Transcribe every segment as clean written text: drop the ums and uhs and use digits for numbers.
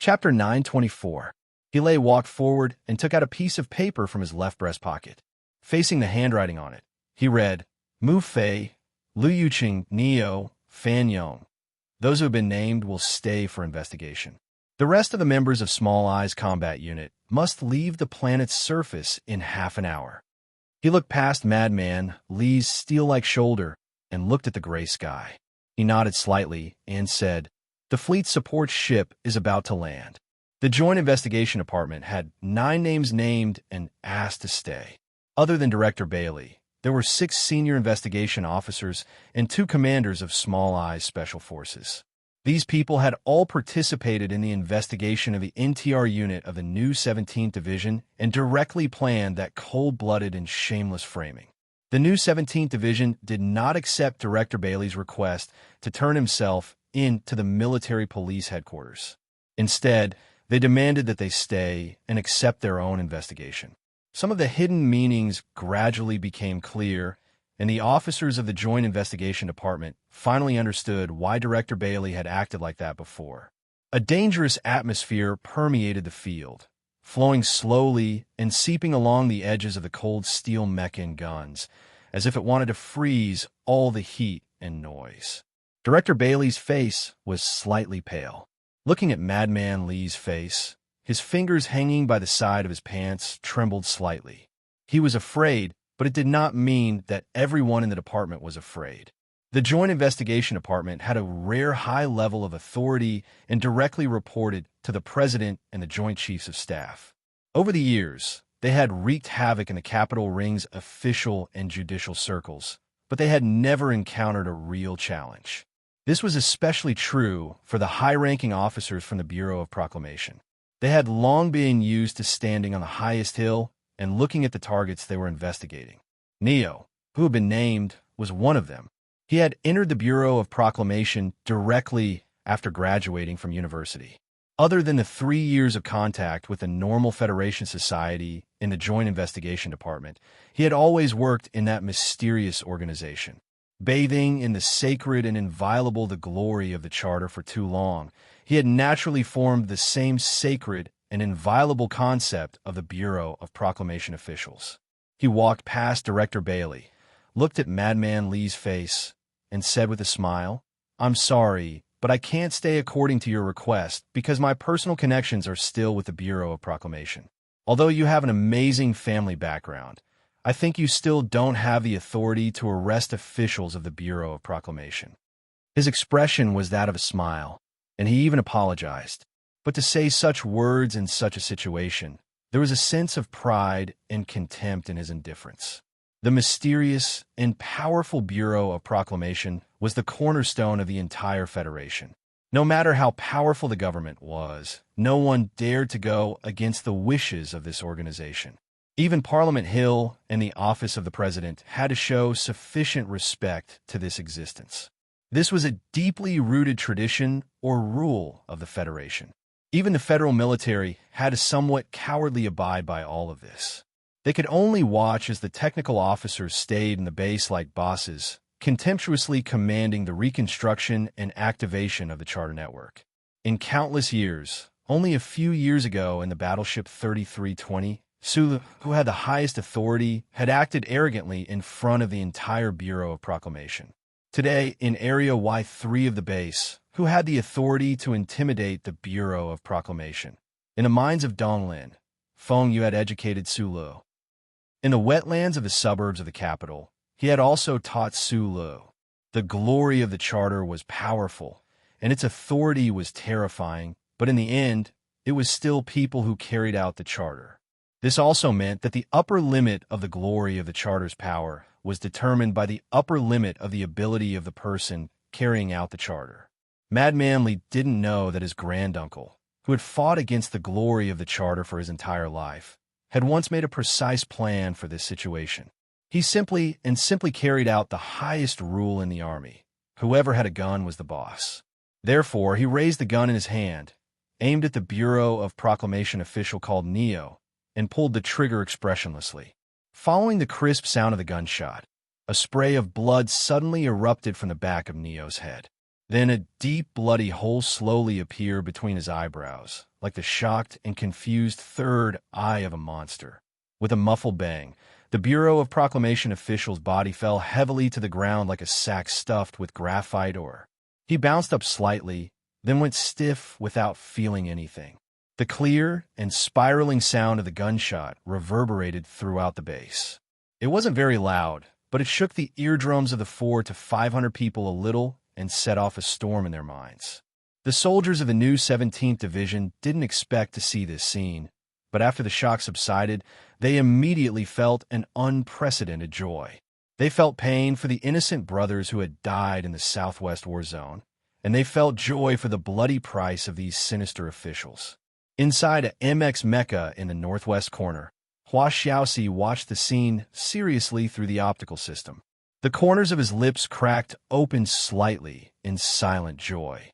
Chapter 924. Hile walked forward and took out a piece of paper from his left breast pocket. Facing the handwriting on it, he read, Mu Fei, Liu Yuqing, Neo, Fan Yong. Those who have been named will stay for investigation. The rest of the members of Small Eye's combat unit must leave the planet's surface in half an hour. He looked past Madman Li's steel-like shoulder and looked at the gray sky. He nodded slightly and said, The fleet support ship is about to land. The Joint Investigation Department had 9 names named and asked to stay. Other than Director Bailey, there were 6 senior investigation officers and 2 commanders of Small Eye's Special Forces. These people had all participated in the investigation of the NTR unit of the new 17th Division and directly planned that cold-blooded and shameless framing. The new 17th Division did not accept Director Bailey's request to turn himself into the military police headquarters. Instead, they demanded that they stay and accept their own investigation. Some of the hidden meanings gradually became clear, and the officers of the Joint Investigation Department finally understood why Director Bailey had acted like that before. A dangerous atmosphere permeated the field, flowing slowly and seeping along the edges of the cold steel mecha and guns, as if it wanted to freeze all the heat and noise. Director Bailey's face was slightly pale. Looking at Madman Li's face, his fingers hanging by the side of his pants trembled slightly. He was afraid, but it did not mean that everyone in the department was afraid. The Joint Investigation Department had a rare high level of authority and directly reported to the President and the Joint Chiefs of Staff. Over the years, they had wreaked havoc in the Capitol Ring's official and judicial circles, but they had never encountered a real challenge. This was especially true for the high-ranking officers from the Bureau of Proclamation. They had long been used to standing on the highest hill and looking at the targets they were investigating. Neo, who had been named, was one of them. He had entered the Bureau of Proclamation directly after graduating from university. Other than the 3 years of contact with the normal Federation society in the Joint Investigation Department, he had always worked in that mysterious organization. Bathing in the sacred and inviolable the glory of the Charter for too long, he had naturally formed the same sacred and inviolable concept of the Bureau of Proclamation officials. He walked past Director Bailey, looked at Madman Li's face, and said with a smile, I'm sorry, but I can't stay according to your request because my personal connections are still with the Bureau of Proclamation. Although you have an amazing family background, I think you still don't have the authority to arrest officials of the Bureau of Proclamation. His expression was that of a smile, and he even apologized. But to say such words in such a situation, there was a sense of pride and contempt in his indifference. The mysterious and powerful Bureau of Proclamation was the cornerstone of the entire Federation. No matter how powerful the government was, no one dared to go against the wishes of this organization. Even Parliament Hill and the Office of the President had to show sufficient respect to this existence. This was a deeply rooted tradition or rule of the Federation. Even the federal military had to somewhat cowardly abide by all of this. They could only watch as the technical officers stayed in the base like bosses, contemptuously commanding the reconstruction and activation of the Charter Network. In countless years, only a few years ago in the battleship 3320, Sulu, who had the highest authority, had acted arrogantly in front of the entire Bureau of Proclamation. Today, in Area Y3 of the base, who had the authority to intimidate the Bureau of Proclamation? In the mines of Donglin, Feng Yu had educated Sulu. In the wetlands of the suburbs of the capital, he had also taught Sulu. The glory of the Charter was powerful, and its authority was terrifying, but in the end, it was still people who carried out the Charter. This also meant that the upper limit of the glory of the Charter's power was determined by the upper limit of the ability of the person carrying out the Charter. Madman Li didn't know that his granduncle, who had fought against the glory of the Charter for his entire life, had once made a precise plan for this situation. He simply carried out the highest rule in the army. Whoever had a gun was the boss. Therefore, he raised the gun in his hand, aimed at the Bureau of Proclamation official called Neo, and pulled the trigger expressionlessly. Following the crisp sound of the gunshot, a spray of blood suddenly erupted from the back of Neo's head. Then a deep, bloody hole slowly appeared between his eyebrows, like the shocked and confused third eye of a monster. With a muffled bang, the Bureau of Proclamation official's body fell heavily to the ground like a sack stuffed with graphite ore. He bounced up slightly, then went stiff without feeling anything. The clear and spiraling sound of the gunshot reverberated throughout the base. It wasn't very loud, but it shook the eardrums of the 400 to 500 people a little and set off a storm in their minds. The soldiers of the new 17th Division didn't expect to see this scene, but after the shock subsided, they immediately felt an unprecedented joy. They felt pain for the innocent brothers who had died in the Southwest War Zone, and they felt joy for the bloody price of these sinister officials. Inside a MX Mecca in the northwest corner, Hua Xiaoxi watched the scene seriously through the optical system. The corners of his lips cracked open slightly in silent joy.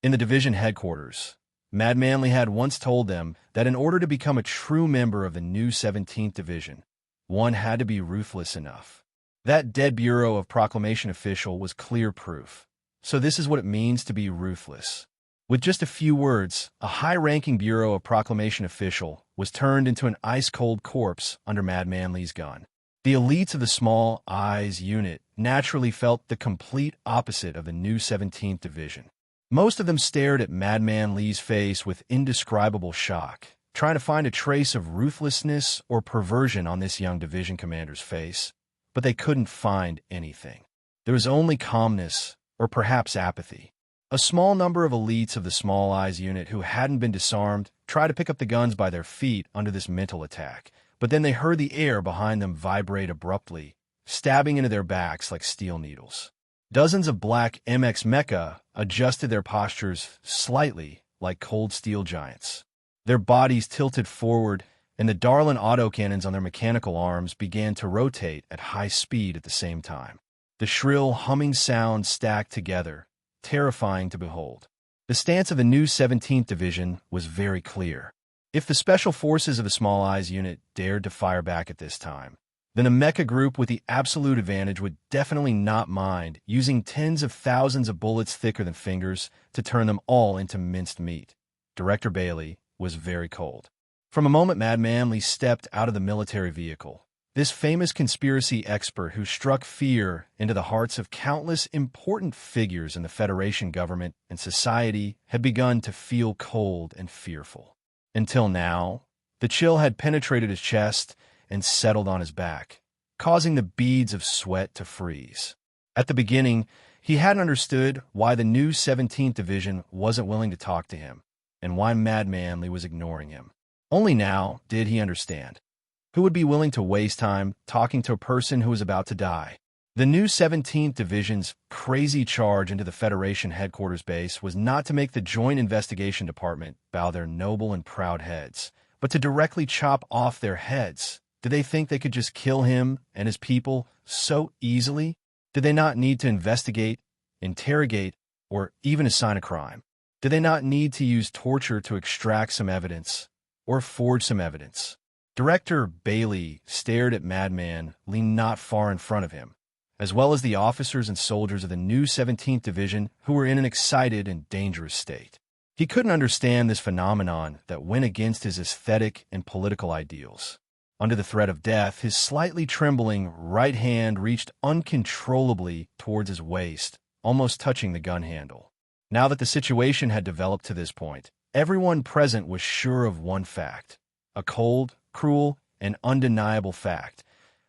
In the division headquarters, Mad Manley had once told them that in order to become a true member of the new 17th Division, one had to be ruthless enough. That dead Bureau of Proclamation official was clear proof. So this is what it means to be ruthless. With just a few words, a high-ranking Bureau of Proclamation official was turned into an ice-cold corpse under Mad Manley's gun. The elites of the Small Eyes unit naturally felt the complete opposite of the new 17th Division. Most of them stared at Madman Lee's face with indescribable shock, trying to find a trace of ruthlessness or perversion on this young division commander's face, but they couldn't find anything. There was only calmness, or perhaps apathy. A small number of elites of the Small Eyes unit who hadn't been disarmed tried to pick up the guns by their feet under this mental attack, but then they heard the air behind them vibrate abruptly, stabbing into their backs like steel needles. Dozens of black MX Mecha adjusted their postures slightly like cold steel giants. Their bodies tilted forward, and the Darlin autocannons on their mechanical arms began to rotate at high speed at the same time. The shrill, humming sound stacked together, terrifying to behold. The stance of the new 17th Division was very clear. If the Special Forces of the Small Eyes unit dared to fire back at this time, then the Mecha group with the absolute advantage would definitely not mind using tens of thousands of bullets thicker than fingers to turn them all into minced meat. Director Bailey was very cold. From a moment Mad Manley stepped out of the military vehicle, this famous conspiracy expert who struck fear into the hearts of countless important figures in the Federation government and society had begun to feel cold and fearful. Until now, the chill had penetrated his chest and settled on his back, causing the beads of sweat to freeze. At the beginning, he hadn't understood why the new 17th Division wasn't willing to talk to him, and why Mad Manley was ignoring him. Only now did he understand. Who would be willing to waste time talking to a person who was about to die? The new 17th Division's crazy charge into the Federation headquarters base was not to make the Joint Investigation Department bow their noble and proud heads, but to directly chop off their heads. Did they think they could just kill him and his people so easily? Did they not need to investigate, interrogate, or even assign a crime? Did they not need to use torture to extract some evidence, or forge some evidence? Director Bailey stared at Madman leaned not far in front of him, as well as the officers and soldiers of the new 17th Division who were in an excited and dangerous state. He couldn't understand this phenomenon that went against his aesthetic and political ideals. Under the threat of death, his slightly trembling right hand reached uncontrollably towards his waist, almost touching the gun handle. Now that the situation had developed to this point, everyone present was sure of one fact, a cold, cruel, and undeniable fact.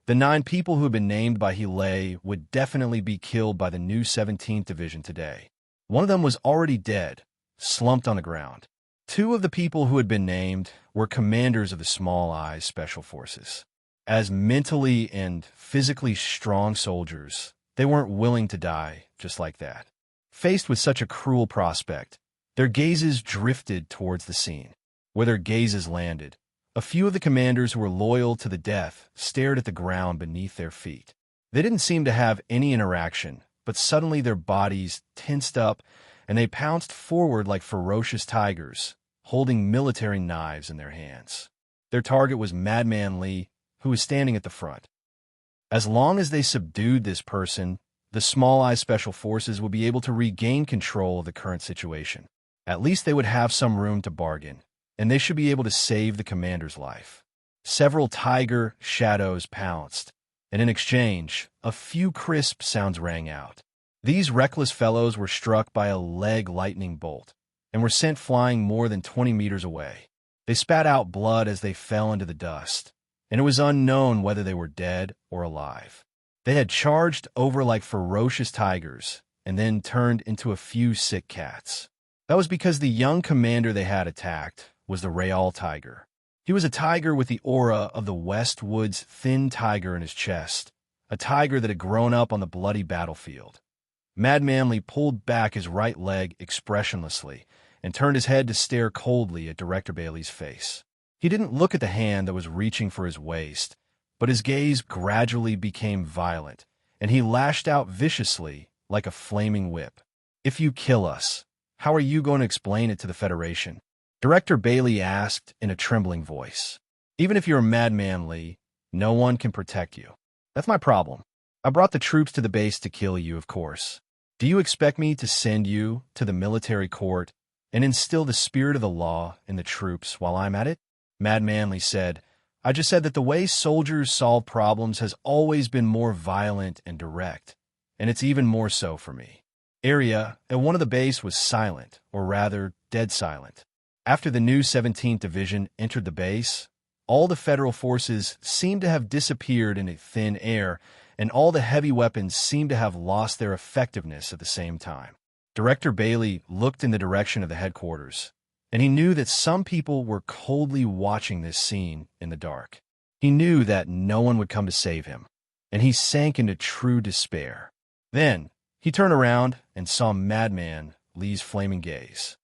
The 9 people who had been named by Hilay would definitely be killed by the new 17th Division today. One of them was already dead, slumped on the ground. 2 of the people who had been named were commanders of the Small Eyes Special Forces. As mentally and physically strong soldiers, they weren't willing to die just like that. Faced with such a cruel prospect, their gazes drifted towards the scene. Where their gazes landed, a few of the commanders who were loyal to the death stared at the ground beneath their feet. They didn't seem to have any interaction, but suddenly their bodies tensed up and they pounced forward like ferocious tigers, holding military knives in their hands. Their target was Madman Lee, who was standing at the front. As long as they subdued this person, the Small Eye Special Forces would be able to regain control of the current situation. At least they would have some room to bargain, and they should be able to save the commander's life. Several tiger shadows pounced, and in exchange, a few crisp sounds rang out. These reckless fellows were struck by a leg lightning bolt, and were sent flying more than 20 meters away. They spat out blood as they fell into the dust, and it was unknown whether they were dead or alive. They had charged over like ferocious tigers, and then turned into a few sick cats. That was because the young commander they had attacked was the Real Tiger. He was a tiger with the aura of the West Woods thin tiger in his chest, a tiger that had grown up on the bloody battlefield. Mad Manly pulled back his right leg expressionlessly and turned his head to stare coldly at Director Bailey's face. He didn't look at the hand that was reaching for his waist, but his gaze gradually became violent, and he lashed out viciously like a flaming whip. "If you kill us, how are you going to explain it to the Federation?" Director Bailey asked in a trembling voice. "Even if you're Mad Manly, no one can protect you. That's my problem. I brought the troops to the base to kill you, of course. Do you expect me to send you to the military court and instill the spirit of the law in the troops while I'm at it?" Mad Manly said, "I just said that the way soldiers solve problems has always been more violent and direct, and it's even more so for me." Area at one of the base was silent, or rather, dead silent. After the new 17th Division entered the base, all the Federal forces seemed to have disappeared into thin air, and all the heavy weapons seemed to have lost their effectiveness at the same time. Director Bailey looked in the direction of the headquarters, and he knew that some people were coldly watching this scene in the dark. He knew that no one would come to save him, and he sank into true despair. Then, he turned around and saw Madman Lee's flaming gaze.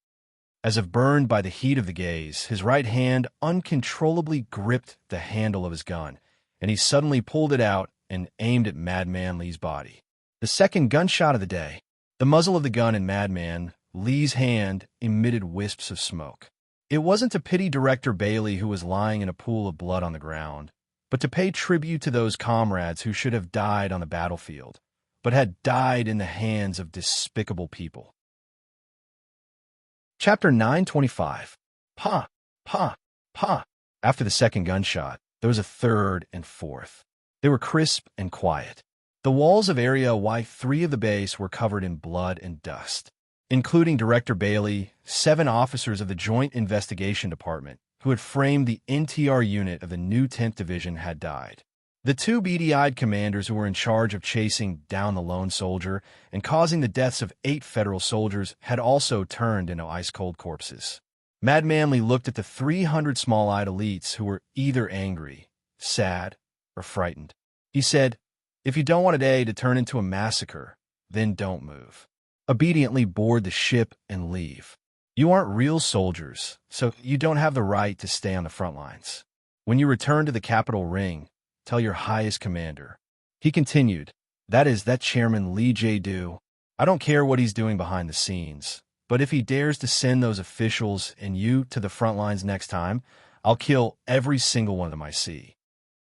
As if burned by the heat of the gaze, his right hand uncontrollably gripped the handle of his gun, and he suddenly pulled it out and aimed at Madman Lee's body. The second gunshot of the day. The muzzle of the gun in Madman Lee's hand emitted wisps of smoke. It wasn't to pity Director Bailey, who was lying in a pool of blood on the ground, but to pay tribute to those comrades who should have died on the battlefield, but had died in the hands of despicable people. Chapter 925. Pa, pa, pa. After the second gunshot, there was a third and fourth. They were crisp and quiet. The walls of Area Y3 of the base were covered in blood and dust, including Director Bailey, 7 officers of the Joint Investigation Department who had framed the NTR unit of the new 10th Division had died. The 2 beady-eyed commanders who were in charge of chasing down the lone soldier and causing the deaths of 8 Federal soldiers had also turned into ice-cold corpses. Mad Manly looked at the 300 small-eyed elites who were either angry, sad, or frightened. He said, "If you don't want today to turn into a massacre, then don't move. Obediently board the ship and leave. You aren't real soldiers, so you don't have the right to stay on the front lines. When you return to the Capitol Ring, tell your highest commander." He continued, that Chairman Lee J-Do. "I don't care what he's doing behind the scenes, but if he dares to send those officials and you to the front lines next time, I'll kill every single one of them I see."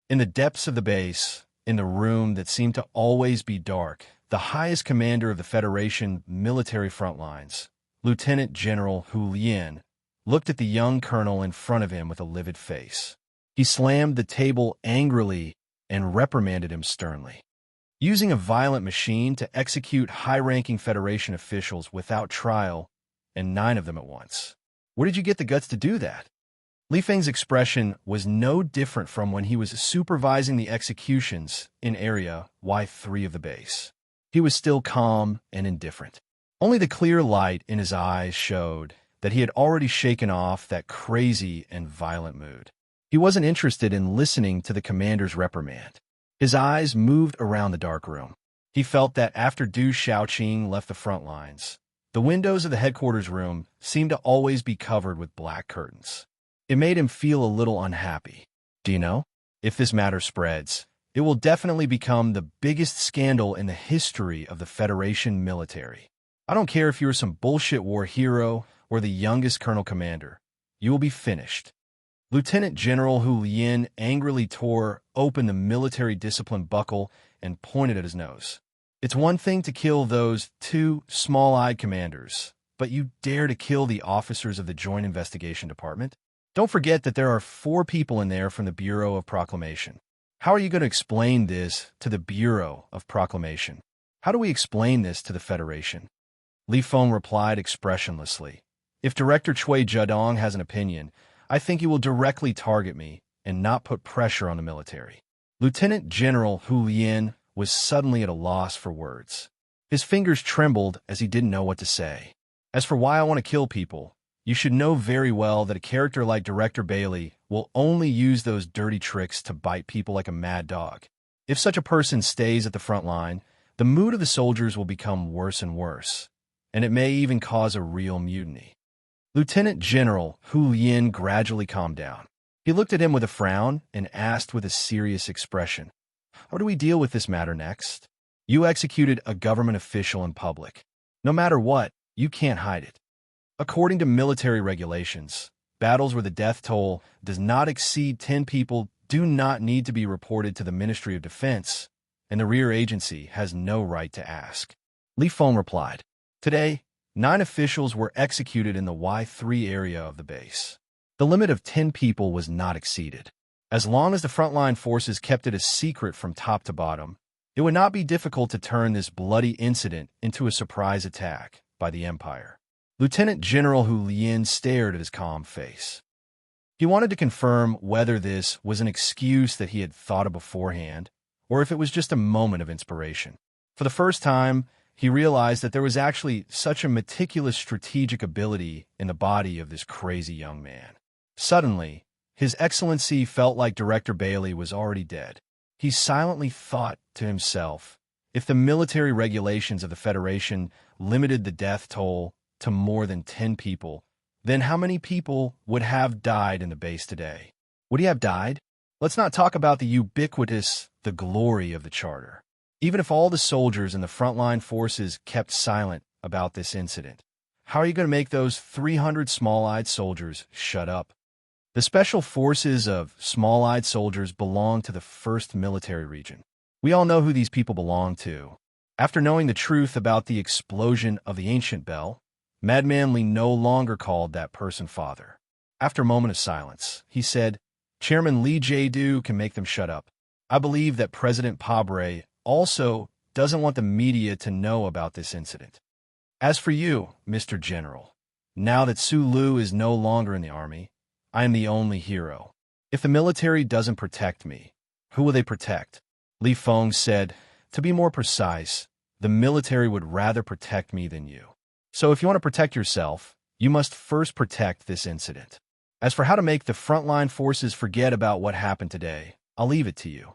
In the depths of the base, in the room that seemed to always be dark, the highest commander of the Federation military front lines, Lieutenant General Hu Lien, looked at the young colonel in front of him with a livid face. He slammed the table angrily and reprimanded him sternly. Using a violent machine to execute high-ranking Federation officials without trial, and 9 of them at once. Where did you get the guts to do that? Li Feng's expression was no different from when he was supervising the executions in Area Y3 of the base. He was still calm and indifferent. Only the clear light in his eyes showed that he had already shaken off that crazy and violent mood. He wasn't interested in listening to the commander's reprimand. His eyes moved around the dark room. He felt that after Du Shaoqing left the front lines, the windows of the headquarters room seemed to always be covered with black curtains. It made him feel a little unhappy. Do you know? If this matter spreads, it will definitely become the biggest scandal in the history of the Federation military. I don't care if you're some bullshit war hero or the youngest colonel commander. You will be finished. Lieutenant General Hu Lien angrily tore open the military discipline buckle and pointed at his nose. It's one thing to kill those two small-eyed commanders, but you dare to kill the officers of the Joint Investigation Department? Don't forget that there are 4 people in there from the Bureau of Proclamation. How are you going to explain this to the Bureau of Proclamation? How do we explain this to the Federation? Li Feng replied expressionlessly. If Director Cui Zedong has an opinion, I think he will directly target me and not put pressure on the military. Lieutenant General Hu Lian was suddenly at a loss for words. His fingers trembled as he didn't know what to say. As for why I want to kill people, you should know very well that a character like Director Bailey will only use those dirty tricks to bite people like a mad dog. If such a person stays at the front line, the mood of the soldiers will become worse and worse, and it may even cause a real mutiny. Lieutenant General Hu Lian gradually calmed down. He looked at him with a frown and asked with a serious expression, "How do we deal with this matter next? You executed a government official in public. No matter what, you can't hide it. According to military regulations, battles where the death toll does not exceed 10 people do not need to be reported to the Ministry of Defense, and the rear agency has no right to ask." Li Feng replied. Today, 9 officials were executed in the Y3 area of the base. The limit of 10 people was not exceeded. As long as the frontline forces kept it a secret from top to bottom, it would not be difficult to turn this bloody incident into a surprise attack by the Empire. Lieutenant General Hu Lian stared at his calm face. He wanted to confirm whether this was an excuse that he had thought of beforehand, or if it was just a moment of inspiration. For the first time, he realized that there was actually such a meticulous strategic ability in the body of this crazy young man. Suddenly, His Excellency felt like Director Bailey was already dead. He silently thought to himself, if the military regulations of the Federation limited the death toll to more than 10 people, then how many people would have died in the base today? Would he have died? Let's not talk about the glory of the Charter. Even if all the soldiers in the frontline forces kept silent about this incident, how are you going to make those 300 small-eyed soldiers shut up? The Special Forces of Small-Eyed Soldiers belong to the 1st Military Region. We all know who these people belong to. After knowing the truth about the explosion of the ancient bell, Madman Li no longer called that person father. After a moment of silence, he said, Chairman Li Jiedu can make them shut up. I believe that President Pabre also doesn't want the media to know about this incident. As for you, Mr. General, now that Su Lu is no longer in the army, I am the only hero. If the military doesn't protect me, who will they protect? Li Feng said, to be more precise, the military would rather protect me than you. So if you want to protect yourself, you must first protect this incident. As for how to make the frontline forces forget about what happened today, I'll leave it to you.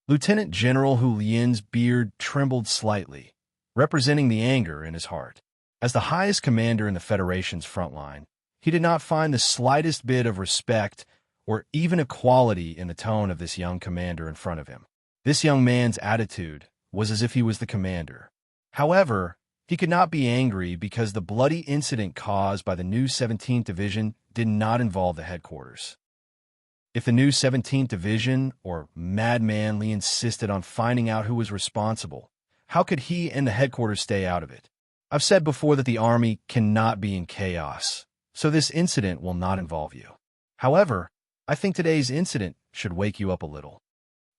Lieutenant General Hu Lian's beard trembled slightly, representing the anger in his heart. As the highest commander in the Federation's frontline, he did not find the slightest bit of respect or even equality in the tone of this young commander in front of him. This young man's attitude was as if he was the commander. However, he could not be angry because the bloody incident caused by the new 17th Division did not involve the headquarters. If the new 17th Division or Madman Li insisted on finding out who was responsible, how could he and the headquarters stay out of it? I've said before that the army cannot be in chaos, so this incident will not involve you. However, I think today's incident should wake you up a little.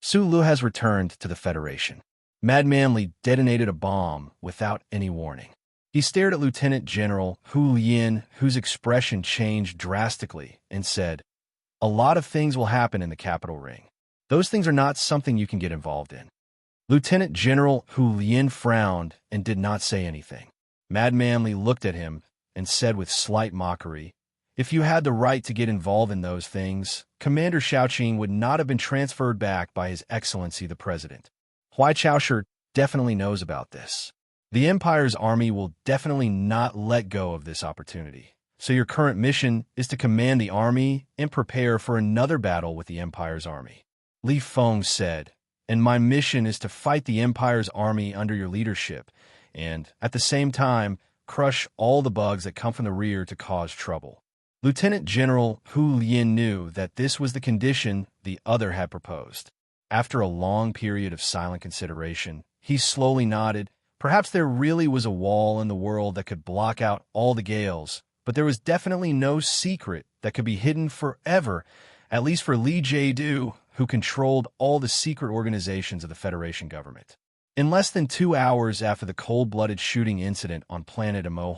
Su Lu has returned to the Federation. Madman Li detonated a bomb without any warning. He stared at Lieutenant General Hu Lian, whose expression changed drastically, and said, a lot of things will happen in the capital ring. Those things are not something you can get involved in. Lieutenant General Hu Lian frowned and did not say anything. Madman Li looked at him and said with slight mockery, if you had the right to get involved in those things, Commander Xiaoqing would not have been transferred back by His Excellency the President. Huai Chaosher definitely knows about this. The Empire's army will definitely not let go of this opportunity. So your current mission is to command the army and prepare for another battle with the Empire's army. Li Feng said, and my mission is to fight the Empire's army under your leadership and, at the same time, crush all the bugs that come from the rear to cause trouble. Lieutenant General Hu Lian knew that this was the condition the other had proposed. After a long period of silent consideration, He slowly nodded. Perhaps there really was a wall in the world that could block out all the gales, but there was definitely no secret that could be hidden forever, at least for Lee Jae-do, who controlled all the secret organizations of the Federation government. In less than 2 hours after the cold-blooded shooting incident on planet Imo,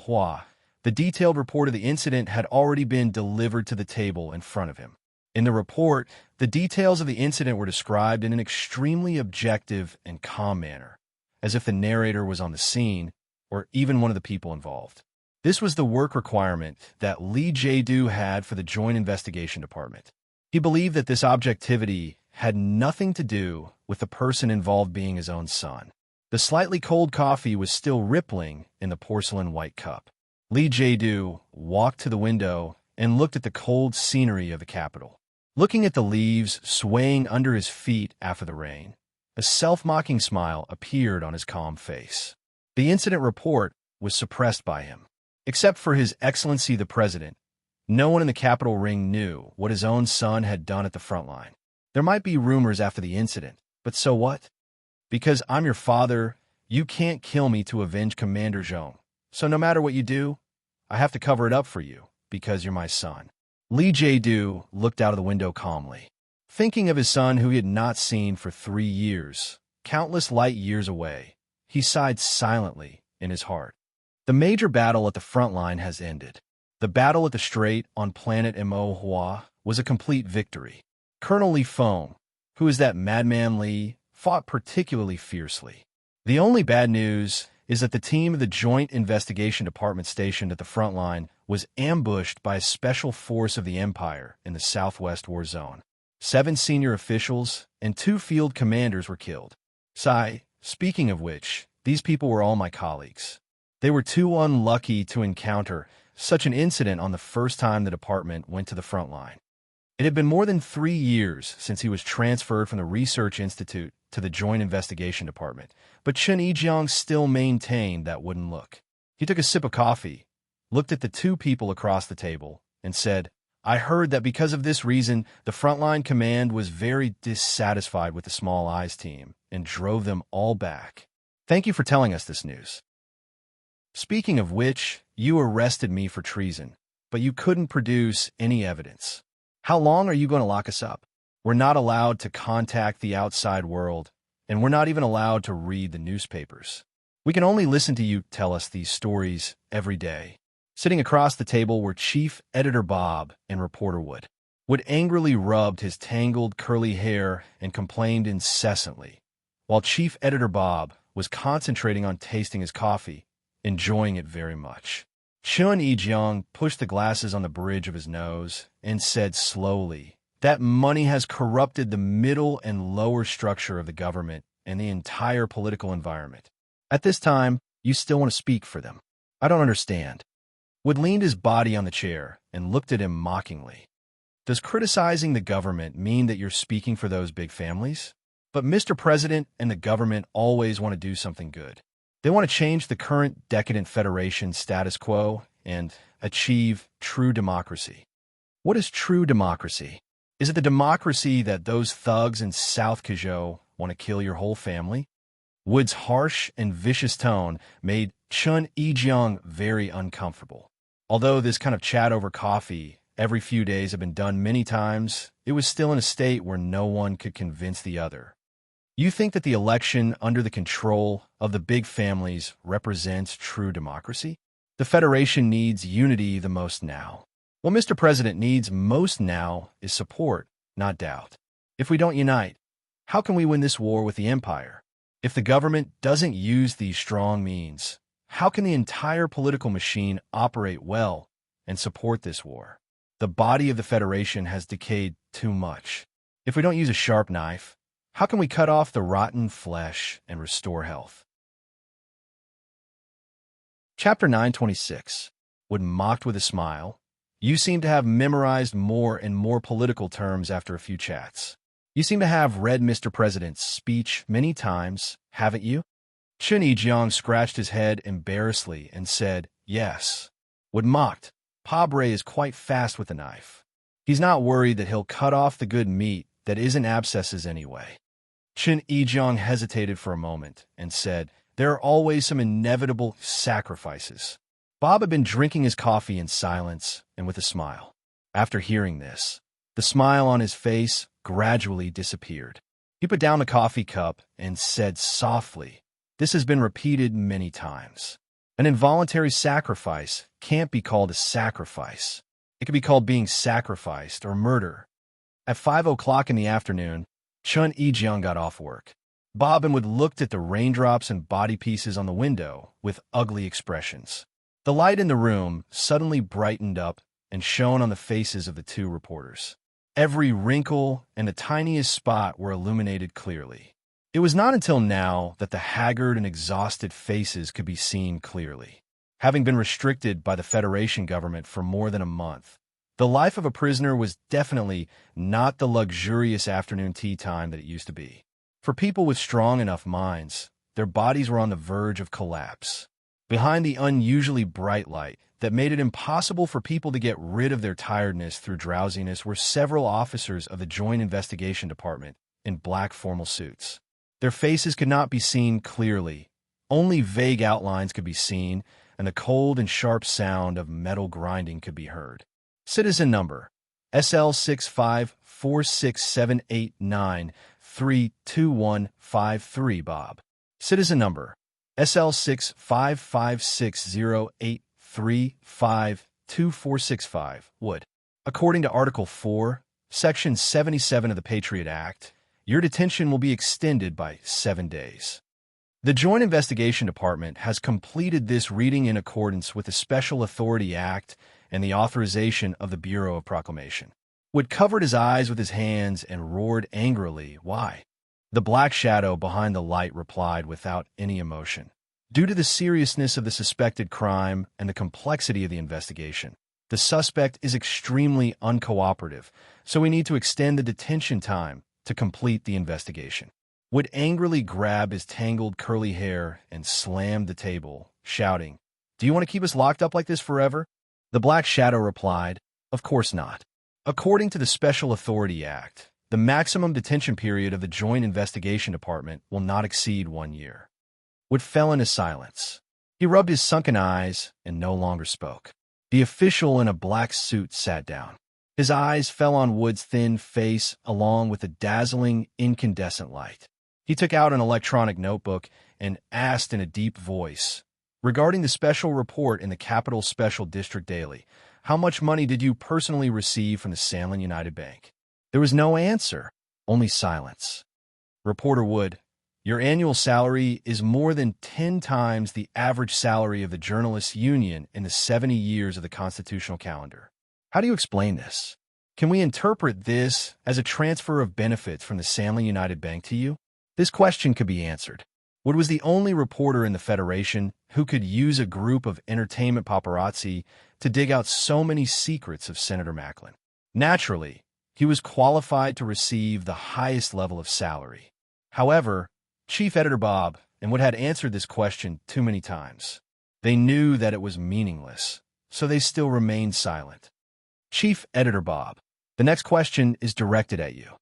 the detailed report of the incident had already been delivered to the table in front of him. In the report, the details of the incident were described in an extremely objective and calm manner, as if the narrator was on the scene, or even one of the people involved. This was the work requirement that Lee Jae-do had for the Joint Investigation Department. He believed that this objectivity had nothing to do with the person involved being his own son. The slightly cold coffee was still rippling in the porcelain white cup. Lee Jae-do walked to the window and looked at the cold scenery of the capital. Looking at the leaves swaying under his feet after the rain, a self-mocking smile appeared on his calm face. The incident report was suppressed by him. Except for His Excellency the President, no one in the capital ring knew what his own son had done at the front line. There might be rumors after the incident, but so what? Because I'm your father, you can't kill me to avenge Commander Zhong. So no matter what you do, I have to cover it up for you, because you're my son. Lee Jae-do looked out of the window calmly. Thinking of his son who he had not seen for 3 years, countless light years away, he sighed silently in his heart. The major battle at the front line has ended. The battle at the strait on planet Imo was a complete victory. Colonel Li Feng, who is that madman Li, fought particularly fiercely. The only bad news is that the team of the Joint Investigation Department stationed at the front line was ambushed by a special force of the Empire in the Southwest War Zone. 7 senior officials and 2 field commanders were killed. Speaking of which, these people were all my colleagues. They were too unlucky to encounter such an incident on the first time the department went to the front line. It had been more than 3 years since he was transferred from the Research Institute to the Joint Investigation Department, but Chen Yijiang still maintained that wooden look. He took a sip of coffee, looked at the 2 people across the table, and said, I heard that because of this reason, the frontline command was very dissatisfied with the Small Eyes team and drove them all back. Thank you for telling us this news. Speaking of which, you arrested me for treason, but you couldn't produce any evidence. How long are you going to lock us up? We're not allowed to contact the outside world, and we're not even allowed to read the newspapers. We can only listen to you tell us these stories every day. Sitting across the table were Chief Editor Bob and Reporter Wood. Wood angrily rubbed his tangled curly hair and complained incessantly, while Chief Editor Bob was concentrating on tasting his coffee, enjoying it very much. Chun Yi-jiang pushed the glasses on the bridge of his nose and said slowly, that money has corrupted the middle and lower structure of the government and the entire political environment. At this time, you still want to speak for them. I don't understand. Wood leaned his body on the chair and looked at him mockingly. Does criticizing the government mean that you're speaking for those big families? But Mr. President and the government always want to do something good. They want to change the current decadent Federation status quo and achieve true democracy. What is true democracy? Is it the democracy that those thugs in South Kazhou want to kill your whole family? Wood's harsh and vicious tone made Chun Yi-jiang very uncomfortable. Although this kind of chat over coffee every few days had been done many times, it was still in a state where no one could convince the other. You think that the election under the control of the big families represents true democracy? The Federation needs unity the most now. What Mr. President needs most now is support, not doubt. If we don't unite, how can we win this war with the Empire? If the government doesn't use these strong means, how can the entire political machine operate well and support this war? The body of the Federation has decayed too much. If we don't use a sharp knife, how can we cut off the rotten flesh and restore health? Chapter 926. Wood mocked with a smile. You seem to have memorized more and more political terms after a few chats. You seem to have read Mr. President's speech many times, haven't you? Chun Yi-jiang scratched his head embarrassedly and said, yes. Wood mocked. Pabre is quite fast with a knife. He's not worried that he'll cut off the good meat that isn't abscesses anyway. Chen Yijong hesitated for a moment and said, "There are always some inevitable sacrifices." Bob had been drinking his coffee in silence and with a smile. After hearing this, the smile on his face gradually disappeared. He put down the coffee cup and said softly, "This has been repeated many times. An involuntary sacrifice can't be called a sacrifice. It could be called being sacrificed or murder." At 5 o'clock in the afternoon, Chun Ejiang got off work. Bob and Wood looked at the raindrops and body pieces on the window with ugly expressions. The light in the room suddenly brightened up and shone on the faces of the two reporters. Every wrinkle and the tiniest spot were illuminated clearly. It was not until now that the haggard and exhausted faces could be seen clearly. Having been restricted by the Federation government for more than a month, the life of a prisoner was definitely not the luxurious afternoon tea time that it used to be. For people with strong enough minds, their bodies were on the verge of collapse. Behind the unusually bright light that made it impossible for people to get rid of their tiredness through drowsiness were several officers of the Joint Investigation Department in black formal suits. Their faces could not be seen clearly. Only vague outlines could be seen, and the cold and sharp sound of metal grinding could be heard. Citizen number SL6546789321153 Bob. Citizen number SL6556083532465 Wood. According to Article 4, Section 77 of the Patriot Act, your detention will be extended by 7 days. The Joint Investigation Department has completed this reading in accordance with the Special Authority Act and the authorization of the Bureau of Proclamation. Wood covered his eyes with his hands and roared angrily, "Why?" The black shadow behind the light replied without any emotion. "Due to the seriousness of the suspected crime and the complexity of the investigation, the suspect is extremely uncooperative, so we need to extend the detention time to complete the investigation." Wood angrily grabbed his tangled curly hair and slammed the table, shouting, "Do you want to keep us locked up like this forever?" The black shadow replied, "Of course not. According to the Special Authority Act, the maximum detention period of the Joint Investigation Department will not exceed 1 year." Wood fell into silence. He rubbed his sunken eyes and no longer spoke. The official in a black suit sat down. His eyes fell on Wood's thin face along with the dazzling, incandescent light. He took out an electronic notebook and asked in a deep voice, "Regarding the special report in the Capital Special District Daily, how much money did you personally receive from the Sanlin United Bank?" There was no answer, only silence. Reporter Wood, "Your annual salary is more than 10 times the average salary of the Journalists' Union in the 70 years of the constitutional calendar. How do you explain this? Can we interpret this as a transfer of benefits from the Sanlin United Bank to you?" This question could be answered. Wood was the only reporter in the Federation who could use a group of entertainment paparazzi to dig out so many secrets of Senator Macklin. Naturally, he was qualified to receive the highest level of salary. However, Chief Editor Bob and Wood had answered this question too many times. They knew that it was meaningless, so they still remained silent. Chief Editor Bob, the next question is directed at you.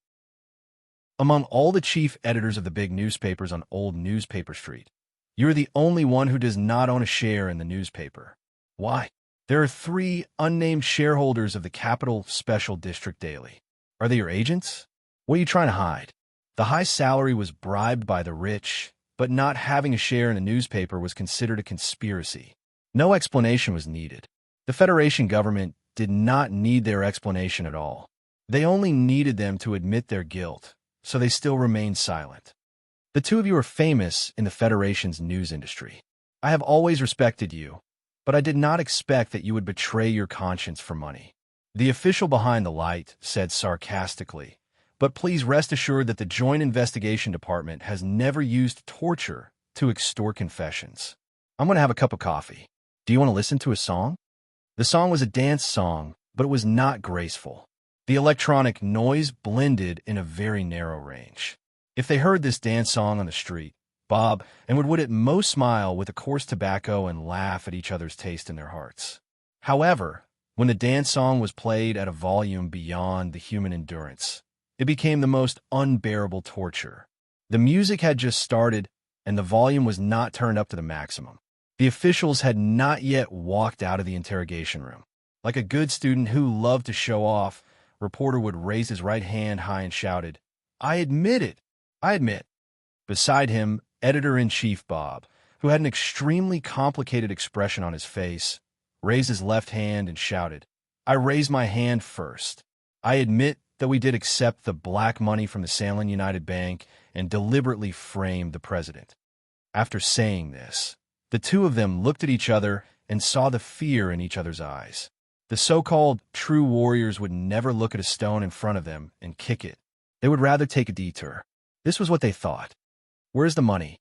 Among all the chief editors of the big newspapers on Old Newspaper Street, you're the only one who does not own a share in the newspaper. Why? There are 3 unnamed shareholders of the Capital Special District Daily. Are they your agents? What are you trying to hide? The high salary was bribed by the rich, but not having a share in a newspaper was considered a conspiracy. No explanation was needed. The Federation government did not need their explanation at all. They only needed them to admit their guilt, so they still remained silent. The two of you are famous in the Federation's news industry. I have always respected you, but I did not expect that you would betray your conscience for money. The official behind the light said sarcastically, "But please rest assured that the Joint Investigation Department has never used torture to extort confessions. I'm going to have a cup of coffee. Do you want to listen to a song?" The song was a dance song, but it was not graceful. The electronic noise blended in a very narrow range. If they heard this dance song on the street, Bob and Wood at most smile with a coarse tobacco and laugh at each other's taste in their hearts. However, when the dance song was played at a volume beyond the human endurance, it became the most unbearable torture. The music had just started, and the volume was not turned up to the maximum. The officials had not yet walked out of the interrogation room. Like a good student who loved to show off, reporter would raise his right hand high and shouted, "I admit it! I admit." Beside him, editor-in-chief Bob, who had an extremely complicated expression on his face, raised his left hand and shouted, "I raise my hand first. I admit that we did accept the black money from the Salmon United Bank and deliberately framed the president." After saying this, the two of them looked at each other and saw the fear in each other's eyes. The so-called true warriors would never look at a stone in front of them and kick it. They would rather take a detour. This was what they thought. Where's the money?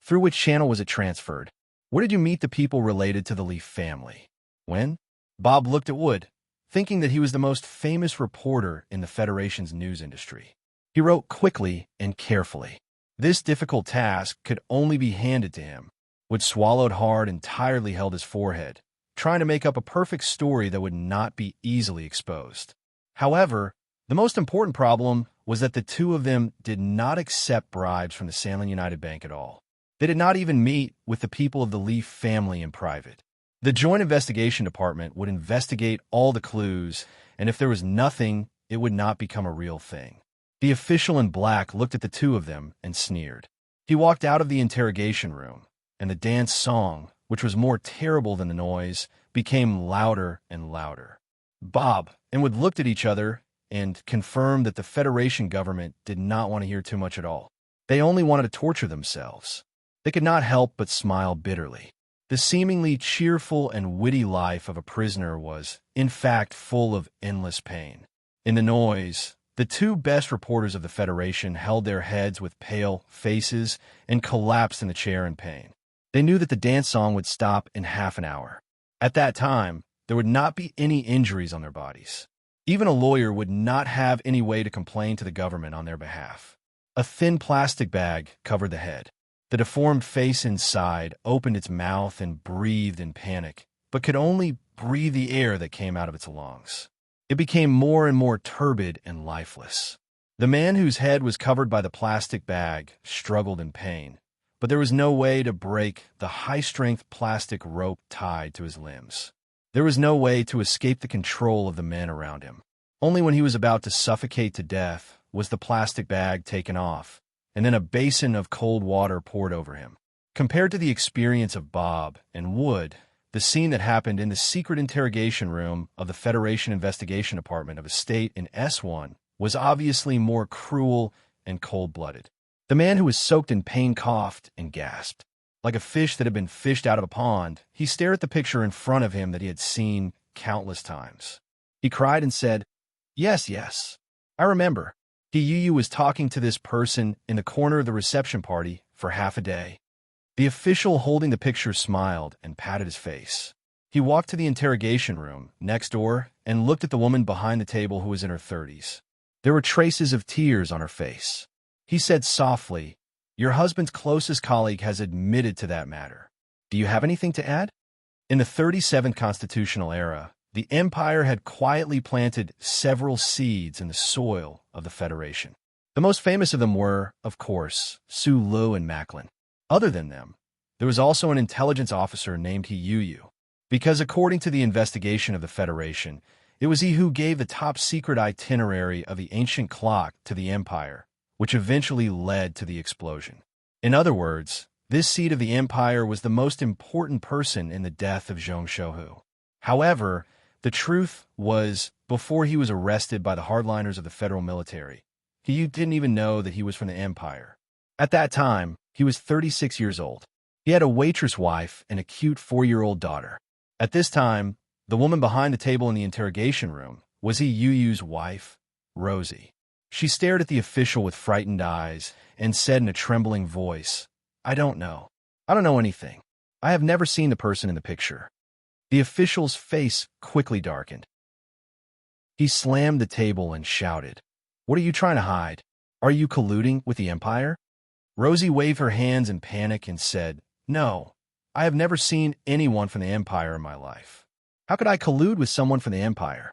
Through which channel was it transferred? Where did you meet the people related to the Leaf family? When? Bob looked at Wood, thinking that he was the most famous reporter in the Federation's news industry. He wrote quickly and carefully. This difficult task could only be handed to him. Wood swallowed hard and tiredly held his forehead, trying to make up a perfect story that would not be easily exposed. However, the most important problem was that the two of them did not accept bribes from the Salmon United Bank at all. They did not even meet with the people of the Leaf family in private. The Joint Investigation Department would investigate all the clues, and if there was nothing, it would not become a real thing. The official in black looked at the two of them and sneered. He walked out of the interrogation room, and the dance song, which was more terrible than the noise, became louder and louder. Bob and Wood looked at each other and confirmed that the Federation government did not want to hear too much at all. They only wanted to torture themselves. They could not help but smile bitterly. The seemingly cheerful and witty life of a prisoner was, in fact, full of endless pain. In the noise, the two best reporters of the Federation held their heads with pale faces and collapsed in the chair in pain. They knew that the dance song would stop in half an hour. At that time, there would not be any injuries on their bodies. Even a lawyer would not have any way to complain to the government on their behalf. A thin plastic bag covered the head. The deformed face inside opened its mouth and breathed in panic, but could only breathe the air that came out of its lungs. It became more and more turbid and lifeless. The man whose head was covered by the plastic bag struggled in pain, but there was no way to break the high-strength plastic rope tied to his limbs. There was no way to escape the control of the men around him. Only when he was about to suffocate to death was the plastic bag taken off, and then a basin of cold water poured over him. Compared to the experience of Bob and Wood, the scene that happened in the secret interrogation room of the Federation Investigation Department of a state in S1 was obviously more cruel and cold-blooded. The man who was soaked in pain coughed and gasped. Like a fish that had been fished out of a pond, he stared at the picture in front of him that he had seen countless times. He cried and said, "Yes, yes, I remember. Yu was talking to this person in the corner of the reception party for half a day." The official holding the picture smiled and patted his face. He walked to the interrogation room next door and looked at the woman behind the table who was in her 30s. There were traces of tears on her face. He said softly, "Your husband's closest colleague has admitted to that matter. Do you have anything to add?" In the 37th constitutional era, the Empire had quietly planted several seeds in the soil of the Federation. The most famous of them were, of course, Sulu and Macklin. Other than them, there was also an intelligence officer named Yu, because according to the investigation of the Federation, it was he who gave the top-secret itinerary of the ancient clock to the Empire, which eventually led to the explosion. In other words, this seed of the Empire was the most important person in the death of Zhong Shouhu. However, the truth was, before he was arrested by the hardliners of the federal military, he didn't even know that he was from the Empire. At that time, he was 36 years old. He had a waitress wife and a cute 4-year-old daughter. At this time, the woman behind the table in the interrogation room was Yu's wife, Rosie. She stared at the official with frightened eyes and said in a trembling voice, "I don't know. I don't know anything. I have never seen the person in the picture." The official's face quickly darkened. He slammed the table and shouted, "What are you trying to hide? Are you colluding with the Empire?" Rosie waved her hands in panic and said, "No, I have never seen anyone from the Empire in my life. How could I collude with someone from the Empire?"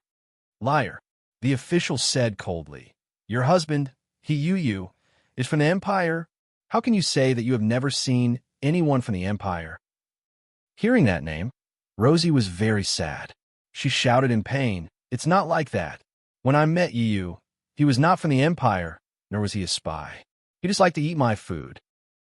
"Liar," the official said coldly. "Your husband, Yu, is from the Empire. How can you say that you have never seen anyone from the Empire? Hearing that name, Rosie was very sad. She shouted in pain, "It's not like that. When I met Yu, he was not from the Empire, nor was he a spy. He just liked to eat my food.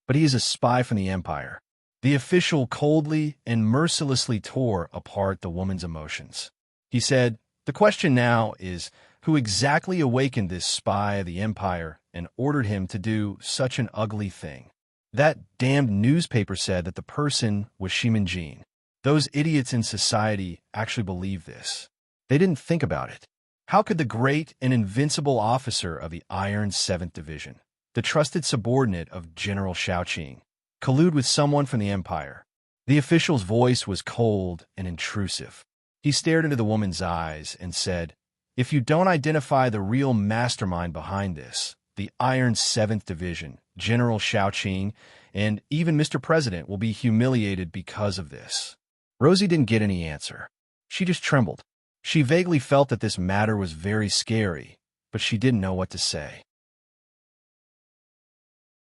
But he is a spy from the Empire." The official coldly and mercilessly tore apart the woman's emotions. He said, "The question now is, who exactly awakened this spy of the Empire and ordered him to do such an ugly thing? That damned newspaper said that the person was Shimin-Jin. Those idiots in society actually believe this. They didn't think about it. How could the great and invincible officer of the Iron 7th Division, the trusted subordinate of General Shaoqing, collude with someone from the Empire?" The official's voice was cold and intrusive. He stared into the woman's eyes and said, "If you don't identify the real mastermind behind this, the Iron 7th Division, General Shaoqing, and even Mr. President will be humiliated because of this." Rosie didn't get any answer. She just trembled. She vaguely felt that this matter was very scary, but she didn't know what to say.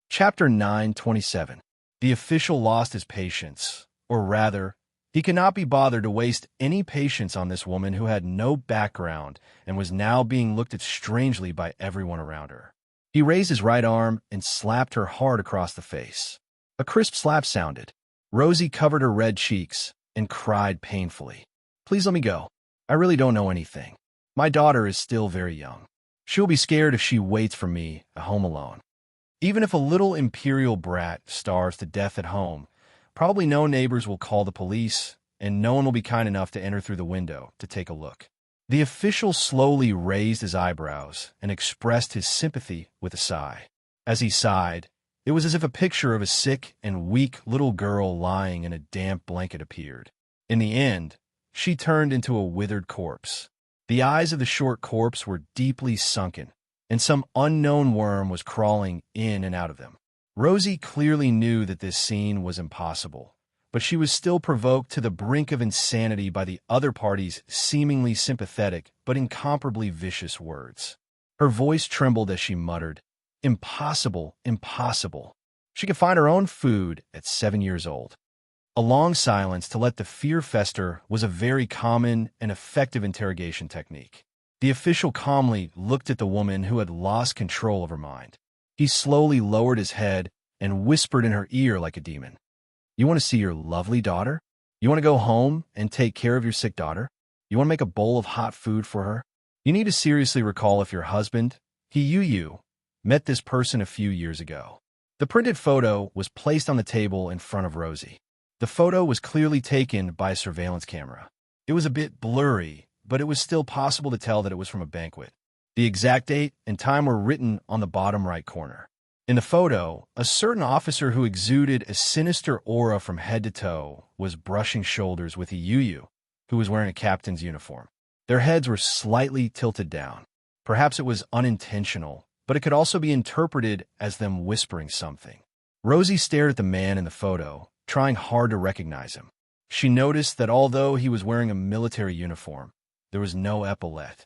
Chapter 9:27. The official lost his patience, or rather, he could not be bothered to waste any patience on this woman who had no background and was now being looked at strangely by everyone around her. He raised his right arm and slapped her hard across the face. A crisp slap sounded. Rosie covered her red cheeks and cried painfully. "Please let me go. I really don't know anything. My daughter is still very young. She'll be scared if she waits for me at home alone. Even if a little imperial brat starves to death at home, probably no neighbors will call the police, and no one will be kind enough to enter through the window to take a look." The official slowly raised his eyebrows and expressed his sympathy with a sigh. As he sighed, it was as if a picture of a sick and weak little girl lying in a damp blanket appeared. In the end, she turned into a withered corpse. The eyes of the short corpse were deeply sunken, and some unknown worm was crawling in and out of them. Rosie clearly knew that this scene was impossible, but she was still provoked to the brink of insanity by the other party's seemingly sympathetic but incomparably vicious words. Her voice trembled as she muttered, "Impossible, impossible." She could find her own food at 7 years old. A long silence to let the fear fester was a very common and effective interrogation technique. The official calmly looked at the woman who had lost control of her mind. He slowly lowered his head and whispered in her ear like a demon. "You want to see your lovely daughter? You want to go home and take care of your sick daughter? You want to make a bowl of hot food for her? You need to seriously recall if your husband, Yu, met this person a few years ago." The printed photo was placed on the table in front of Rosie. The photo was clearly taken by a surveillance camera. It was a bit blurry, but it was still possible to tell that it was from a banquet. The exact date and time were written on the bottom right corner. In the photo, a certain officer who exuded a sinister aura from head to toe was brushing shoulders with Yu, who was wearing a captain's uniform. Their heads were slightly tilted down. Perhaps it was unintentional, but it could also be interpreted as them whispering something. Rosie stared at the man in the photo, trying hard to recognize him. She noticed that although he was wearing a military uniform, there was no epaulette.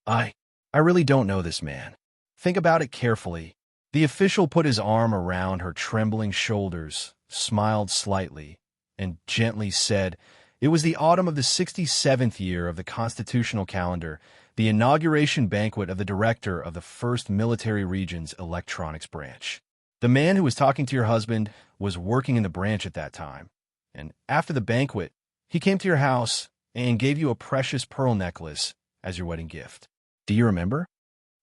I really don't know this man. Think about it carefully." The official put his arm around her trembling shoulders, smiled slightly, and gently said, "It was the autumn of the 67th year of the constitutional calendar, the inauguration banquet of the director of the 1st Military Region's electronics branch. The man who was talking to your husband was working in the branch at that time, and after the banquet, he came to your house and gave you a precious pearl necklace as your wedding gift. Do you remember?"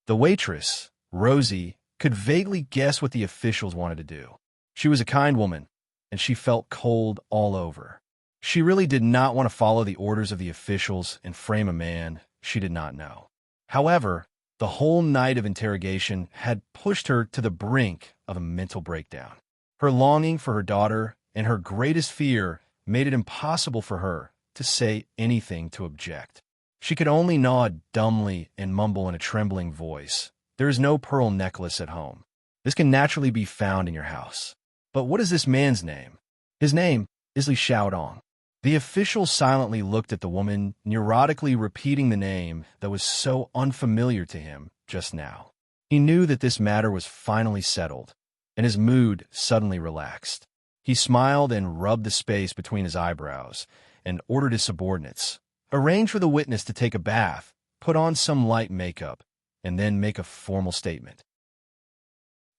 The waitress, Rosie, could vaguely guess what the officials wanted to do. She was a kind woman, and she felt cold all over. She really did not want to follow the orders of the officials and frame a man she did not know. However, the whole night of interrogation had pushed her to the brink of a mental breakdown. Her longing for her daughter and her greatest fear made it impossible for her to say anything to object. She could only nod dumbly and mumble in a trembling voice, "There is no pearl necklace at home. This can naturally be found in your house. But what is this man's name?" "His name is Li Xiaodong." The official silently looked at the woman, neurotically repeating the name that was so unfamiliar to him just now. He knew that this matter was finally settled, and his mood suddenly relaxed. He smiled and rubbed the space between his eyebrows and ordered his subordinates, arrange for the witness to take a bath, put on some light makeup, and then make a formal statement.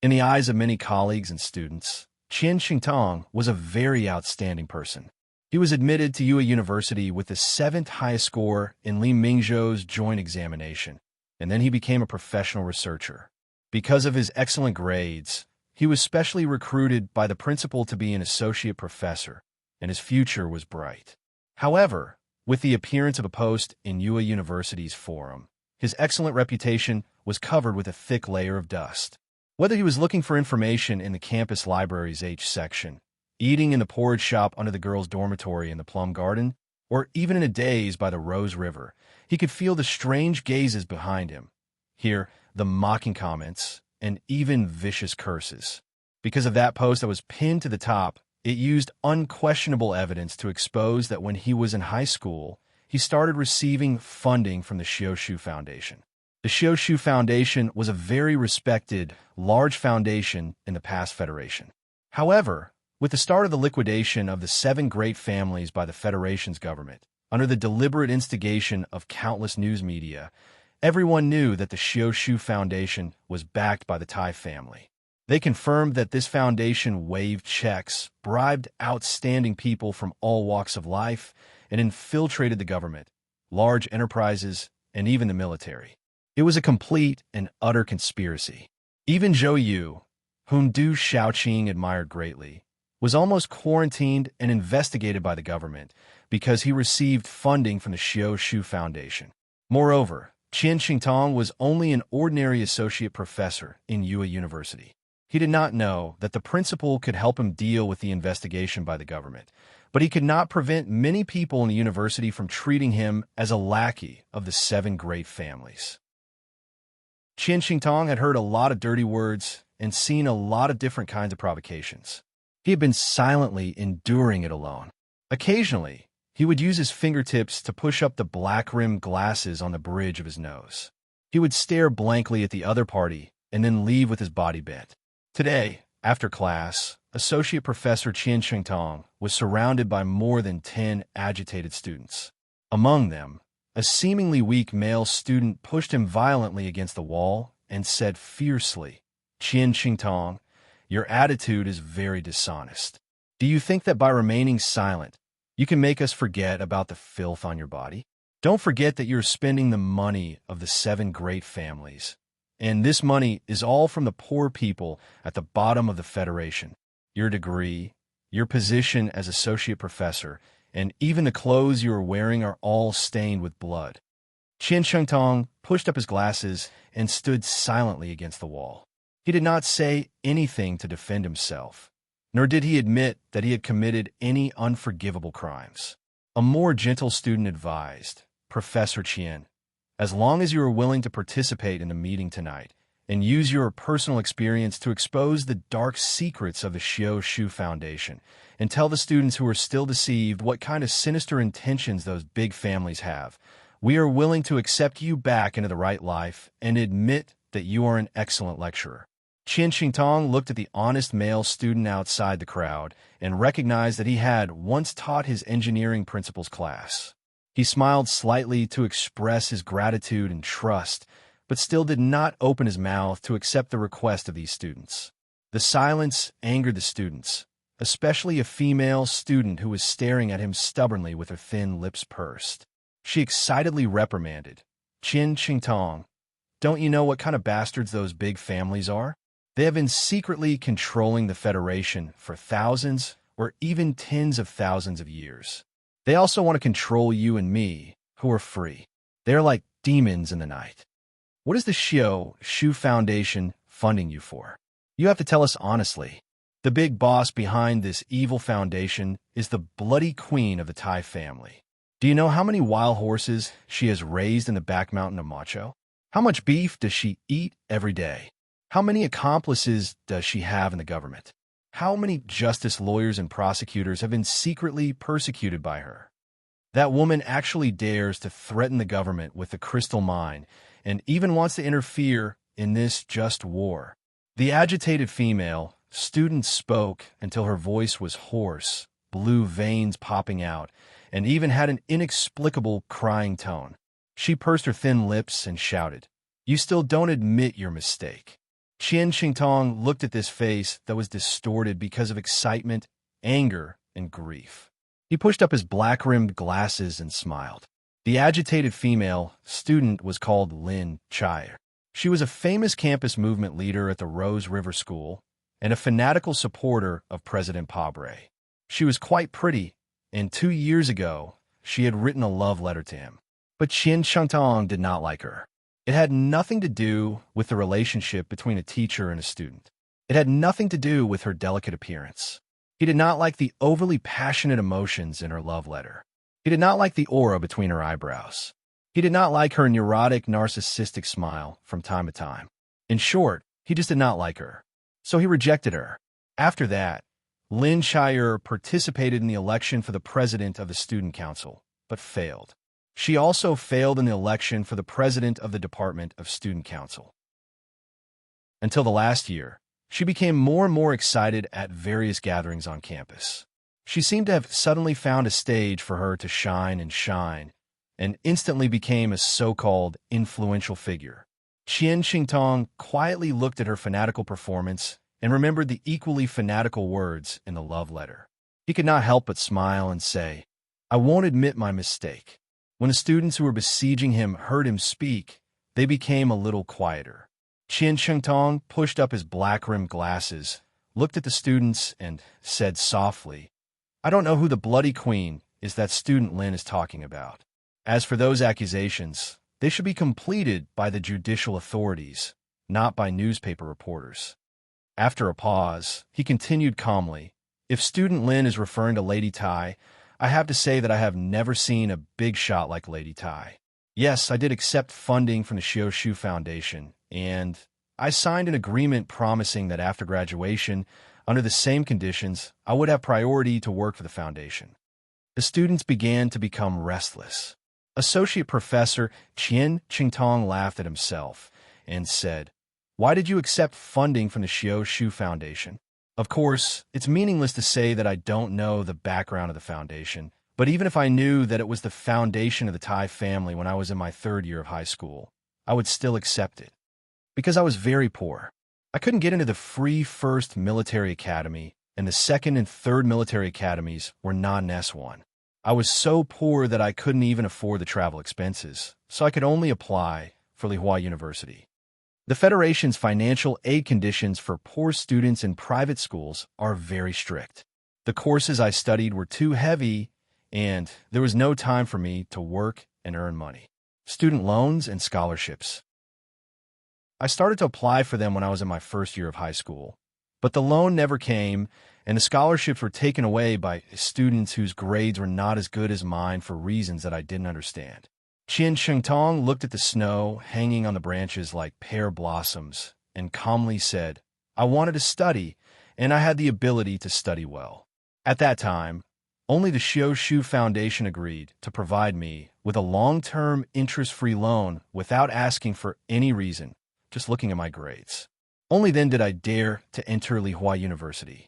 In the eyes of many colleagues and students, Qian Xingtong was a very outstanding person. He was admitted to Yue University with the seventh highest score in Li Mingzhou's joint examination, and then he became a professional researcher. Because of his excellent grades, he was specially recruited by the principal to be an associate professor, and his future was bright. However, with the appearance of a post in Yue University's forum, his excellent reputation was covered with a thick layer of dust. Whether he was looking for information in the campus library's H section, eating in the porridge shop under the girls' dormitory in the Plum Garden, or even in a daze by the Rose River, he could feel the strange gazes behind him, hear the mocking comments, and even vicious curses. Because of that post that was pinned to the top, it used unquestionable evidence to expose that when he was in high school, he started receiving funding from the Xiaoshu Foundation. The Xiaoshu Foundation was a very respected, large foundation in the past Federation. However, with the start of the liquidation of the 7 great families by the Federation's government, under the deliberate instigation of countless news media, everyone knew that the Xiaoshu Foundation was backed by the Tai family. They confirmed that this foundation waived checks, bribed outstanding people from all walks of life, and infiltrated the government, large enterprises, and even the military. It was a complete and utter conspiracy. Even Zhou Yu, whom Du Shaoqing admired greatly, was almost quarantined and investigated by the government because he received funding from the Xiaoshu Foundation. Moreover, Qian Xingtong was only an ordinary associate professor in Yue University. He did not know that the principal could help him deal with the investigation by the government, but he could not prevent many people in the university from treating him as a lackey of the 7 great families. Qian Xingtong had heard a lot of dirty words and seen a lot of different kinds of provocations. He had been silently enduring it alone. Occasionally, he would use his fingertips to push up the black-rimmed glasses on the bridge of his nose. He would stare blankly at the other party and then leave with his body bent. Today, after class, Associate Professor Qian Xingtong was surrounded by more than 10 agitated students. Among them, a seemingly weak male student pushed him violently against the wall and said fiercely, "Qian Xingtong, your attitude is very dishonest. Do you think that by remaining silent, you can make us forget about the filth on your body? Don't forget that you're spending the money of the 7 great families. And this money is all from the poor people at the bottom of the Federation. Your degree, your position as associate professor, and even the clothes you are wearing are all stained with blood." Qian Shengtong pushed up his glasses and stood silently against the wall. He did not say anything to defend himself, nor did he admit that he had committed any unforgivable crimes. A more gentle student advised, "Professor Qian, as long as you are willing to participate in the meeting tonight and use your personal experience to expose the dark secrets of the Xiaoshu Foundation and tell the students who are still deceived what kind of sinister intentions those big families have, we are willing to accept you back into the right life and admit that you are an excellent lecturer." Qian Xingtong looked at the honest male student outside the crowd and recognized that he had once taught his engineering principles class. He smiled slightly to express his gratitude and trust, but still did not open his mouth to accept the request of these students. The silence angered the students, especially a female student who was staring at him stubbornly with her thin lips pursed. She excitedly reprimanded, "Qian Xingtong, don't you know what kind of bastards those big families are? They have been secretly controlling the Federation for thousands or even tens of thousands of years. They also want to control you and me, who are free. They are like demons in the night. What is the Xiaoshu Foundation funding you for? You have to tell us honestly. The big boss behind this evil foundation is the bloody queen of the Tai family. Do you know how many wild horses she has raised in the back mountain of Macho? How much beef does she eat every day? How many accomplices does she have in the government? How many justice lawyers and prosecutors have been secretly persecuted by her? That woman actually dares to threaten the government with the crystal mine and even wants to interfere in this just war. The agitated female student spoke until her voice was hoarse, blue veins popping out, and even had an inexplicable crying tone. She pursed her thin lips and shouted, "You still don't admit your mistake." Qian Qingtong looked at this face that was distorted because of excitement, anger, and grief. He pushed up his black-rimmed glasses and smiled. The agitated female student was called Lin Chai. She was a famous campus movement leader at the Rose River School and a fanatical supporter of President Pabre. She was quite pretty, and 2 years ago, she had written a love letter to him. But Qian Shangtong did not like her. It had nothing to do with the relationship between a teacher and a student. It had nothing to do with her delicate appearance. He did not like the overly passionate emotions in her love letter. He did not like the aura between her eyebrows. He did not like her neurotic, narcissistic smile from time to time. In short, he just did not like her. So he rejected her. After that, Lin Shire participated in the election for the president of the student council, but failed. She also failed in the election for the president of the Department of Student Council. Until the last year, she became more and more excited at various gatherings on campus. She seemed to have suddenly found a stage for her to shine, and instantly became a so-called influential figure. Qian Qingtong quietly looked at her fanatical performance and remembered the equally fanatical words in the love letter. He could not help but smile and say, "I won't admit my mistake." When the students who were besieging him heard him speak, they became a little quieter. Qian Qingtong pushed up his black-rimmed glasses, looked at the students, and said softly, "I don't know who the bloody queen is that student Lin is talking about. As for those accusations, they should be completed by the judicial authorities, not by newspaper reporters." After a pause, he continued calmly, "If student Lin is referring to Lady Tai, I have to say that I have never seen a big shot like Lady Tai. Yes, I did accept funding from the Xiaoshu Foundation, and I signed an agreement promising that after graduation, under the same conditions, I would have priority to work for the foundation." The students began to become restless. Associate Professor Qian Qingtong laughed at himself and said, "Why did you accept funding from the Xiaoshu Foundation? Of course, it's meaningless to say that I don't know the background of the foundation, but even if I knew that it was the foundation of the Tai family when I was in my 3rd year of high school, I would still accept it. Because I was very poor. I couldn't get into the free 1st military academy, and the 2nd and 3rd military academies were non-S1. I was so poor that I couldn't even afford the travel expenses, so I could only apply for Lihua University. The Federation's financial aid conditions for poor students in private schools are very strict. The courses I studied were too heavy, and there was no time for me to work and earn money. Student loans and scholarships. I started to apply for them when I was in my 1st year of high school, but the loan never came, and the scholarships were taken away by students whose grades were not as good as mine for reasons that I didn't understand. Qian Shengtong looked at the snow hanging on the branches like pear blossoms and calmly said, "I wanted to study, and I had the ability to study well." At that time, only the Xiaoshu Foundation agreed to provide me with a long-term interest-free loan without asking for any reason, just looking at my grades. Only then did I dare to enter Lihua University.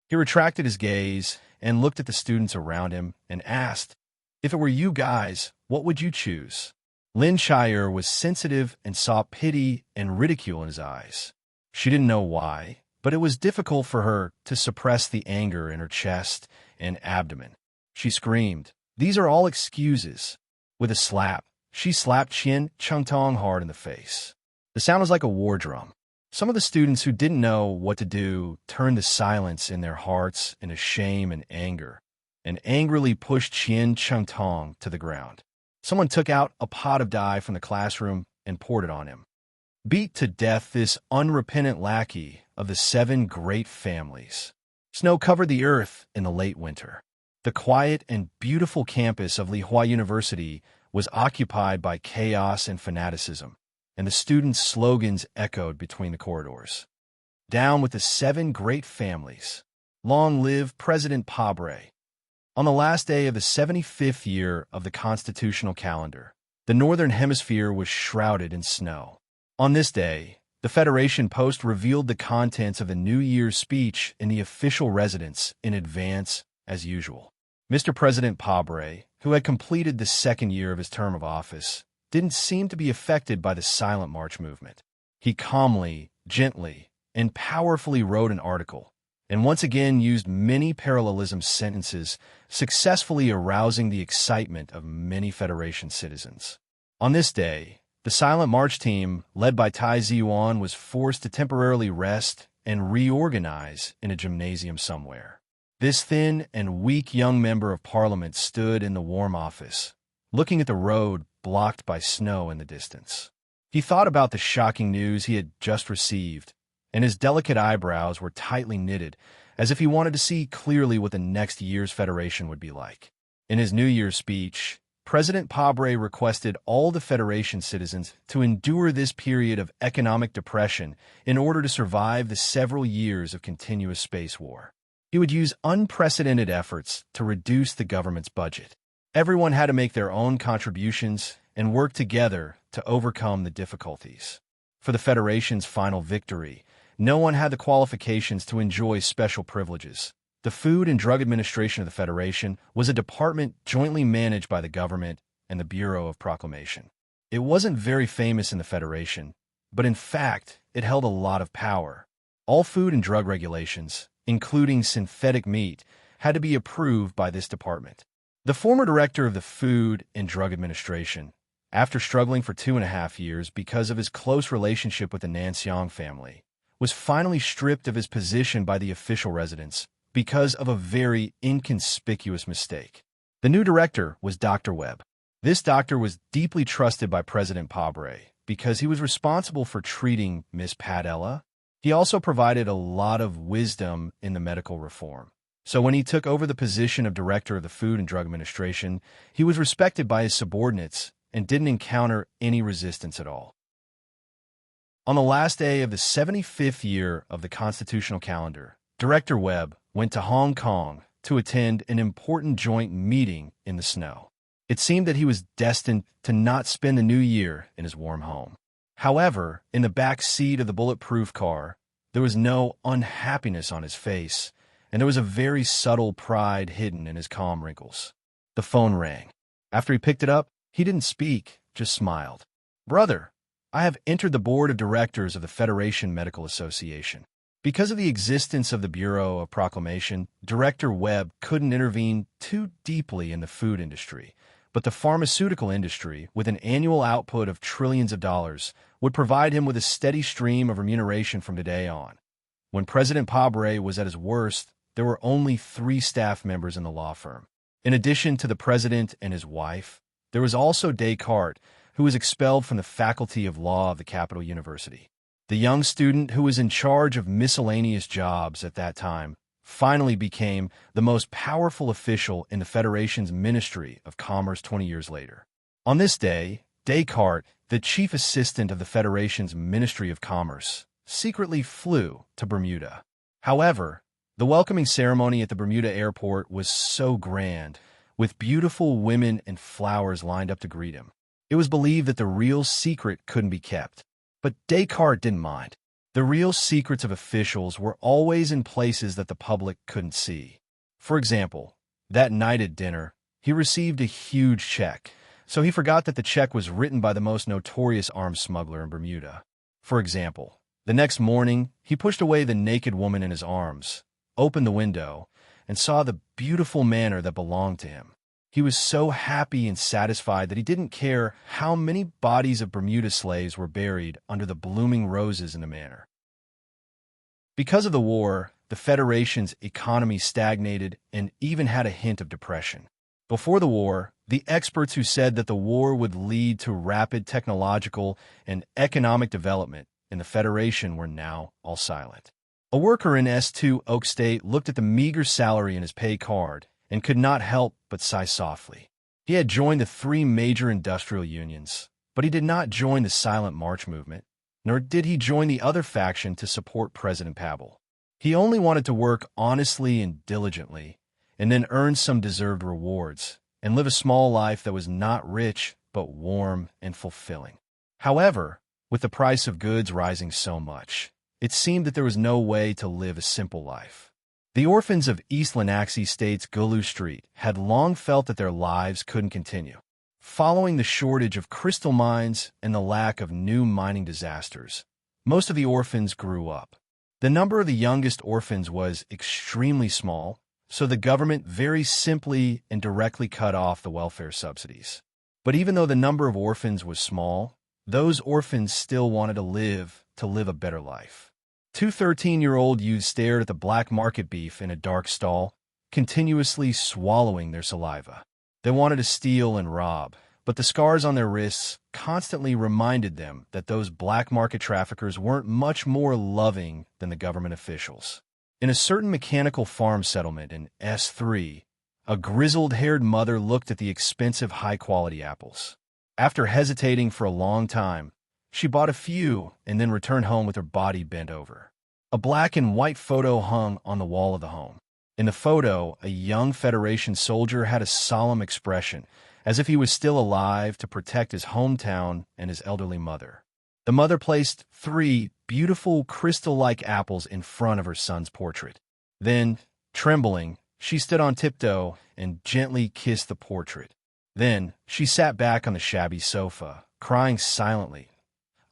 He retracted his gaze and looked at the students around him and asked, "If it were you guys, what would you choose?" Lin Shire was sensitive and saw pity and ridicule in his eyes. She didn't know why, but it was difficult for her to suppress the anger in her chest and abdomen. She screamed, "These are all excuses." With a slap, she slapped Qian Chengtong hard in the face. The sound was like a war drum. Some of the students who didn't know what to do turned to silence in their hearts into shame and anger, and angrily pushed Qian Chengtong to the ground. Someone took out a pot of dye from the classroom and poured it on him. Beat to death this unrepentant lackey of the 7 great families. Snow covered the earth in the late winter. The quiet and beautiful campus of Lihua University was occupied by chaos and fanaticism, and the students' slogans echoed between the corridors. "Down with the 7 great families. Long live President Pabre." On the last day of the 75th year of the constitutional calendar, the northern hemisphere was shrouded in snow. On this day, The Federation Post revealed the contents of the New Year's speech in the official residence in advance, as usual. Mr. President Pabre, who had completed the second year of his term of office, didn't seem to be affected by the Silent March movement. He calmly, gently, and powerfully wrote an article, and once again used many parallelism sentences, successfully arousing the excitement of many Federation citizens. On this day, the Silent March team, led by Tai Ziyuan, was forced to temporarily rest and reorganize in a gymnasium somewhere. This thin and weak young member of parliament stood in the warm office, looking at the road blocked by snow in the distance. He thought about the shocking news he had just received, and his delicate eyebrows were tightly knitted, as if he wanted to see clearly what the next year's Federation would be like. In his New Year's speech, President Pabre requested all the Federation citizens to endure this period of economic depression in order to survive the several years of continuous space war. He would use unprecedented efforts to reduce the government's budget. Everyone had to make their own contributions and work together to overcome the difficulties. For the Federation's final victory, no one had the qualifications to enjoy special privileges. The Food and Drug Administration of the Federation was a department jointly managed by the government and the Bureau of Proclamation. It wasn't very famous in the Federation, but in fact, it held a lot of power. All food and drug regulations, including synthetic meat, had to be approved by this department. The former director of the Food and Drug Administration, after struggling for 2.5 years because of his close relationship with the Nanxiang family, was finally stripped of his position by the official residence because of a very inconspicuous mistake. The new director was Dr. Webb. This doctor was deeply trusted by President Pabre because he was responsible for treating Miss Padella. He also provided a lot of wisdom in the medical reform. So when he took over the position of director of the Food and Drug Administration, he was respected by his subordinates and didn't encounter any resistance at all. On the last day of the 75th year of the constitutional calendar, Director Webb went to Hong Kong to attend an important joint meeting in the snow. It seemed that he was destined to not spend the new year in his warm home. However, in the back seat of the bulletproof car, there was no unhappiness on his face, and there was a very subtle pride hidden in his calm wrinkles. The phone rang. After he picked it up, he didn't speak, just smiled. "Brother, I have entered the board of directors of the Federation Medical Association." Because of the existence of the Bureau of Proclamation, Director Webb couldn't intervene too deeply in the food industry, but the pharmaceutical industry, with an annual output of trillions of dollars, would provide him with a steady stream of remuneration from today on. When President Pabre was at his worst, there were only 3 staff members in the law firm. In addition to the president and his wife, there was also Descartes, who was expelled from the Faculty of Law of the Capital University. The young student who was in charge of miscellaneous jobs at that time finally became the most powerful official in the Federation's Ministry of Commerce 20 years later. On this day, Descartes, the chief assistant of the Federation's Ministry of Commerce, secretly flew to Bermuda. However, the welcoming ceremony at the Bermuda airport was so grand, with beautiful women and flowers lined up to greet him. It was believed that the real secret couldn't be kept. But Descartes didn't mind. The real secrets of officials were always in places that the public couldn't see. For example, that night at dinner, he received a huge check, so he forgot that the check was written by the most notorious arms smuggler in Bermuda. For example, the next morning, he pushed away the naked woman in his arms, opened the window, and saw the beautiful manor that belonged to him. He was so happy and satisfied that he didn't care how many bodies of Bermuda slaves were buried under the blooming roses in the manor. Because of the war, the Federation's economy stagnated and even had a hint of depression. Before the war, the experts who said that the war would lead to rapid technological and economic development in the Federation were now all silent. A worker in S2 Oak State looked at the meager salary in his pay card and could not help but sigh softly. He had joined the 3 major industrial unions, but he did not join the Silent March movement, nor did he join the other faction to support President Pable. He only wanted to work honestly and diligently, and then earn some deserved rewards, and live a small life that was not rich but warm and fulfilling. However, With the price of goods rising so much, it seemed that there was no way to live a simple life. The orphans of East Lenaxi State's Gulu Street had long felt that their lives couldn't continue. Following the shortage of crystal mines and the lack of new mining disasters, most of the orphans grew up. The number of the youngest orphans was extremely small, so the government very simply and directly cut off the welfare subsidies. But even though the number of orphans was small, those orphans still wanted to live a better life. Two 13-year-old youths stared at the black market beef in a dark stall, continuously swallowing their saliva. They wanted to steal and rob, but the scars on their wrists constantly reminded them that those black market traffickers weren't much more loving than the government officials. In a certain mechanical farm settlement in S3, a grizzled-haired mother looked at the expensive high-quality apples. After hesitating for a long time, she bought a few and then returned home with her body bent over. A black and white photo hung on the wall of the home. In the photo, a young Federation soldier had a solemn expression, as if he was still alive to protect his hometown and his elderly mother. The mother placed 3 beautiful crystal-like apples in front of her son's portrait. Then, trembling, she stood on tiptoe and gently kissed the portrait. Then, she sat back on the shabby sofa, crying silently.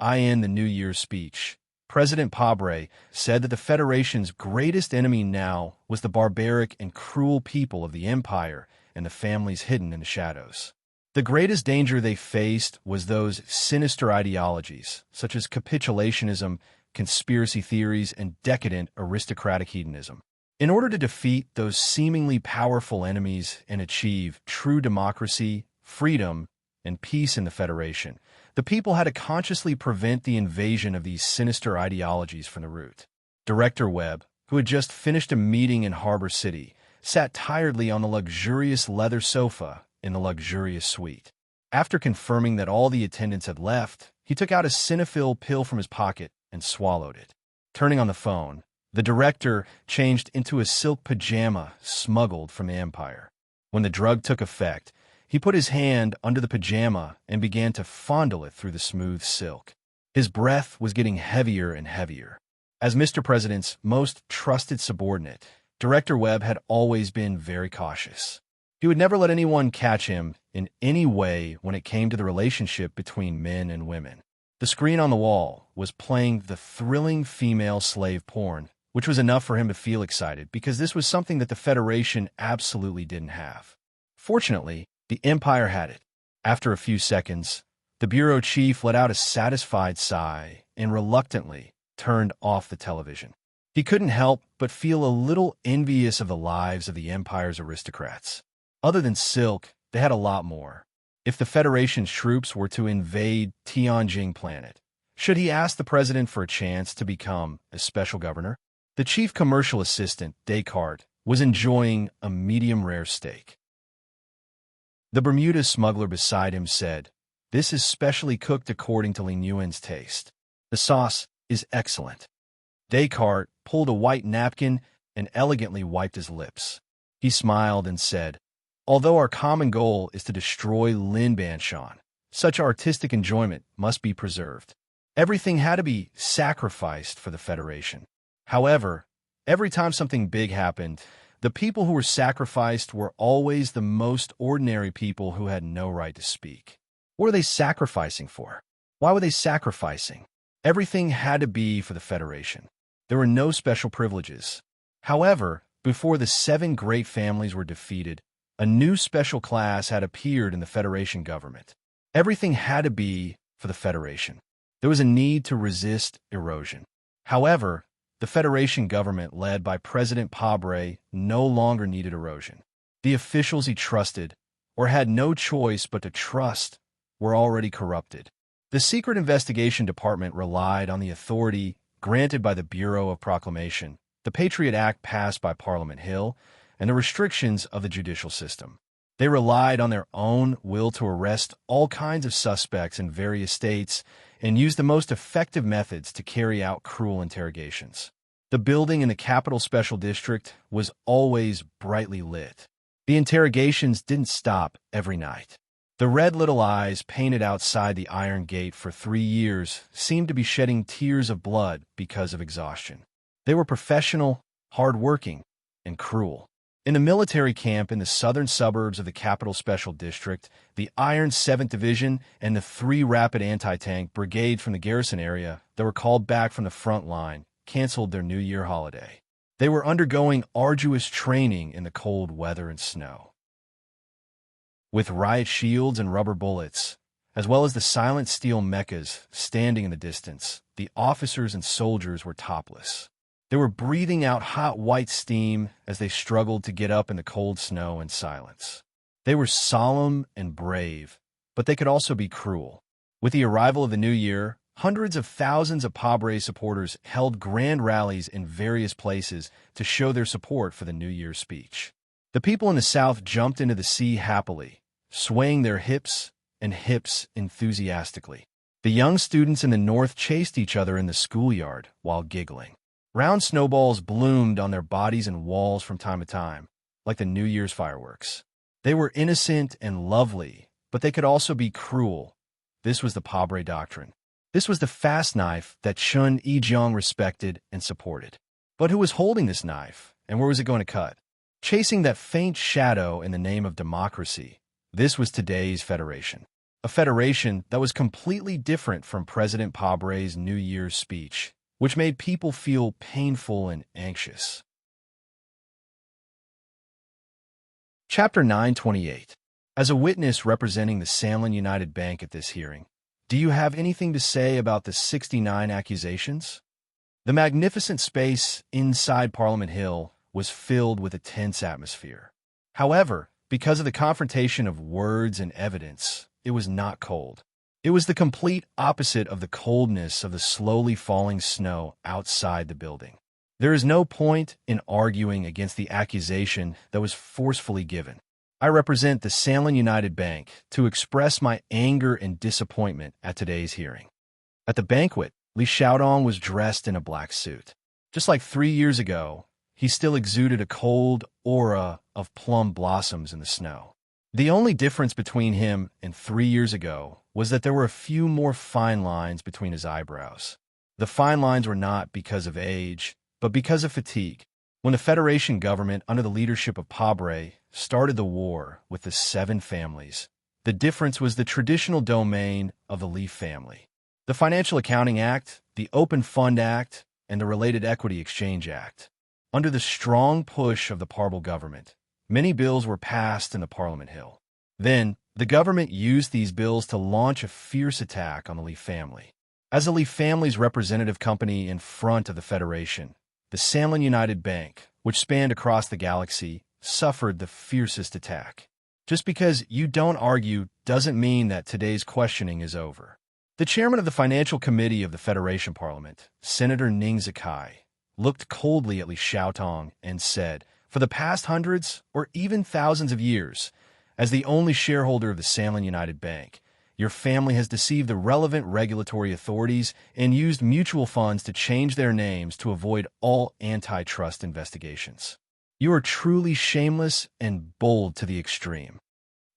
In the New Year's speech, President Pabre said that the Federation's greatest enemy now was the barbaric and cruel people of the Empire and the families hidden in the shadows. The greatest danger they faced was those sinister ideologies, such as capitulationism, conspiracy theories, and decadent aristocratic hedonism. In order to defeat those seemingly powerful enemies and achieve true democracy, freedom, and peace in the Federation, the people had to consciously prevent the invasion of these sinister ideologies from the root. Director Webb, who had just finished a meeting in Harbor City, sat tiredly on the luxurious leather sofa in the luxurious suite. After confirming that all the attendants had left, he took out a Cinefil pill from his pocket and swallowed it. Turning on the phone, the director changed into a silk pajama smuggled from the Empire. When the drug took effect, he put his hand under the pajama and began to fondle it through the smooth silk. His breath was getting heavier and heavier. As Mr. President's most trusted subordinate, Director Webb had always been very cautious. He would never let anyone catch him in any way when it came to the relationship between men and women. The screen on the wall was playing the thrilling female slave porn, which was enough for him to feel excited because this was something that the Federation absolutely didn't have. Fortunately, the Empire had it. After a few seconds, the bureau chief let out a satisfied sigh and reluctantly turned off the television. He couldn't help but feel a little envious of the lives of the Empire's aristocrats. Other than silk, they had a lot more. If the Federation's troops were to invade Tianjing Planet, should he ask the president for a chance to become a special governor? The chief commercial assistant, Descartes, was enjoying a medium-rare steak. The Bermuda smuggler beside him said, "This is specially cooked according to Ling Yuan's taste. The sauce is excellent." Descartes pulled a white napkin and elegantly wiped his lips. He smiled and said, "Although our common goal is to destroy Lin Banshan, such artistic enjoyment must be preserved. Everything had to be sacrificed for the Federation. However, every time something big happened, the people who were sacrificed were always the most ordinary people who had no right to speak. What are they sacrificing for? Why were they sacrificing? Everything had to be for the Federation. There were no special privileges. However, before the 7 great families were defeated, a new special class had appeared in the Federation government. Everything had to be for the Federation. There was a need to resist erosion. However, the Federation government led by President Pabre no longer needed erosion. The officials he trusted, or had no choice but to trust, were already corrupted. The Secret Investigation Department relied on the authority granted by the Bureau of Proclamation, the Patriot Act passed by Parliament Hill, and the restrictions of the judicial system. They relied on their own will to arrest all kinds of suspects in various states and used the most effective methods to carry out cruel interrogations. The building in the Capital Special District was always brightly lit. The interrogations didn't stop every night. The red little eyes painted outside the iron gate for 3 years seemed to be shedding tears of blood because of exhaustion. They were professional, hard-working, and cruel. In the military camp in the southern suburbs of the Capital Special District, the Iron 7th Division and the 3 Rapid Anti-Tank Brigades from the garrison area that were called back from the front line canceled their New Year holiday. They were undergoing arduous training in the cold weather and snow. With riot shields and rubber bullets, as well as the silent steel mechas standing in the distance, the officers and soldiers were topless. They were breathing out hot white steam as they struggled to get up in the cold snow and silence. They were solemn and brave, but they could also be cruel. With the arrival of the new year, hundreds of thousands of Padre supporters held grand rallies in various places to show their support for the New Year's speech. The people in the South jumped into the sea happily, swaying their hips and hips enthusiastically. The young students in the North chased each other in the schoolyard while giggling. Round snowballs bloomed on their bodies and walls from time to time, like the New Year's fireworks. They were innocent and lovely, but they could also be cruel. This was the Padre doctrine. This was the fast knife that Chun Yi-jung respected and supported. But who was holding this knife, and where was it going to cut? Chasing that faint shadow in the name of democracy, this was today's Federation. A federation that was completely different from President Padre's New Year's speech, which made people feel painful and anxious. Chapter 928. As a witness representing the Sanlin United Bank at this hearing, do you have anything to say about the 69 accusations? The magnificent space inside Parliament Hill was filled with a tense atmosphere. However, because of the confrontation of words and evidence, it was not cold. It was the complete opposite of the coldness of the slowly falling snow outside the building. There is no point in arguing against the accusation that was forcefully given. I represent the Sanlin United Bank to express my anger and disappointment at today's hearing. At the banquet, Li Xiaodong was dressed in a black suit. Just like 3 years ago, he still exuded a cold aura of plum blossoms in the snow. The only difference between him and 3 years ago was that there were a few more fine lines between his eyebrows. The fine lines were not because of age, but because of fatigue. When the Federation government, under the leadership of Padre, started the war with the 7 families, the difference was the traditional domain of the Li family. The Financial Accounting Act, the Open Fund Act, and the Related Equity Exchange Act. Under the strong push of the Parble government, many bills were passed in the Parliament Hill. Then, the government used these bills to launch a fierce attack on the Li family. As the Li family's representative company in front of the Federation, the Sanlin United Bank, which spanned across the galaxy, suffered the fiercest attack. Just because you don't argue doesn't mean that today's questioning is over. The chairman of the Financial Committee of the Federation Parliament, Senator Ning Zikai, looked coldly at Li Xiaotong and said, "For the past hundreds or even thousands of years, as the only shareholder of the Sanlin United Bank, your family has deceived the relevant regulatory authorities and used mutual funds to change their names to avoid all antitrust investigations. You are truly shameless and bold to the extreme.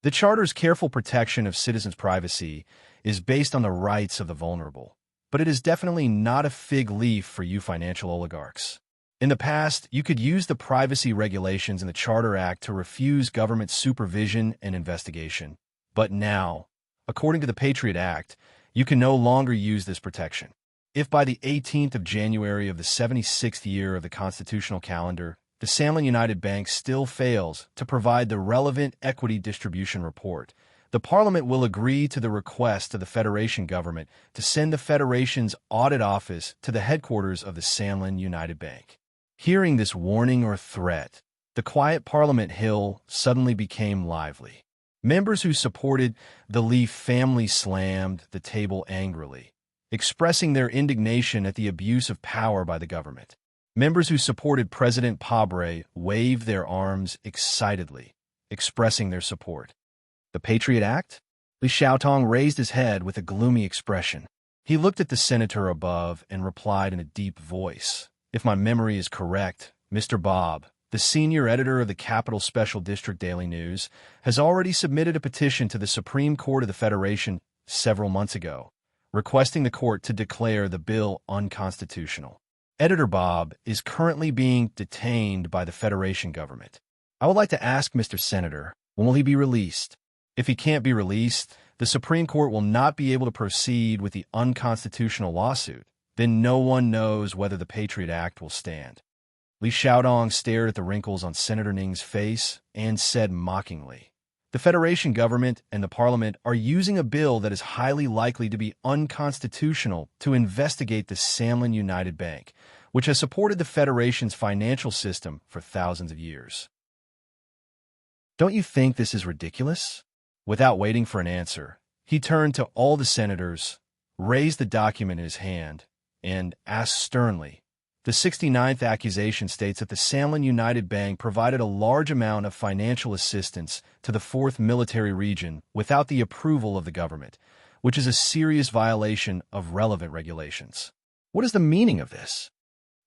The Charter's careful protection of citizens' privacy is based on the rights of the vulnerable, but it is definitely not a fig leaf for you financial oligarchs. In the past, you could use the privacy regulations in the Charter Act to refuse government supervision and investigation. But now, according to the Patriot Act, you can no longer use this protection. If by the 18th of January of the 76th year of the constitutional calendar, the Sanlin United Bank still fails to provide the relevant equity distribution report, the Parliament will agree to the request of the Federation government to send the Federation's audit office to the headquarters of the Sanlin United Bank." Hearing this warning or threat, the quiet Parliament Hill suddenly became lively. Members who supported the Li family slammed the table angrily, expressing their indignation at the abuse of power by the government. Members who supported President Padre waved their arms excitedly, expressing their support. The Patriot Act? Li Xiaotong raised his head with a gloomy expression. He looked at the senator above and replied in a deep voice, "If my memory is correct, Mr. Bob, the senior editor of the Capital Special District Daily News, has already submitted a petition to the Supreme Court of the Federation several months ago, requesting the court to declare the bill unconstitutional. Editor Bob is currently being detained by the Federation government. I would like to ask Mr. Senator, when will he be released? If he can't be released, the Supreme Court will not be able to proceed with the unconstitutional lawsuit. Then no one knows whether the Patriot Act will stand. Li Xiaodong stared at the wrinkles on Senator Ning's face and said mockingly, "The Federation government and the Parliament are using a bill that is highly likely to be unconstitutional to investigate the Samlin United Bank, which has supported the Federation's financial system for thousands of years. Don't you think this is ridiculous?" Without waiting for an answer, he turned to all the senators, raised the document in his hand, and asked sternly, "The 69th accusation states that the Samlin United Bank provided a large amount of financial assistance to the 4th Military Region without the approval of the government, which is a serious violation of relevant regulations. What is the meaning of this?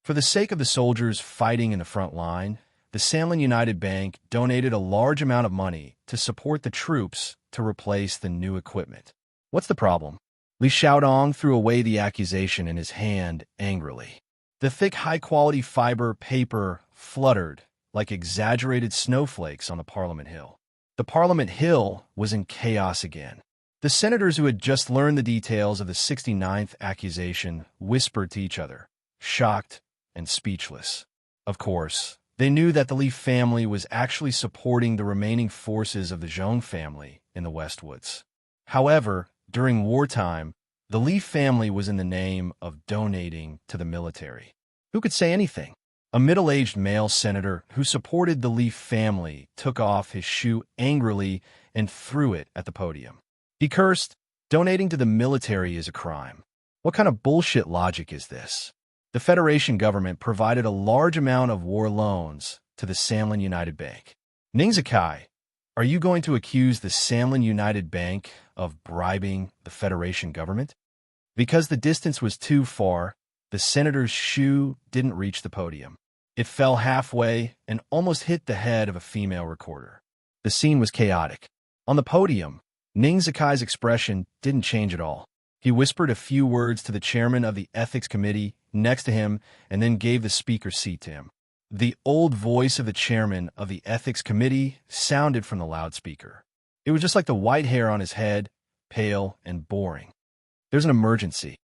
For the sake of the soldiers fighting in the front line, the Samlin United Bank donated a large amount of money to support the troops to replace the new equipment. What's the problem?" Li Xiaodong threw away the accusation in his hand angrily. The thick, high-quality fiber paper fluttered like exaggerated snowflakes on the Parliament Hill. The Parliament Hill was in chaos again. The senators who had just learned the details of the 69th accusation whispered to each other, shocked and speechless. Of course, they knew that the Li family was actually supporting the remaining forces of the Zhong family in the Westwoods. However, during wartime, the Li family was in the name of donating to the military. Who could say anything? A middle-aged male senator who supported the Li family took off his shoe angrily and threw it at the podium. He cursed, "Donating to the military is a crime. What kind of bullshit logic is this? The Federation government provided a large amount of war loans to the Samlin United Bank. Ning Zikai, are you going to accuse the Samlin United Bank of bribing the Federation government?" Because the distance was too far, the senator's shoe didn't reach the podium. It fell halfway and almost hit the head of a female recorder. The scene was chaotic. On the podium, Ning Zikai's expression didn't change at all. He whispered a few words to the chairman of the ethics committee next to him and then gave the speaker's seat to him. The old voice of the chairman of the ethics committee sounded from the loudspeaker. It was just like the white hair on his head, pale and boring. "There's an emergency.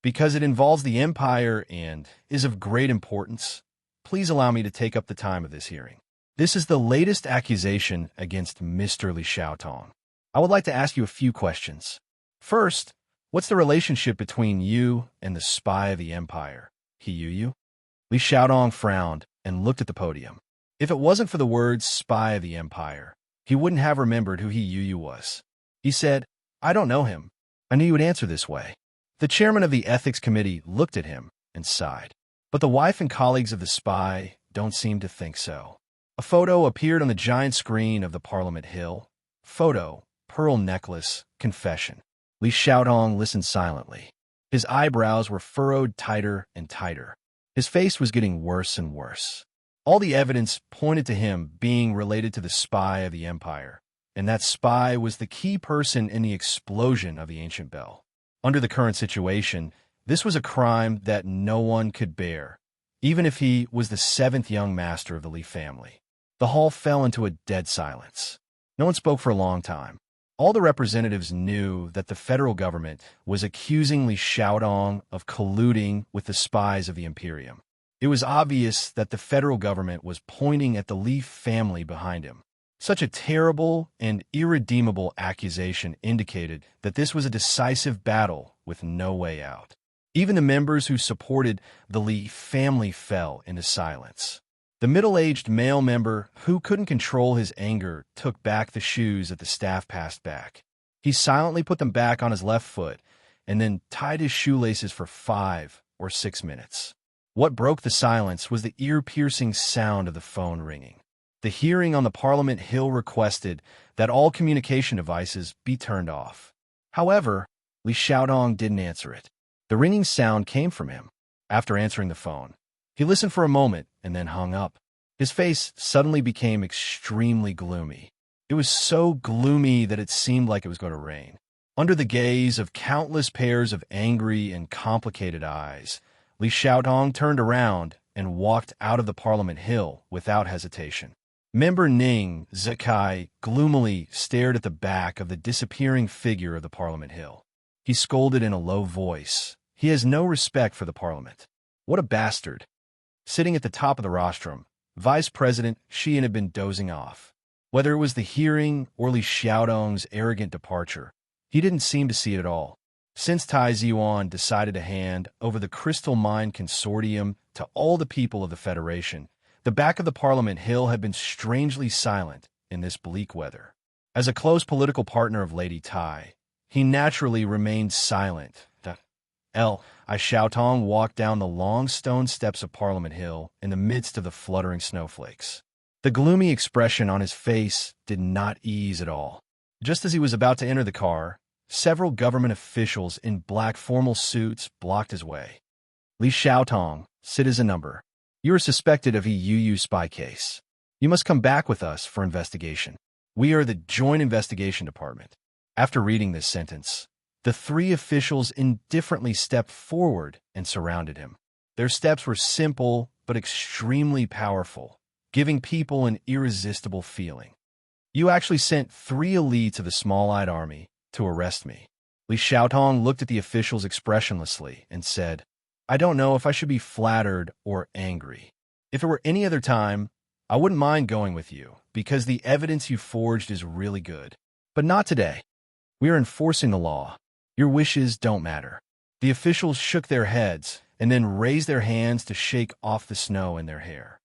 Because it involves the Empire and is of great importance, please allow me to take up the time of this hearing. This is the latest accusation against Mr. Li Xiaotong. I would like to ask you a few questions. First, what's the relationship between you and the spy of the Empire, He Yu? Li Xiaodong frowned and looked at the podium. If it wasn't for the words spy of the Empire, he wouldn't have remembered who He Yu was. He said, "I don't know him. I knew you would answer this way." The chairman of the ethics committee looked at him and sighed. But the wife and colleagues of the spy don't seem to think so. A photo appeared on the giant screen of the Parliament Hill. Photo, pearl necklace, confession. Li Xiaodong listened silently. His eyebrows were furrowed tighter and tighter. His face was getting worse and worse. All the evidence pointed to him being related to the spy of the Empire, and that spy was the key person in the explosion of the ancient bell. Under the current situation, this was a crime that no one could bear, even if he was the 7th young master of the Li family. The hall fell into a dead silence. No one spoke for a long time. All the representatives knew that the federal government was accusing Li Xiaodong of colluding with the spies of the Imperium. It was obvious that the federal government was pointing at the Li family behind him. Such a terrible and irredeemable accusation indicated that this was a decisive battle with no way out. Even the members who supported the Li family fell into silence. The middle-aged male member who couldn't control his anger took back the shoes that the staff passed back. He silently put them back on his left foot and then tied his shoelaces for 5 or 6 minutes. What broke the silence was the ear-piercing sound of the phone ringing. The hearing on the Parliament Hill requested that all communication devices be turned off. However, Li Xiaodong didn't answer it. The ringing sound came from him. After answering the phone, He listened for a moment and then hung up. His face suddenly became extremely gloomy. It was so gloomy that it seemed like it was going to rain. Under the gaze of countless pairs of angry and complicated eyes, Li Xiaotong turned around and walked out of the Parliament Hill without hesitation. Member Ning Zikai gloomily stared at the back of the disappearing figure of the Parliament Hill. He scolded in a low voice. He has no respect for the Parliament. What a bastard. Sitting at the top of the rostrum, Vice President Xian had been dozing off. Whether it was the hearing or Li Xiaotong's arrogant departure, he didn't seem to see it at all. Since Tai Ziyuan decided to hand over the Crystal Mine Consortium to all the people of the Federation, the back of the Parliament Hill had been strangely silent in this bleak weather. As a close political partner of Lady Tai, he naturally remained silent. Li Xiaotong walked down the long stone steps of Parliament Hill in the midst of the fluttering snowflakes. The gloomy expression on his face did not ease at all. Just as he was about to enter the car, several government officials in black formal suits blocked his way. Li Xiaotong, citizen number. You are suspected of a UU spy case. You must come back with us for investigation. We are the Joint Investigation Department. After reading this sentence, the three officials indifferently stepped forward and surrounded him. Their steps were simple but extremely powerful, giving people an irresistible feeling. You actually sent 3 elites of the Small-Eyed Army to arrest me. Li Xiaotong looked at the officials expressionlessly and said, I don't know if I should be flattered or angry. If it were any other time, I wouldn't mind going with you, because the evidence you forged is really good. But not today. We are enforcing the law. Your wishes don't matter. The officials shook their heads and then raised their hands to shake off the snow in their hair.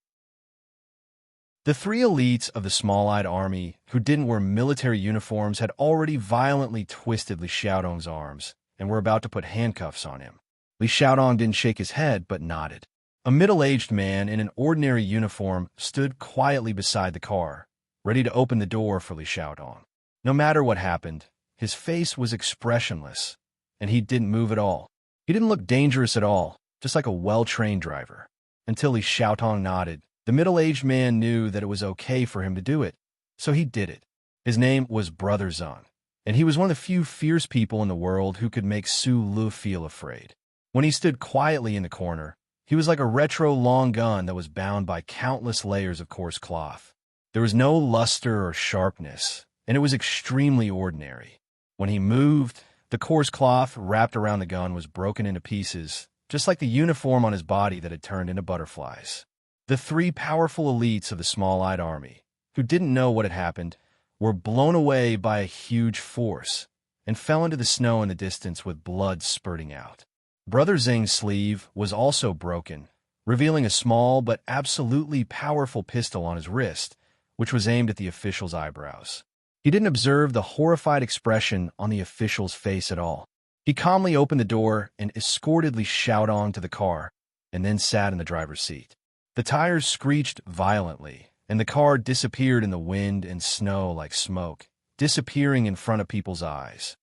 The 3 elites of the Small-Eyed Army who didn't wear military uniforms had already violently twisted Li Xiaotong's arms and were about to put handcuffs on him. Li Xiaotong didn't shake his head but nodded. A middle-aged man in an ordinary uniform stood quietly beside the car, ready to open the door for Li Xiaotong. No matter what happened, his face was expressionless, and he didn't move at all. He didn't look dangerous at all, just like a well-trained driver. Until Li Xiaotong nodded, the middle-aged man knew that it was okay for him to do it, so he did it. His name was Brother Zeng, and he was one of the few fierce people in the world who could make Su Lu feel afraid. When he stood quietly in the corner, he was like a retro long gun that was bound by countless layers of coarse cloth. There was no luster or sharpness, and it was extremely ordinary. When he moved, the coarse cloth wrapped around the gun was broken into pieces, just like the uniform on his body that had turned into butterflies. The 3 powerful elites of the Small-Eyed Army, who didn't know what had happened, were blown away by a huge force and fell into the snow in the distance with blood spurting out. Brother Zeng's sleeve was also broken, revealing a small but absolutely powerful pistol on his wrist, which was aimed at the official's eyebrows. He didn't observe the horrified expression on the official's face at all. He calmly opened the door and escorted Li Xiaotong to the car, and then sat in the driver's seat. The tires screeched violently, and the car disappeared in the wind and snow like smoke, disappearing in front of people's eyes.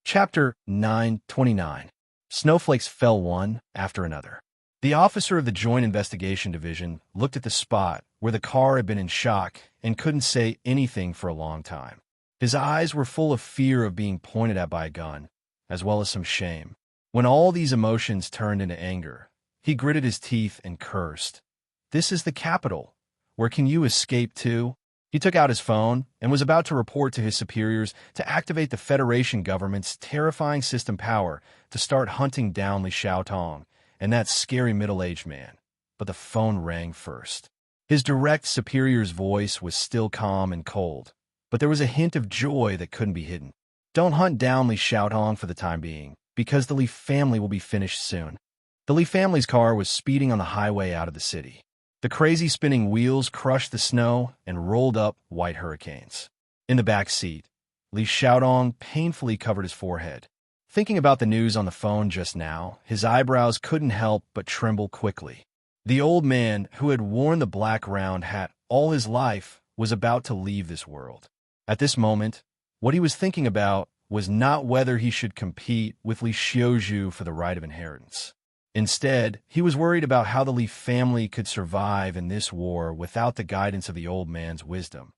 Chapter 929. Snowflakes fell one after another. The officer of the Joint Investigation Division looked at the spot where the car had been in shock and couldn't say anything for a long time. His eyes were full of fear of being pointed at by a gun, as well as some shame. When all these emotions turned into anger, he gritted his teeth and cursed. This is the capital. Where can you escape to? He took out his phone and was about to report to his superiors to activate the Federation government's terrifying system power to start hunting down Li Xiaotong and that scary middle-aged man. But the phone rang first. His direct superior's voice was still calm and cold, but there was a hint of joy that couldn't be hidden. Don't hunt down Li Xiaotong for the time being, because the Li family will be finished soon. The Li family's car was speeding on the highway out of the city. The crazy spinning wheels crushed the snow and rolled up white hurricanes. In the back seat, Li Xiaotong painfully covered his forehead. Thinking about the news on the phone just now, his eyebrows couldn't help but tremble quickly. The old man, who had worn the black round hat all his life, was about to leave this world. At this moment, what he was thinking about was not whether he should compete with Li Xiuzhu for the right of inheritance. Instead, he was worried about how the Li family could survive in this war without the guidance of the old man's wisdom.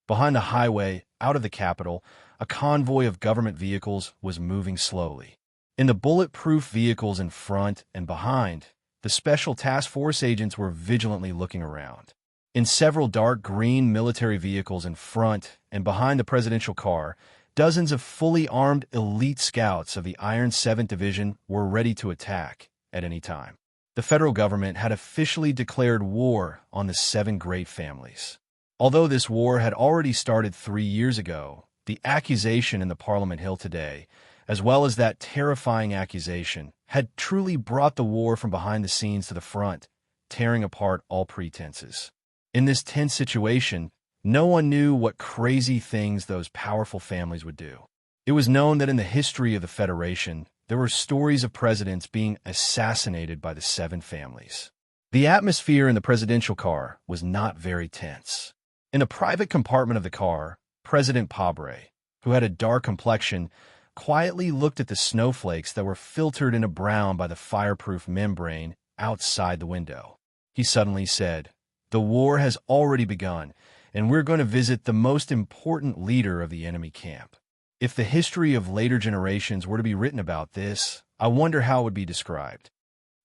Behind the highway, out of the capital, a convoy of government vehicles was moving slowly. In the bulletproof vehicles in front and behind, the Special Task Force agents were vigilantly looking around. In several dark green military vehicles in front and behind the presidential car, dozens of fully armed elite scouts of the Iron 7th Division were ready to attack at any time. The federal government had officially declared war on the 7 great families. Although this war had already started 3 years ago, the accusation in the Parliament Hill today, as well as that terrifying accusation, had truly brought the war from behind the scenes to the front, tearing apart all pretenses. In this tense situation, no one knew what crazy things those powerful families would do. It was known that in the history of the Federation, there were stories of presidents being assassinated by the 7 families. The atmosphere in the presidential car was not very tense. In the private compartment of the car, President Pabre, who had a dark complexion, quietly looked at the snowflakes that were filtered into brown by the fireproof membrane outside the window. He suddenly said, "The war has already begun, and we're going to visit the most important leader of the enemy camp." If the history of later generations were to be written about this, I wonder how it would be described.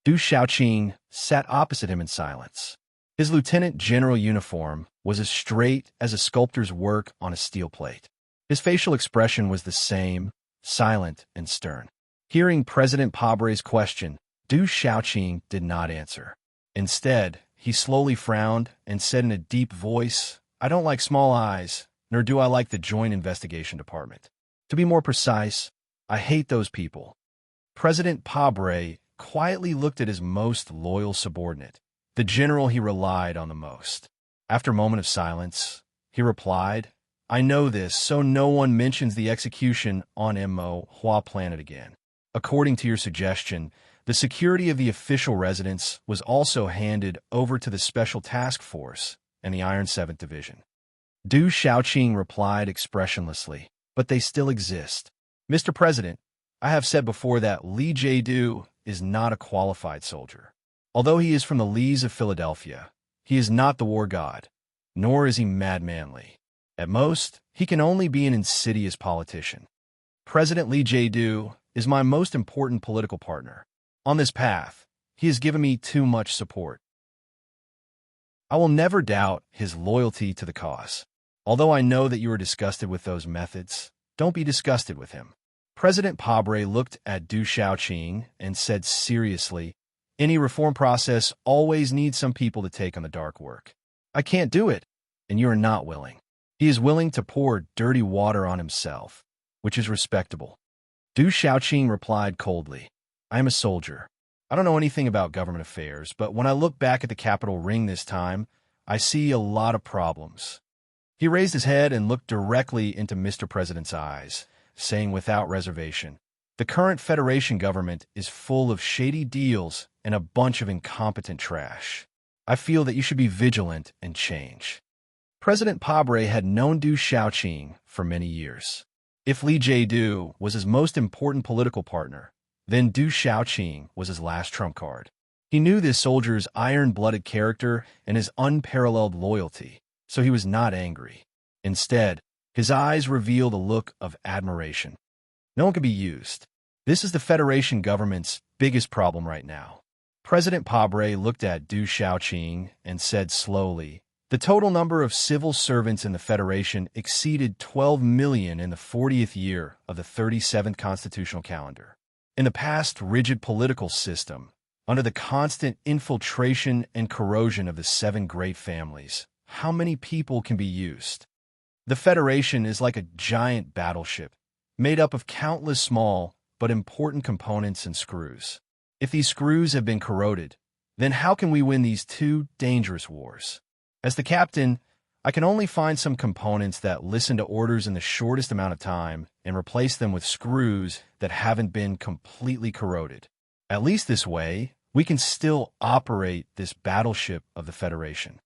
Du Xiaoqing sat opposite him in silence. His lieutenant general uniform was as straight as a sculptor's work on a steel plate. His facial expression was the same, silent and stern. Hearing President Pabre's question, Du Xiaoqing did not answer. Instead, he slowly frowned and said in a deep voice, "I don't like small eyes, nor do I like the Joint Investigation Department. To be more precise, I hate those people." President Pabre quietly looked at his most loyal subordinate, the general he relied on the most. After a moment of silence, he replied, "I know this, so no one mentions the execution on Mo Hua planet again. According to your suggestion, the security of the official residence was also handed over to the Special Task Force and the Iron 7th Division." Du Xiaoqing replied expressionlessly, "But they still exist. Mr. President, I have said before that Li Jiedu is not a qualified soldier. Although he is from the Lees of Philadelphia, he is not the war god, nor is he madmanly. At most, he can only be an insidious politician. President Li Jiedu is my most important political partner. On this path, he has given me too much support. I will never doubt his loyalty to the cause. Although I know that you are disgusted with those methods, don't be disgusted with him." President Pabre looked at Du Xiaoqing and said seriously, "Any reform process always needs some people to take on the dark work. I can't do it, and you are not willing. He is willing to pour dirty water on himself, which is respectable." Du Xiaoqing replied coldly, "I am a soldier. I don't know anything about government affairs, but when I look back at the Capitol ring this time, I see a lot of problems." He raised his head and looked directly into Mr. President's eyes, saying without reservation, "The current Federation government is full of shady deals and a bunch of incompetent trash. I feel that you should be vigilant and change." President Pabre had known Du Xiaoqing for many years. If Li Jiedu was his most important political partner, then Du Xiaoqing was his last trump card. He knew this soldier's iron-blooded character and his unparalleled loyalty, so he was not angry. Instead, his eyes revealed a look of admiration. No one could be used. This is the Federation government's biggest problem right now. President Pabre looked at Du Xiaoqing and said slowly, "The total number of civil servants in the Federation exceeded 12 million in the 40th year of the 37th constitutional calendar. In the past rigid political system, under the constant infiltration and corrosion of the 7 great families, how many people can be used? The Federation is like a giant battleship, made up of countless small but important components and screws. If these screws have been corroded, then how can we win these 2 dangerous wars? As the captain, I can only find some components that listen to orders in the shortest amount of time and replace them with screws that haven't been completely corroded. At least this way, we can still operate this battleship of the Federation."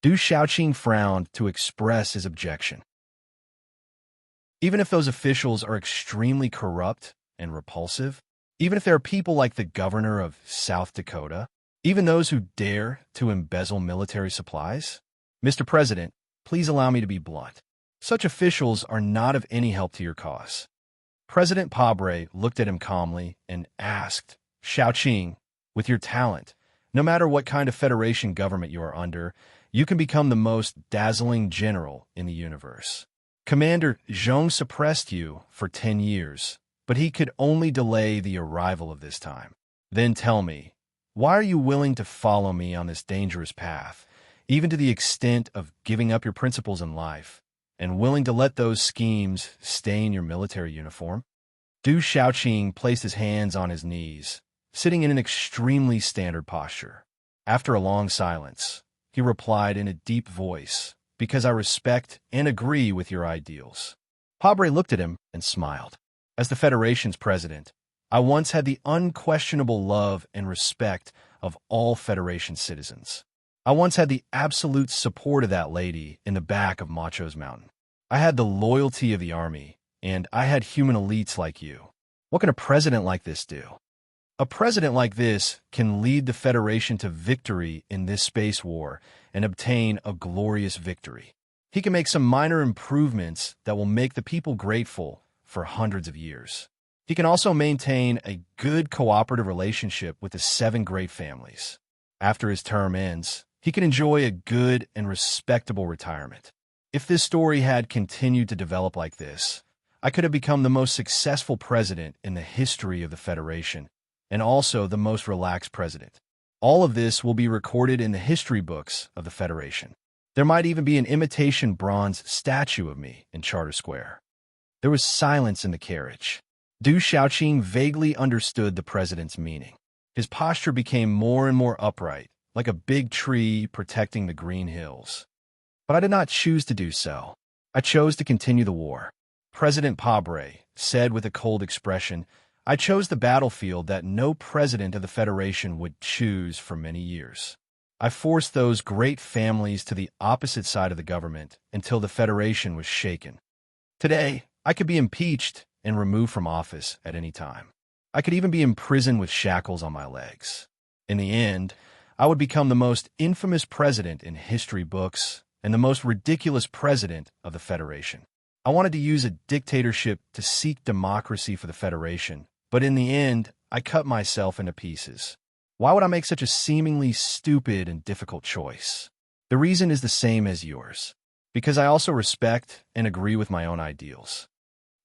Du Xiaoqing frowned to express his objection. Even if those officials are extremely corrupt and repulsive, even if there are people like the governor of South Dakota, even those who dare to embezzle military supplies? Mr. President, please allow me to be blunt. Such officials are not of any help to your cause. President Pabre looked at him calmly and asked, Xiaoqing, with your talent, no matter what kind of Federation government you are under, you can become the most dazzling general in the universe. Commander Zhong suppressed you for 10 years, but he could only delay the arrival of this time. Then tell me, why are you willing to follow me on this dangerous path, even to the extent of giving up your principles in life, and willing to let those schemes stain your military uniform? Du Xiaoqing placed his hands on his knees, sitting in an extremely standard posture. After a long silence, he replied in a deep voice, because I respect and agree with your ideals. Pabre looked at him and smiled. As the Federation's president, I once had the unquestionable love and respect of all Federation citizens. I once had the absolute support of that lady in the back of Macho's Mountain. I had the loyalty of the army, and I had human elites like you. What can a president like this do? A president like this can lead the Federation to victory in this space war and obtain a glorious victory. He can make some minor improvements that will make the people grateful for hundreds of years. He can also maintain a good cooperative relationship with the 7 great families. After his term ends, he can enjoy a good and respectable retirement. If this story had continued to develop like this, I could have become the most successful president in the history of the Federation, and also the most relaxed president. All of this will be recorded in the history books of the Federation. There might even be an imitation bronze statue of me in Charter Square. There was silence in the carriage. Du Xiaoqing vaguely understood the president's meaning. His posture became more and more upright, like a big tree protecting the green hills. But I did not choose to do so. I chose to continue the war. President Pabre said with a cold expression, I chose the battlefield that no president of the Federation would choose for many years. I forced those great families to the opposite side of the government until the Federation was shaken. Today, I could be impeached and removed from office at any time. I could even be imprisoned with shackles on my legs. In the end, I would become the most infamous president in history books and the most ridiculous president of the Federation. I wanted to use a dictatorship to seek democracy for the Federation, but in the end, I cut myself into pieces. Why would I make such a seemingly stupid and difficult choice? The reason is the same as yours, because I also respect and agree with my own ideals.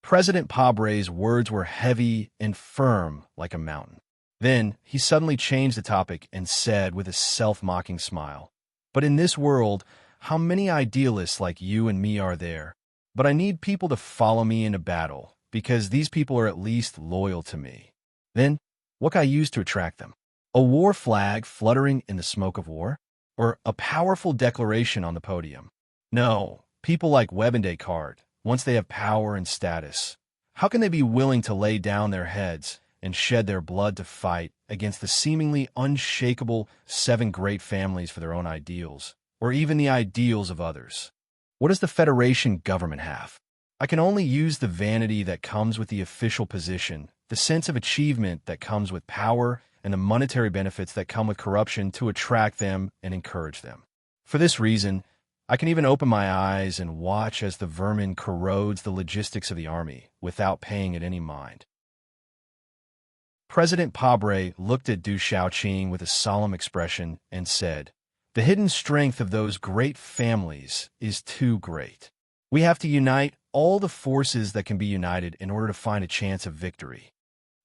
President Pabre's words were heavy and firm like a mountain. Then he suddenly changed the topic and said with a self-mocking smile, But in this world, how many idealists like you and me are there? But I need people to follow me into battle, because these people are at least loyal to me. Then, what can I use to attract them? A war flag fluttering in the smoke of war? Or a powerful declaration on the podium? No, people like Webb and Descartes, once they have power and status, how can they be willing to lay down their heads and shed their blood to fight against the seemingly unshakable 7 great families for their own ideals, or even the ideals of others? What does the Federation government have? I can only use the vanity that comes with the official position, the sense of achievement that comes with power, and the monetary benefits that come with corruption to attract them and encourage them. For this reason, I can even open my eyes and watch as the vermin corrodes the logistics of the army without paying it any mind. President Pabre looked at Du Xiaoqing with a solemn expression and said, The hidden strength of those great families is too great. We have to unite all the forces that can be united in order to find a chance of victory.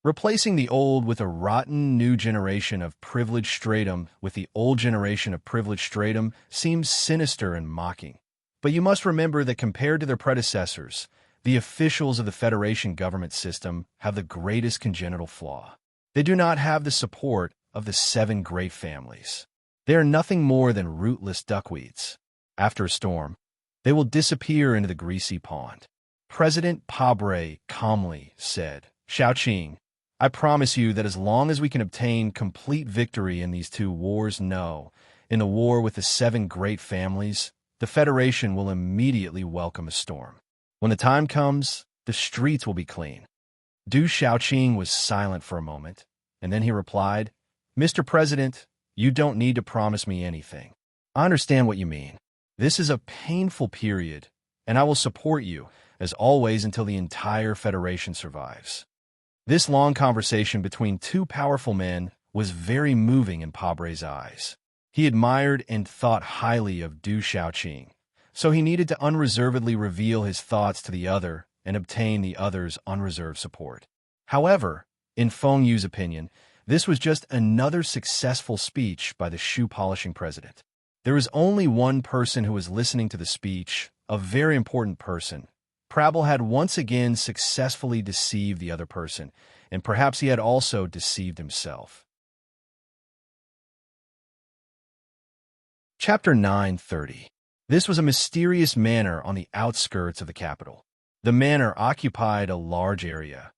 Replacing the old with a rotten new generation of privileged stratum with the old generation of privileged stratum seems sinister and mocking. But you must remember that compared to their predecessors, the officials of the Federation government system have the greatest congenital flaw. They do not have the support of the 7 great families. They are nothing more than rootless duckweeds. After a storm, they will disappear into the greasy pond. President Pabre calmly said, Xiaoqing, I promise you that as long as we can obtain complete victory in these 2 wars, in the war with the 7 great families, the Federation will immediately welcome a storm. When the time comes, the streets will be clean. Du Xiaoqing was silent for a moment, and then he replied, Mr. President, you don't need to promise me anything. I understand what you mean. This is a painful period, and I will support you, as always, until the entire Federation survives. This long conversation between two powerful men was very moving in Pabre's eyes. He admired and thought highly of Du Xiaoqing, so he needed to unreservedly reveal his thoughts to the other and obtain the other's unreserved support. However, in Feng Yu's opinion, this was just another successful speech by the shoe-polishing president. There was only one person who was listening to the speech, a very important person. Prabal had once again successfully deceived the other person, and perhaps he had also deceived himself. Chapter 9:30. This was a mysterious manor on the outskirts of the capital. The manor occupied a large area,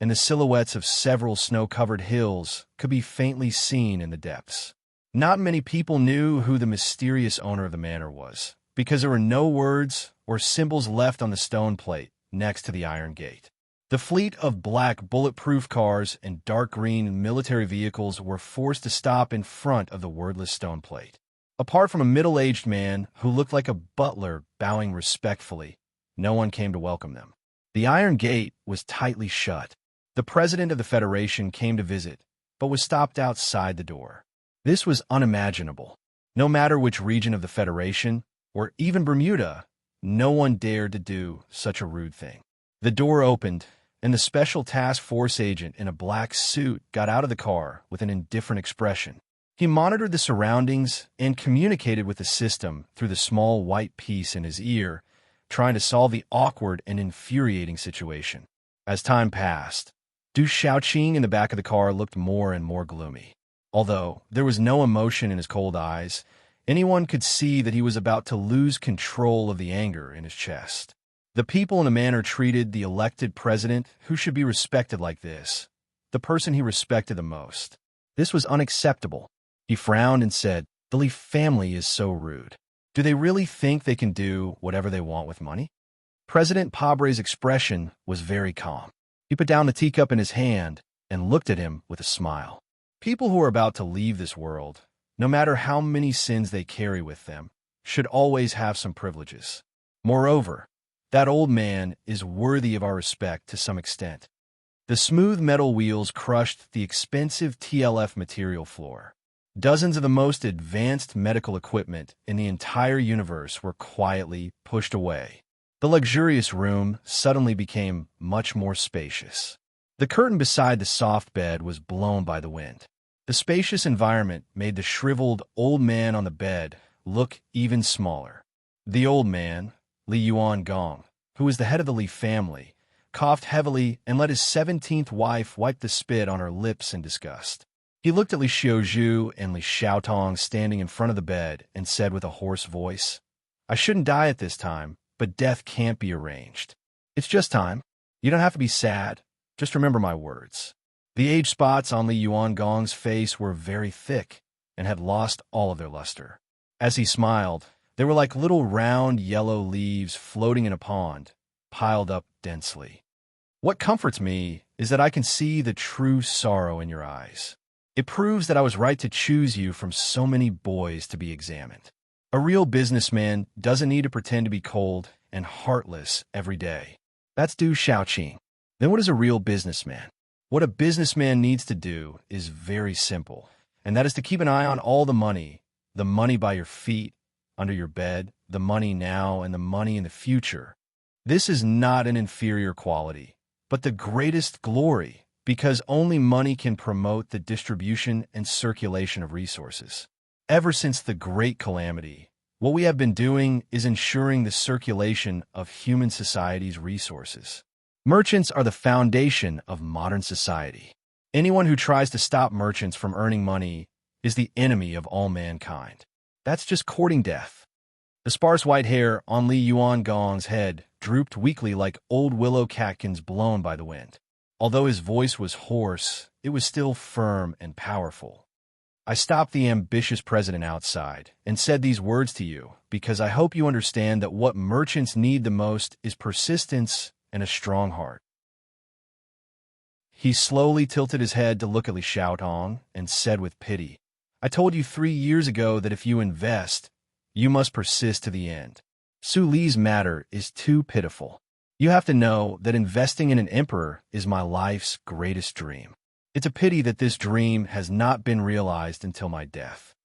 and the silhouettes of several snow-covered hills could be faintly seen in the depths. Not many people knew who the mysterious owner of the manor was, because there were no words or symbols left on the stone plate next to the iron gate. The fleet of black bulletproof cars and dark green military vehicles were forced to stop in front of the wordless stone plate. Apart from a middle-aged man who looked like a butler bowing respectfully, no one came to welcome them. The iron gate was tightly shut. The president of the Federation came to visit, but was stopped outside the door. This was unimaginable. No matter which region of the Federation, or even Bermuda, no one dared to do such a rude thing. The door opened, and the Special Task Force agent in a black suit got out of the car with an indifferent expression. He monitored the surroundings and communicated with the system through the small white piece in his ear, trying to solve the awkward and infuriating situation. As time passed, Du Xiaoqing in the back of the car looked more and more gloomy. Although there was no emotion in his cold eyes, anyone could see that he was about to lose control of the anger in his chest. The people in the manor treated the elected president, who should be respected like this, the person he respected the most. This was unacceptable. He frowned and said, "The Li family is so rude. Do they really think they can do whatever they want with money?" President Pabre's expression was very calm. He put down the teacup in his hand and looked at him with a smile. People who are about to leave this world, no matter how many sins they carry with them, should always have some privileges. Moreover, that old man is worthy of our respect to some extent. The smooth metal wheels crushed the expensive TLF material floor. Dozens of the most advanced medical equipment in the entire universe were quietly pushed away. The luxurious room suddenly became much more spacious. The curtain beside the soft bed was blown by the wind. The spacious environment made the shriveled old man on the bed look even smaller. The old man, Li Yuan Gong, who was the head of the Li family, coughed heavily and let his 17th wife wipe the spit on her lips in disgust. He looked at Li Xiaozhu and Li Xiaotong standing in front of the bed and said with a hoarse voice, "I shouldn't die at this time, but death can't be arranged. It's just time. You don't have to be sad. Just remember my words." The age spots on Li Yuan Gong's face were very thick and had lost all of their luster. As he smiled, they were like little round yellow leaves floating in a pond, piled up densely. What comforts me is that I can see the true sorrow in your eyes. It proves that I was right to choose you from so many boys to be examined. A real businessman doesn't need to pretend to be cold and heartless every day. That's Du Xiaoqing. Then what is a real businessman? What a businessman needs to do is very simple, and that is to keep an eye on all the money by your feet, under your bed, the money now and the money in the future. This is not an inferior quality, but the greatest glory, because only money can promote the distribution and circulation of resources. Ever since the Great Calamity, what we have been doing is ensuring the circulation of human society's resources. Merchants are the foundation of modern society. Anyone who tries to stop merchants from earning money is the enemy of all mankind. That's just courting death. The sparse white hair on Li Yuan Gong's head drooped weakly like old willow catkins blown by the wind. Although his voice was hoarse, it was still firm and powerful. I stopped the ambitious president outside and said these words to you because I hope you understand that what merchants need the most is persistence and a strong heart. He slowly tilted his head to look at Li Xiaotong and said with pity, I told you 3 years ago that if you invest, you must persist to the end. Su Li's matter is too pitiful. You have to know that investing in an emperor is my life's greatest dream. It's a pity that this dream has not been realized until my death.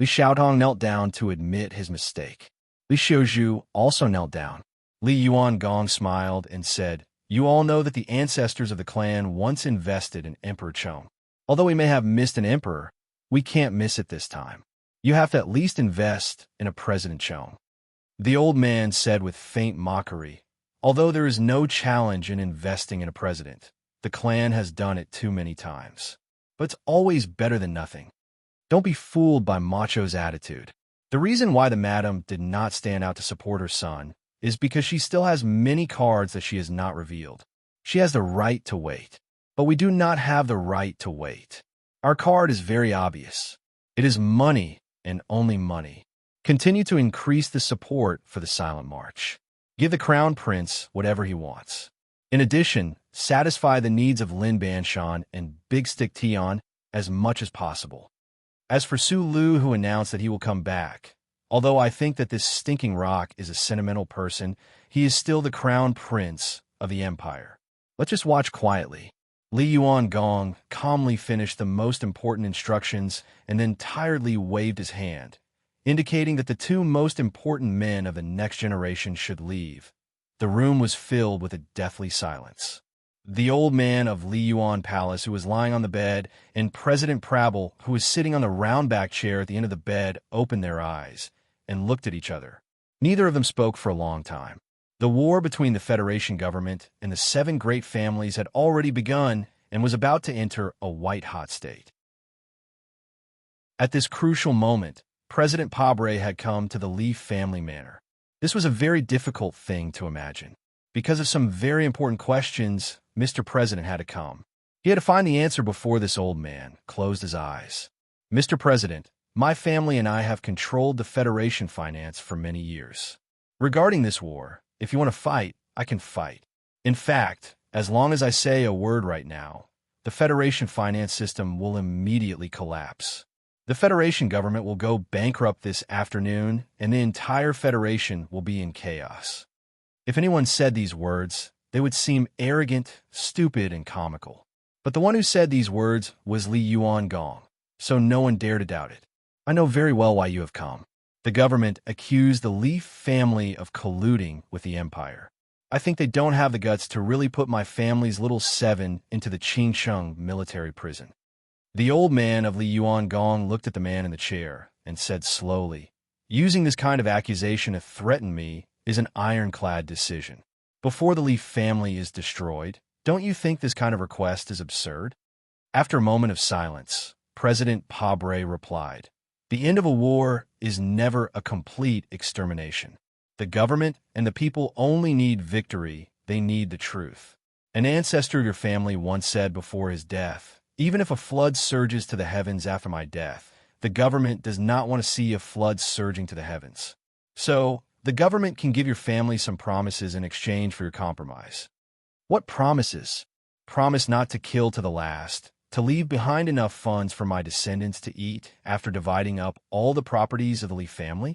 Li Xiaotong knelt down to admit his mistake. Li Xiaozhu also knelt down. Li Yuangong smiled and said, You all know that the ancestors of the clan once invested in Emperor Chong. Although we may have missed an emperor, we can't miss it this time. You have to at least invest in a President Chong. The old man said with faint mockery, Although there is no challenge in investing in a president, the clan has done it too many times. But it's always better than nothing. Don't be fooled by Macho's attitude. The reason why the madam did not stand out to support her son is because she still has many cards that she has not revealed. She has the right to wait. But we do not have the right to wait. Our card is very obvious. It is money and only money. Continue to increase the support for the silent march. Give the crown prince whatever he wants. In addition, satisfy the needs of Lin Banshan and Big Stick Tian as much as possible. As for Su Lu, who announced that he will come back, although I think that this stinking rock is a sentimental person, he is still the crown prince of the empire. Let's just watch quietly. Li Yuangong calmly finished the most important instructions and then tiredly waved his hand, indicating that the 2 most important men of the next generation should leave. The room was filled with a deathly silence. The old man of Li Yuan Palace, who was lying on the bed, and President Prabal, who was sitting on the round-back chair at the end of the bed, opened their eyes and looked at each other. Neither of them spoke for a long time. The war between the Federation government and the 7 great families had already begun and was about to enter a white-hot state. At this crucial moment, President Pabre had come to the Li family manor. This was a very difficult thing to imagine. Because of some very important questions, Mr. President had to come. He had to find the answer before this old man closed his eyes. Mr. President, my family and I have controlled the Federation finance for many years. Regarding this war, if you want to fight, I can fight. In fact, as long as I say a word right now, the Federation finance system will immediately collapse. The Federation government will go bankrupt this afternoon, and the entire Federation will be in chaos. If anyone said these words, they would seem arrogant, stupid, and comical. But the one who said these words was Li Yuangong, so no one dared to doubt it. I know very well why you have come. The government accused the Li family of colluding with the empire. I think they don't have the guts to really put my family's little 7 into the Qingsheng military prison. The old man of Li Yuangong looked at the man in the chair and said slowly, Using this kind of accusation to threaten me is an ironclad decision. Before the Li family is destroyed, don't you think this kind of request is absurd? After a moment of silence, President Pabre replied, The end of a war is never a complete extermination. The government and the people only need victory, they need the truth. An ancestor of your family once said before his death, Even if a flood surges to the heavens after my death, the government does not want to see a flood surging to the heavens. So, the government can give your family some promises in exchange for your compromise. What promises? Promise not to kill to the last, to leave behind enough funds for my descendants to eat after dividing up all the properties of the Li family?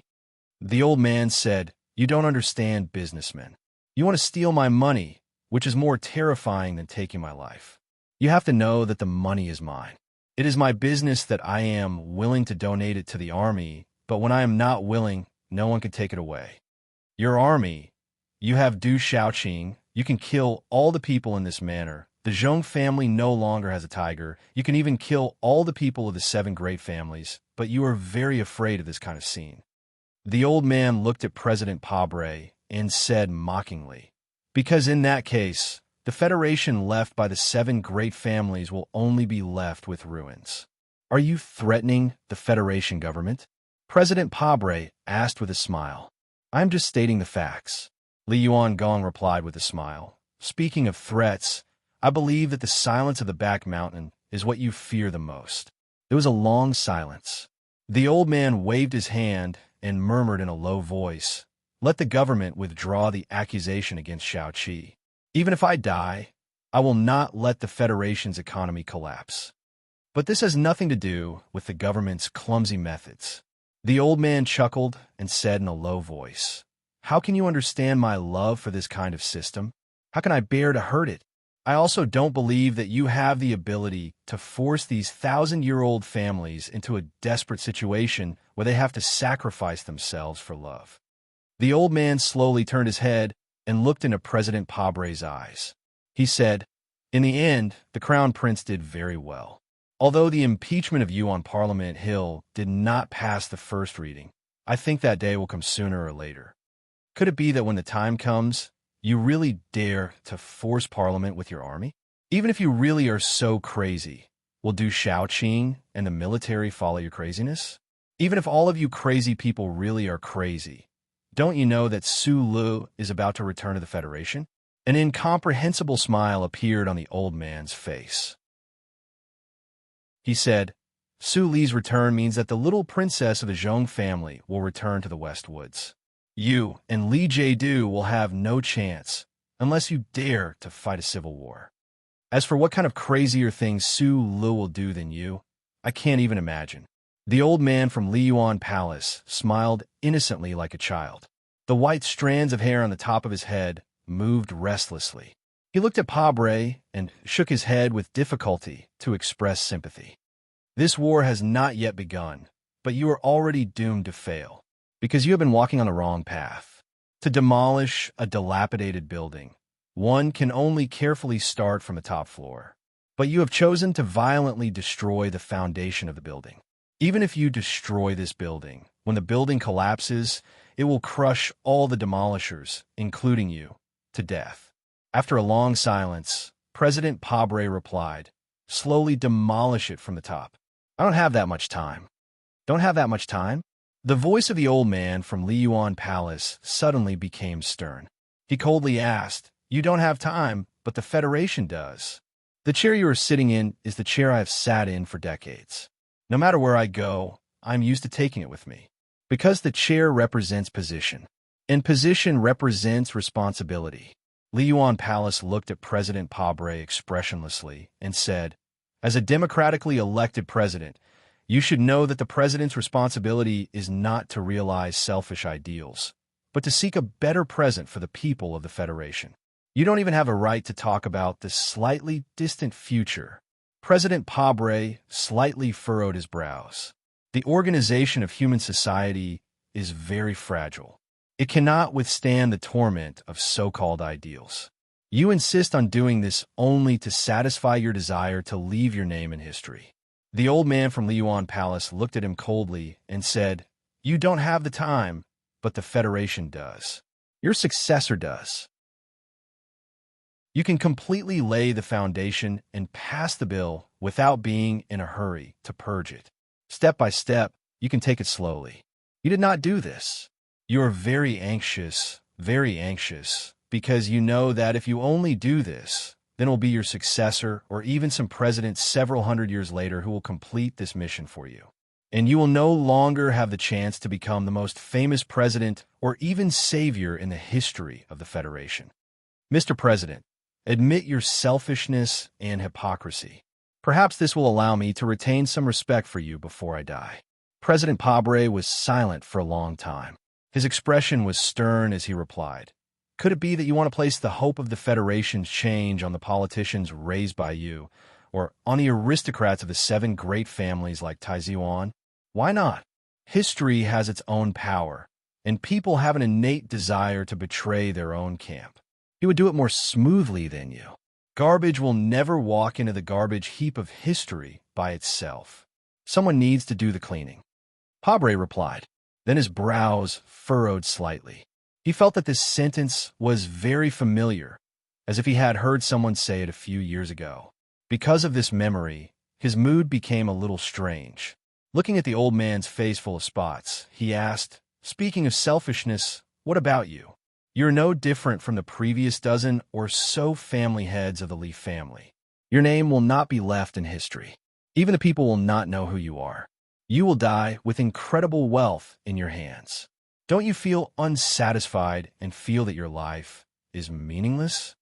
The old man said, You don't understand, businessmen. You want to steal my money, which is more terrifying than taking my life. You have to know that the money is mine. It is my business that I am willing to donate it to the army, but when I am not willing, no one can take it away. Your army, you have Du Shaoqing, you can kill all the people in this manner. The Zhong family no longer has a tiger. You can even kill all the people of the 7 great families, but you are very afraid of this kind of scene. The old man looked at President Pabre and said mockingly, Because in that case, the Federation left by the 7 great families will only be left with ruins. Are you threatening the Federation government? President Pabre asked with a smile. I'm just stating the facts. Li Yuangong replied with a smile. Speaking of threats, I believe that the silence of the back mountain is what you fear the most. There was a long silence. The old man waved his hand and murmured in a low voice, "Let the government withdraw the accusation against Shao-Chi. Even if I die, I will not let the Federation's economy collapse. But this has nothing to do with the government's clumsy methods." The old man chuckled and said in a low voice, "How can you understand my love for this kind of system? How can I bear to hurt it? I also don't believe that you have the ability to force these 1,000-year-old families into a desperate situation where they have to sacrifice themselves for love." The old man slowly turned his head and looked into President Pabre's eyes. He said, "In the end, the Crown Prince did very well. Although the impeachment of you on Parliament Hill did not pass the first reading, I think that day will come sooner or later. Could it be that when the time comes, you really dare to force Parliament with your army? Even if you really are so crazy, will do Shao-Qing and the military follow your craziness? Even if all of you crazy people really are crazy, don't you know that Su Lu is about to return to the Federation?" An incomprehensible smile appeared on the old man's face. He said, "Su Li's return means that the little princess of the Zhong family will return to the West Woods. You and Li Jiedu will have no chance unless you dare to fight a civil war. As for what kind of crazier things Su Lu will do than you, I can't even imagine." The old man from Liyuan Palace smiled innocently like a child. The white strands of hair on the top of his head moved restlessly. He looked at Pabre and shook his head with difficulty to express sympathy. "This war has not yet begun, but you are already doomed to fail, because you have been walking on the wrong path. To demolish a dilapidated building, one can only carefully start from the top floor. But you have chosen to violently destroy the foundation of the building. Even if you destroy this building, when the building collapses, it will crush all the demolishers, including you, to death." After a long silence, President Pabre replied, "Slowly demolish it from the top. I don't have that much time." "Don't have that much time?" The voice of the old man from Liyuan Palace suddenly became stern. He coldly asked, "You don't have time, but the Federation does. The chair you are sitting in is the chair I have sat in for decades. No matter where I go, I'm used to taking it with me. Because the chair represents position, and position represents responsibility." Liyuan Palace looked at President Pabre expressionlessly and said, "As a democratically elected president, you should know that the president's responsibility is not to realize selfish ideals, but to seek a better present for the people of the Federation. You don't even have a right to talk about this slightly distant future." President Pabre slightly furrowed his brows. "The organization of human society is very fragile. It cannot withstand the torment of so-called ideals. You insist on doing this only to satisfy your desire to leave your name in history." The old man from Liyuan Palace looked at him coldly and said, "You don't have the time, but the Federation does. Your successor does. You can completely lay the foundation and pass the bill without being in a hurry to purge it. Step by step, you can take it slowly. You did not do this. You are very anxious, because you know that if you only do this, then it will be your successor or even some president several hundred years later who will complete this mission for you. And you will no longer have the chance to become the most famous president or even savior in the history of the Federation. Mr. President, admit your selfishness and hypocrisy. Perhaps this will allow me to retain some respect for you before I die." President Pabre was silent for a long time. His expression was stern as he replied, "Could it be that you want to place the hope of the Federation's change on the politicians raised by you, or on the aristocrats of the 7 great families like Taizuan? Why not? History has its own power, and people have an innate desire to betray their own camp. You would do it more smoothly than you. Garbage will never walk into the garbage heap of history by itself. Someone needs to do the cleaning." Pabre replied. Then his brows furrowed slightly. He felt that this sentence was very familiar, as if he had heard someone say it a few years ago. Because of this memory, his mood became a little strange. Looking at the old man's face full of spots, he asked, "Speaking of selfishness, what about you? You're no different from the previous dozen or so family heads of the Li family. Your name will not be left in history." Even the people will not know who you are. You will die with incredible wealth in your hands. Don't you feel unsatisfied and feel that your life is meaningless?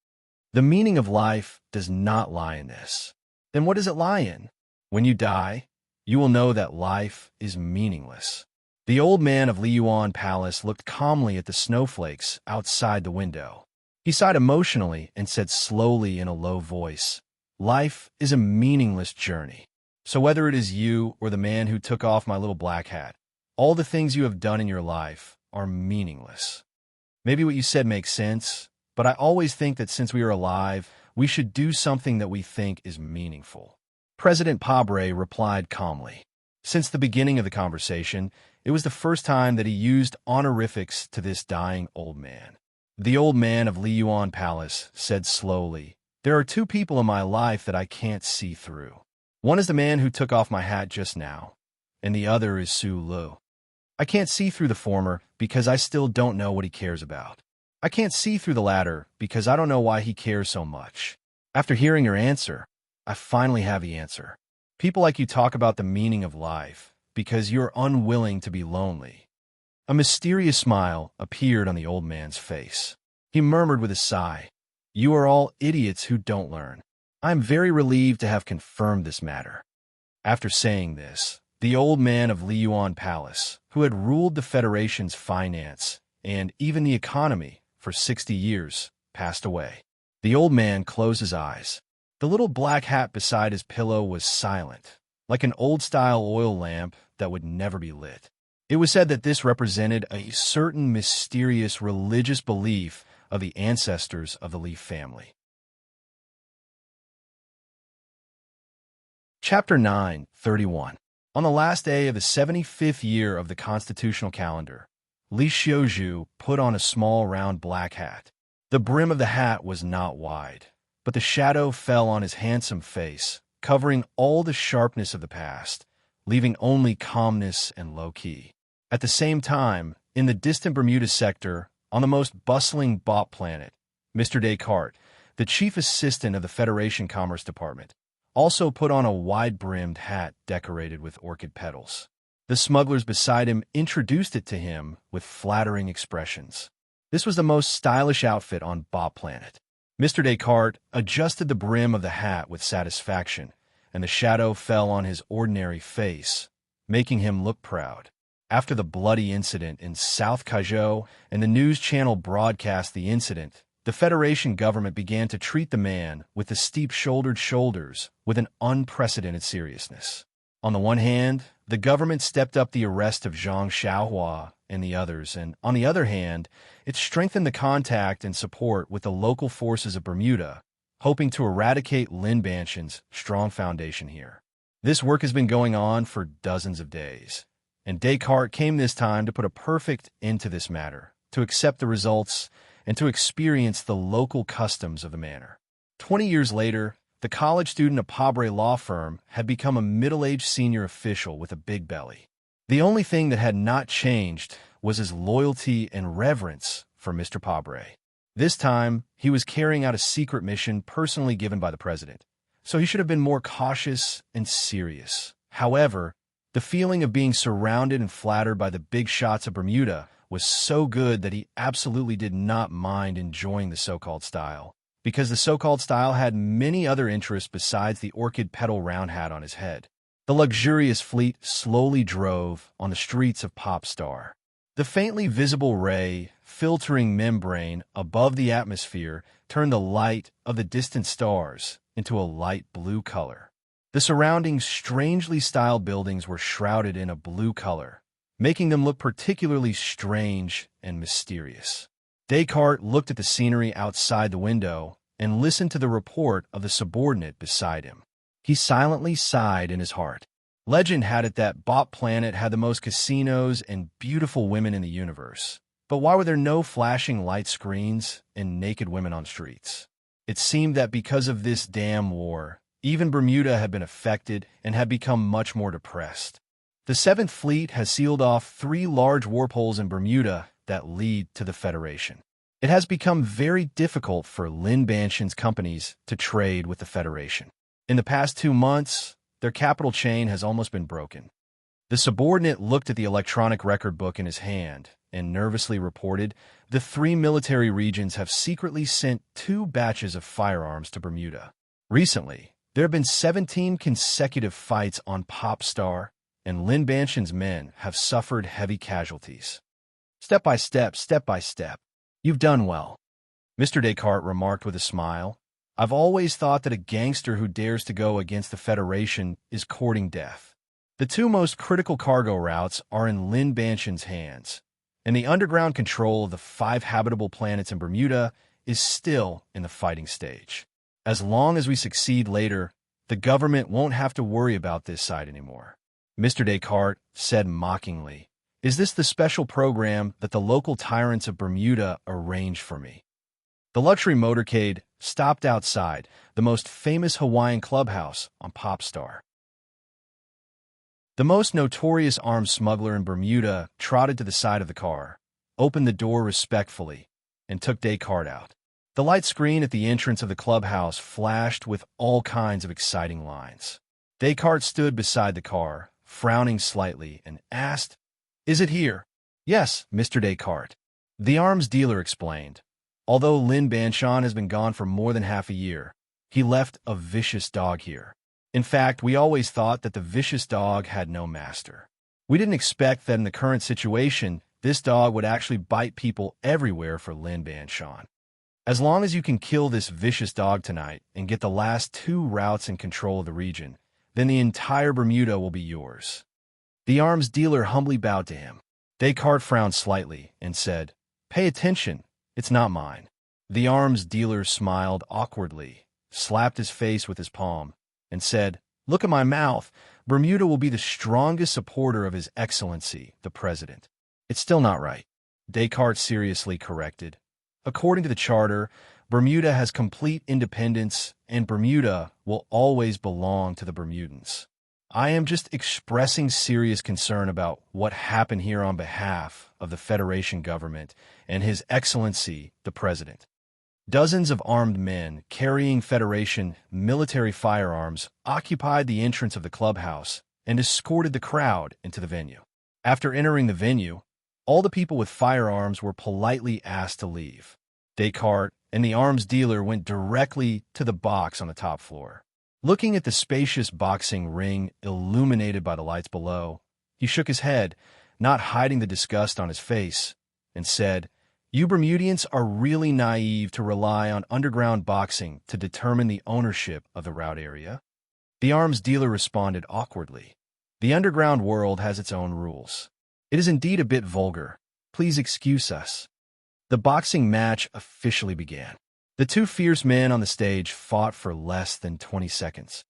The meaning of life does not lie in this. Then what does it lie in? When you die, you will know that life is meaningless. The old man of Liyuan Palace looked calmly at the snowflakes outside the window. He sighed emotionally and said slowly in a low voice, "Life is a meaningless journey. So whether it is you or the man who took off my little black hat, all the things you have done in your life are meaningless." Maybe what you said makes sense, but I always think that since we are alive, we should do something that we think is meaningful. President Pabre replied calmly. Since the beginning of the conversation, it was the first time that he used honorifics to this dying old man. The old man of Liyuan Palace said slowly, "There are two people in my life that I can't see through. One is the man who took off my hat just now, and the other is Su Lu. I can't see through the former because I still don't know what he cares about. I can't see through the latter because I don't know why he cares so much. After hearing your answer, I finally have the answer. People like you talk about the meaning of life because you're unwilling to be lonely." A mysterious smile appeared on the old man's face. He murmured with a sigh, "You are all idiots who don't learn. I am very relieved to have confirmed this matter." After saying this, the old man of Liyuan Palace, who had ruled the Federation's finance and even the economy for 60 years, passed away. The old man closed his eyes. The little black hat beside his pillow was silent, like an old-style oil lamp that would never be lit. It was said that this represented a certain mysterious religious belief of the ancestors of the Li family. Chapter 9:31. On the last day of the 75th year of the constitutional calendar, Li Xiuzhu put on a small round black hat. The brim of the hat was not wide, but the shadow fell on his handsome face, covering all the sharpness of the past, leaving only calmness and low-key. At the same time, in the distant Bermuda sector, on the most bustling bot planet, Mr. Descartes, the chief assistant of the Federation Commerce Department, also put on a wide-brimmed hat decorated with orchid petals. The smugglers beside him introduced it to him with flattering expressions. This was the most stylish outfit on Bot Planet. Mr. Descartes adjusted the brim of the hat with satisfaction, and the shadow fell on his ordinary face, making him look proud. After the bloody incident in South Cajou and the news channel broadcast the incident, the Federation government began to treat the man with the steep-shouldered shoulders with an unprecedented seriousness. On the one hand, the government stepped up the arrest of Zhang Xiaohua and the others, and on the other hand, it strengthened the contact and support with the local forces of Bermuda, hoping to eradicate Lin Banshan's strong foundation here. This work has been going on for dozens of days, and Descartes came this time to put a perfect end to this matter, to accept the results, and to experience the local customs of the manor. 20 years later, the college student of Pabre law firm had become a middle-aged senior official with a big belly. The only thing that had not changed was his loyalty and reverence for Mr. Pabre. This time, he was carrying out a secret mission personally given by the president, so he should have been more cautious and serious. However, the feeling of being surrounded and flattered by the big shots of Bermuda was so good that he absolutely did not mind enjoying the so-called style, because the so-called style had many other interests besides the orchid petal round hat on his head. The luxurious fleet slowly drove on the streets of Popstar. The faintly visible ray, filtering membrane above the atmosphere turned the light of the distant stars into a light blue color. The surrounding strangely styled buildings were shrouded in a blue color, making them look particularly strange and mysterious. Descartes looked at the scenery outside the window and listened to the report of the subordinate beside him. He silently sighed in his heart. Legend had it that Bot Planet had the most casinos and beautiful women in the universe. But why were there no flashing light screens and naked women on streets? It seemed that because of this damn war, even Bermuda had been affected and had become much more depressed. The Seventh Fleet has sealed off 3 large warpholes in Bermuda that lead to the Federation. It has become very difficult for Lin Banshan's companies to trade with the Federation. In the past 2 months, their capital chain has almost been broken. The subordinate looked at the electronic record book in his hand and nervously reported, the 3 military regions have secretly sent 2 batches of firearms to Bermuda. Recently, there have been 17 consecutive fights on Popstar, and Lin Banshan's men have suffered heavy casualties. Step by step, step by step. You've done well. Mr. Descartes remarked with a smile. I've always thought that a gangster who dares to go against the Federation is courting death. The 2 most critical cargo routes are in Lin Banshan's hands, and the underground control of the 5 habitable planets in Bermuda is still in the fighting stage. As long as we succeed later, the government won't have to worry about this side anymore. Mr. Descartes said mockingly, is this the special program that the local tyrants of Bermuda arranged for me? The luxury motorcade stopped outside the most famous Hawaiian clubhouse on Popstar. The most notorious arms smuggler in Bermuda trotted to the side of the car, opened the door respectfully, and took Descartes out. The light screen at the entrance of the clubhouse flashed with all kinds of exciting lines. Descartes stood beside the car, frowning slightly, and asked, is it here? Yes, Mr. Descartes. The arms dealer explained. Although Lin Banshan has been gone for more than half a year, he left a vicious dog here. In fact, we always thought that the vicious dog had no master. We didn't expect that in the current situation, this dog would actually bite people everywhere for Lin Banshan. As long as you can kill this vicious dog tonight and get the last 2 routes in control of the region, then the entire Bermuda will be yours. The arms dealer humbly bowed to him. Descartes frowned slightly and said, pay attention, it's not mine. The arms dealer smiled awkwardly, slapped his face with his palm, and said, look at my mouth. Bermuda will be the strongest supporter of His Excellency, the President. It's still not right. Descartes seriously corrected. According to the Charter, Bermuda has complete independence, and Bermuda will always belong to the Bermudans. I am just expressing serious concern about what happened here on behalf of the Federation government and His Excellency, the President. Dozens of armed men carrying Federation military firearms occupied the entrance of the clubhouse and escorted the crowd into the venue. After entering the venue, all the people with firearms were politely asked to leave. Descartes and the arms dealer went directly to the box on the top floor. Looking at the spacious boxing ring illuminated by the lights below, he shook his head, not hiding the disgust on his face, and said, you Bermudians are really naive to rely on underground boxing to determine the ownership of the route area. The arms dealer responded awkwardly. The underground world has its own rules. It is indeed a bit vulgar. Please excuse us. The boxing match officially began. The 2 fierce men on the stage fought for less than 20 seconds.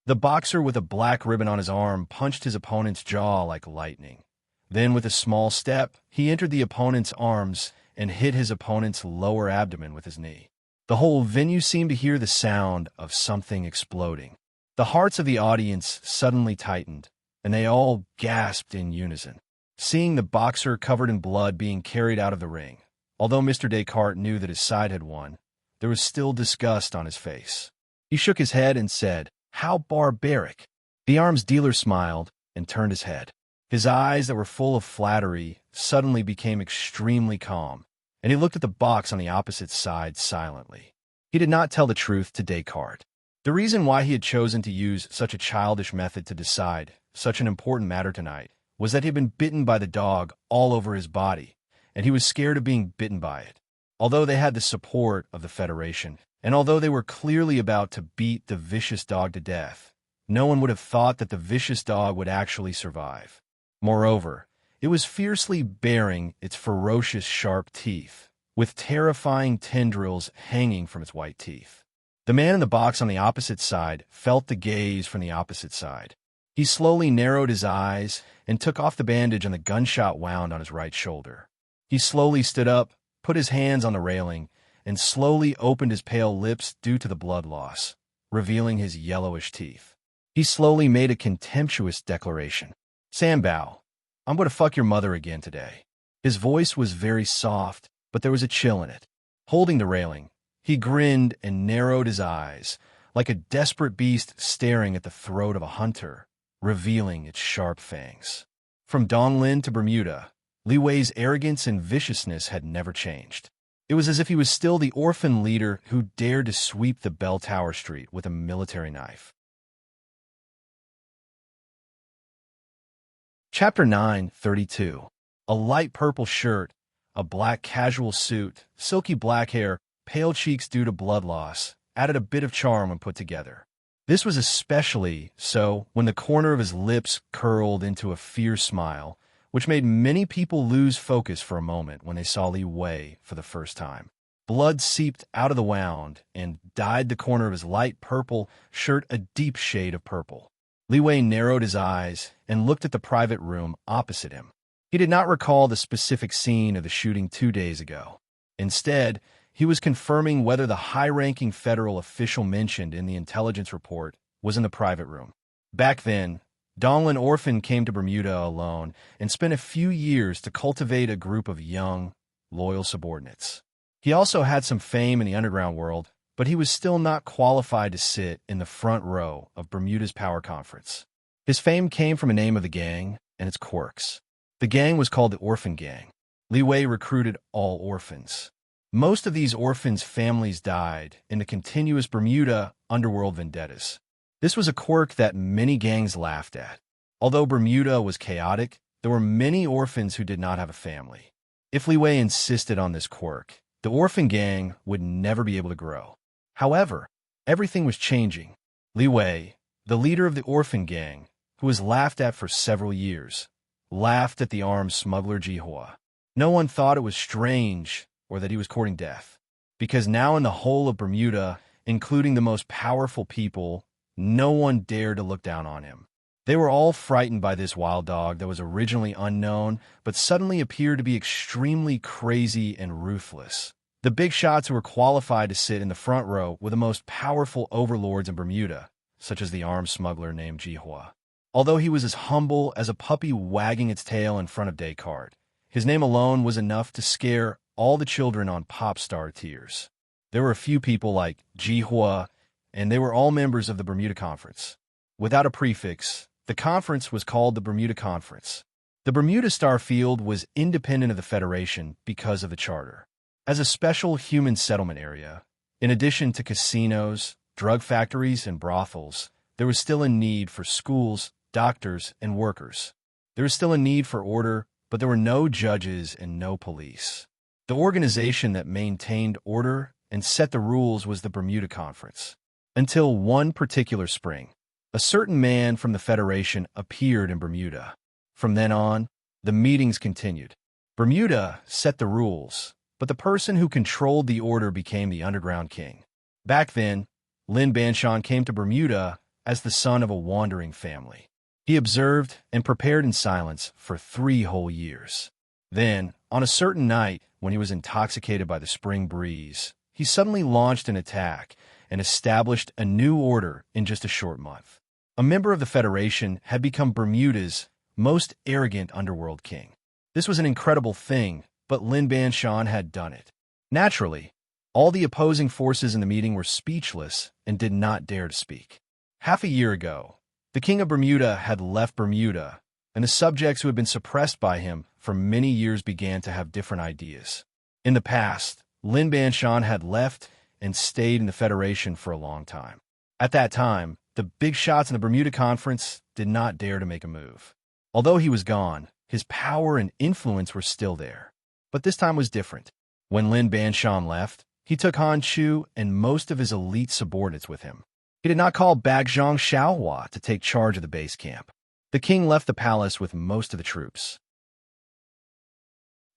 The boxer with a black ribbon on his arm punched his opponent's jaw like lightning. Then, with a small step, he entered the opponent's arms and hit his opponent's lower abdomen with his knee. The whole venue seemed to hear the sound of something exploding. The hearts of the audience suddenly tightened, and they all gasped in unison, seeing the boxer covered in blood being carried out of the ring. Although Mr. Descartes knew that his side had won, there was still disgust on his face. He shook his head and said, how barbaric. The arms dealer smiled and turned his head. His eyes that were full of flattery suddenly became extremely calm, and he looked at the box on the opposite side silently. He did not tell the truth to Descartes. The reason why he had chosen to use such a childish method to decide such an important matter tonight was that he had been bitten by the dog all over his body, and he was scared of being bitten by it. Although they had the support of the Federation, and although they were clearly about to beat the vicious dog to death, no one would have thought that the vicious dog would actually survive. Moreover, it was fiercely baring its ferocious sharp teeth, with terrifying tendrils hanging from its white teeth. The man in the box on the opposite side felt the gaze from the opposite side. He slowly narrowed his eyes and took off the bandage on the gunshot wound on his right shoulder. He slowly stood up, put his hands on the railing, and slowly opened his pale lips due to the blood loss, revealing his yellowish teeth. He slowly made a contemptuous declaration. Sambao, I'm going to fuck your mother again today. His voice was very soft, but there was a chill in it. Holding the railing, he grinned and narrowed his eyes, like a desperate beast staring at the throat of a hunter, revealing its sharp fangs. From Donglin to Bermuda, Li Wei's arrogance and viciousness had never changed. It was as if he was still the orphan leader who dared to sweep the bell tower street with a military knife. Chapter 9:32. A light purple shirt, a black casual suit, silky black hair, pale cheeks due to blood loss, added a bit of charm when put together. This was especially so when the corner of his lips curled into a fierce smile, which made many people lose focus for a moment when they saw Li Wei for the first time. Blood seeped out of the wound and dyed the corner of his light purple shirt a deep shade of purple. Li Wei narrowed his eyes and looked at the private room opposite him. He did not recall the specific scene of the shooting 2 days ago. Instead, he was confirming whether the high-ranking federal official mentioned in the intelligence report was in the private room. Back then, Donglin Orphan came to Bermuda alone and spent a few years to cultivate a group of young, loyal subordinates. He also had some fame in the underground world, but he was still not qualified to sit in the front row of Bermuda's power conference. His fame came from the name of the gang and its quirks. The gang was called the Orphan Gang. Li Wei recruited all orphans. Most of these orphans' families died in the continuous Bermuda underworld vendettas. This was a quirk that many gangs laughed at. Although Bermuda was chaotic, there were many orphans who did not have a family. If Li Wei insisted on this quirk, the Orphan Gang would never be able to grow. However, everything was changing. Li Wei, the leader of the Orphan Gang, who was laughed at for several years, laughed at the armed smuggler Jihua. No one thought it was strange or that he was courting death, because now in the whole of Bermuda, including the most powerful people, no one dared to look down on him. They were all frightened by this wild dog that was originally unknown, but suddenly appeared to be extremely crazy and ruthless. The big shots who were qualified to sit in the front row were the most powerful overlords in Bermuda, such as the armed smuggler named Jihua. Although he was as humble as a puppy wagging its tail in front of Descartes, his name alone was enough to scare all the children on pop star tiers. There were a few people like Jihua, and they were all members of the Bermuda Conference. Without a prefix, the conference was called the Bermuda Conference. The Bermuda Star Field was independent of the Federation because of the charter. As a special human settlement area, in addition to casinos, drug factories, and brothels, there was still a need for schools, doctors, and workers. There was still a need for order, but there were no judges and no police. The organization that maintained order and set the rules was the Bermuda Conference. Until one particular spring, a certain man from the Federation appeared in Bermuda. From then on, the meetings continued. Bermuda set the rules, but the person who controlled the order became the underground king. Back then, Lin Banshan came to Bermuda as the son of a wandering family. He observed and prepared in silence for 3 whole years. Then, on a certain night, when he was intoxicated by the spring breeze, he suddenly launched an attack and established a new order in just a short month. A member of the Federation had become Bermuda's most arrogant underworld king. This was an incredible thing, but Lin Banshan had done it. Naturally, all the opposing forces in the meeting were speechless and did not dare to speak. Half a year ago, the King of Bermuda had left Bermuda, and the subjects who had been suppressed by him for many years began to have different ideas. In the past, Lin Banshan had left and stayed in the Federation for a long time. At that time, the big shots in the Bermuda Conference did not dare to make a move. Although he was gone, his power and influence were still there. But this time was different. When Lin Banshan left, he took Han Chu and most of his elite subordinates with him. He did not call Bagzhang Xiaohua to take charge of the base camp. The king left the palace with most of the troops.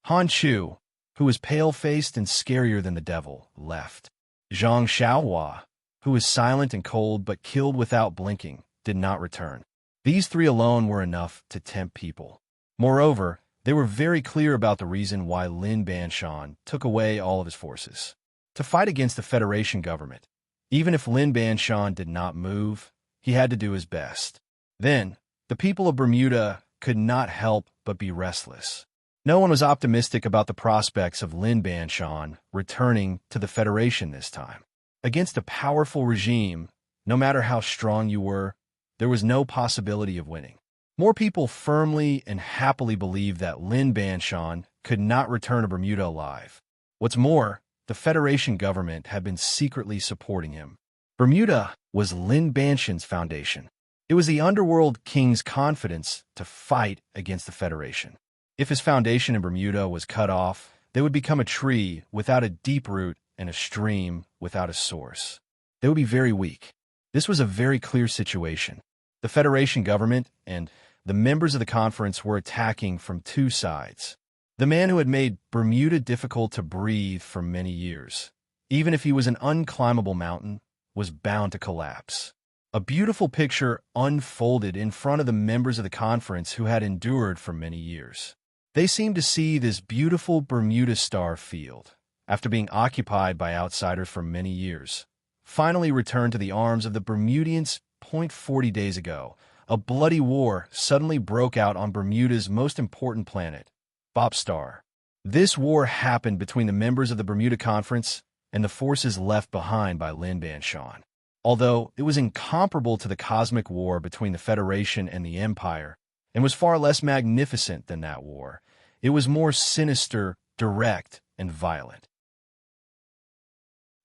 Han Chu, who was pale-faced and scarier than the devil, left. Zhang Xiaohua, who was silent and cold but killed without blinking, did not return. These 3 alone were enough to tempt people. Moreover, they were very clear about the reason why Lin Banshan took away all of his forces. To fight against the Federation government. Even if Lin Banshan did not move, he had to do his best. Then, the people of Bermuda could not help but be restless. No one was optimistic about the prospects of Lin Banshan returning to the Federation this time. Against a powerful regime, No matter how strong you were, there was no possibility of winning. More people firmly and happily believed that Lin Banshan could not return to Bermuda alive. What's more, the Federation government had been secretly supporting him. Bermuda was Lin Banshan's foundation. It was the underworld king's confidence to fight against the Federation. If his foundation in Bermuda was cut off, they would become a tree without a deep root and a stream without a source. They would be very weak. This was a very clear situation. The Federation government and the members of the conference were attacking from two sides. The man who had made Bermuda difficult to breathe for many years, even if he was an unclimbable mountain, was bound to collapse. A beautiful picture unfolded in front of the members of the conference who had endured for many years. They seemed to see this beautiful Bermuda star field, after being occupied by outsiders for many years, finally returned to the arms of the Bermudians. 40 days ago, a bloody war suddenly broke out on Bermuda's most important planet, Bop Star. This war happened between the members of the Bermuda Conference and the forces left behind by Lin Banshan. Although it was incomparable to the cosmic war between the Federation and the Empire, and was far less magnificent than that war, it was more sinister, direct, and violent.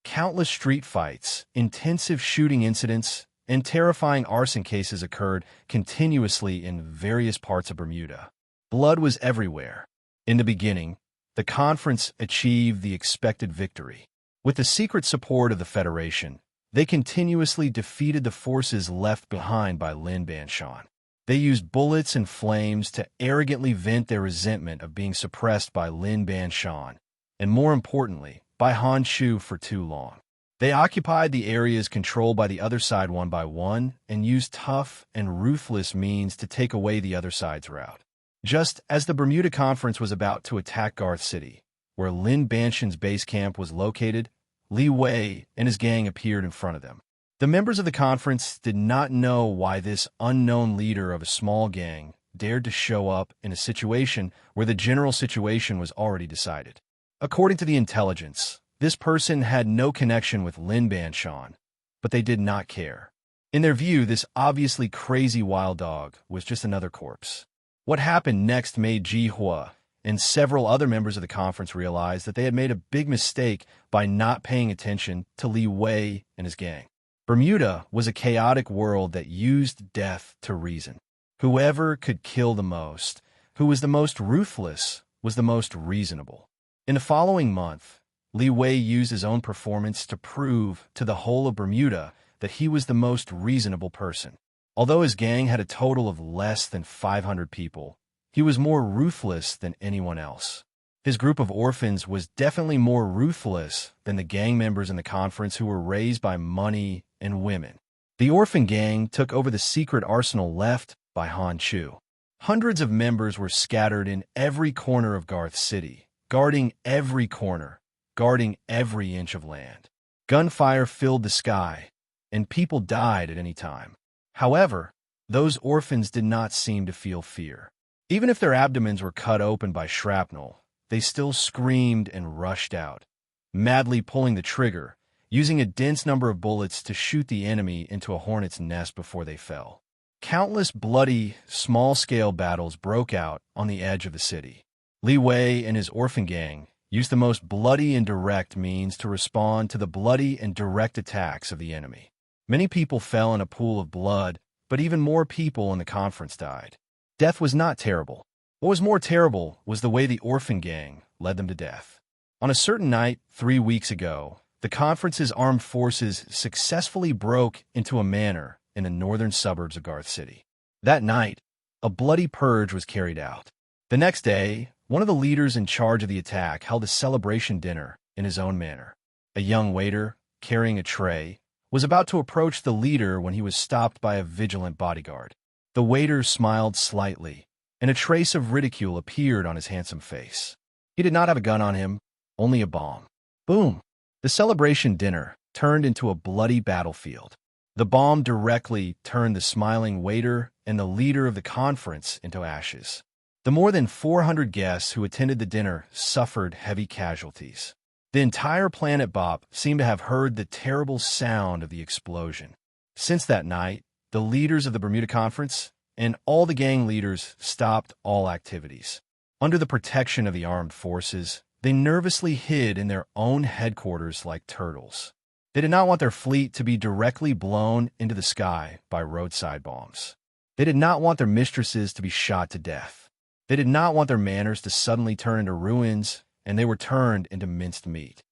Countless street fights, intensive shooting incidents, and terrifying arson cases occurred continuously in various parts of Bermuda. Blood was everywhere. In the beginning, the conference achieved the expected victory. With the secret support of the Federation, they continuously defeated the forces left behind by Lin Banshan. They used bullets and flames to arrogantly vent their resentment of being suppressed by Lin Banshan, and more importantly, by Han Shu for too long. They occupied the areas controlled by the other side one by one and used tough and ruthless means to take away the other side's route. Just as the Bermuda Conference was about to attack Garth City, where Lin Banshan's base camp was located, Li Wei and his gang appeared in front of them. The members of the conference did not know why this unknown leader of a small gang dared to show up in a situation where the general situation was already decided. According to the intelligence, this person had no connection with Lin Banshan, but they did not care. In their view, this obviously crazy wild dog was just another corpse. What happened next made Ji Hua and several other members of the conference realize that they had made a big mistake by not paying attention to Li Wei and his gang. Bermuda was a chaotic world that used death to reason. Whoever could kill the most, who was the most ruthless, was the most reasonable. In the following month, Li Wei used his own performance to prove to the whole of Bermuda that he was the most reasonable person. Although his gang had a total of less than 500 people, he was more ruthless than anyone else. His group of orphans was definitely more ruthless than the gang members in the conference who were raised by money and women. The orphan gang took over the secret arsenal left by Han Chu. Hundreds of members were scattered in every corner of Garth City, guarding every corner, guarding every inch of land. Gunfire filled the sky, and people died at any time. However, those orphans did not seem to feel fear. Even if their abdomens were cut open by shrapnel, they still screamed and rushed out, madly pulling the trigger, using a dense number of bullets to shoot the enemy into a hornet's nest before they fell. Countless bloody, small-scale battles broke out on the edge of the city. Li Wei and his orphan gang used the most bloody and direct means to respond to the bloody and direct attacks of the enemy. Many people fell in a pool of blood, but even more people in the conference died. Death was not terrible. What was more terrible was the way the orphan gang led them to death. On a certain night 3 weeks ago, the conference's armed forces successfully broke into a manor in the northern suburbs of Garth City. That night, a bloody purge was carried out. The next day, one of the leaders in charge of the attack held a celebration dinner in his own manor. A young waiter, carrying a tray, was about to approach the leader when he was stopped by a vigilant bodyguard. The waiter smiled slightly, and a trace of ridicule appeared on his handsome face. He did not have a gun on him, only a bomb. Boom! The celebration dinner turned into a bloody battlefield. The bomb directly turned the smiling waiter and the leader of the conference into ashes. The more than 400 guests who attended the dinner suffered heavy casualties. The entire planet Bop seemed to have heard the terrible sound of the explosion. Since that night, the leaders of the Bermuda Conference and all the gang leaders stopped all activities. Under the protection of the armed forces, they nervously hid in their own headquarters like turtles. They did not want their fleet to be directly blown into the sky by roadside bombs. They did not want their mistresses to be shot to death. They did not want their manors to suddenly turn into ruins, and they were turned into minced meat.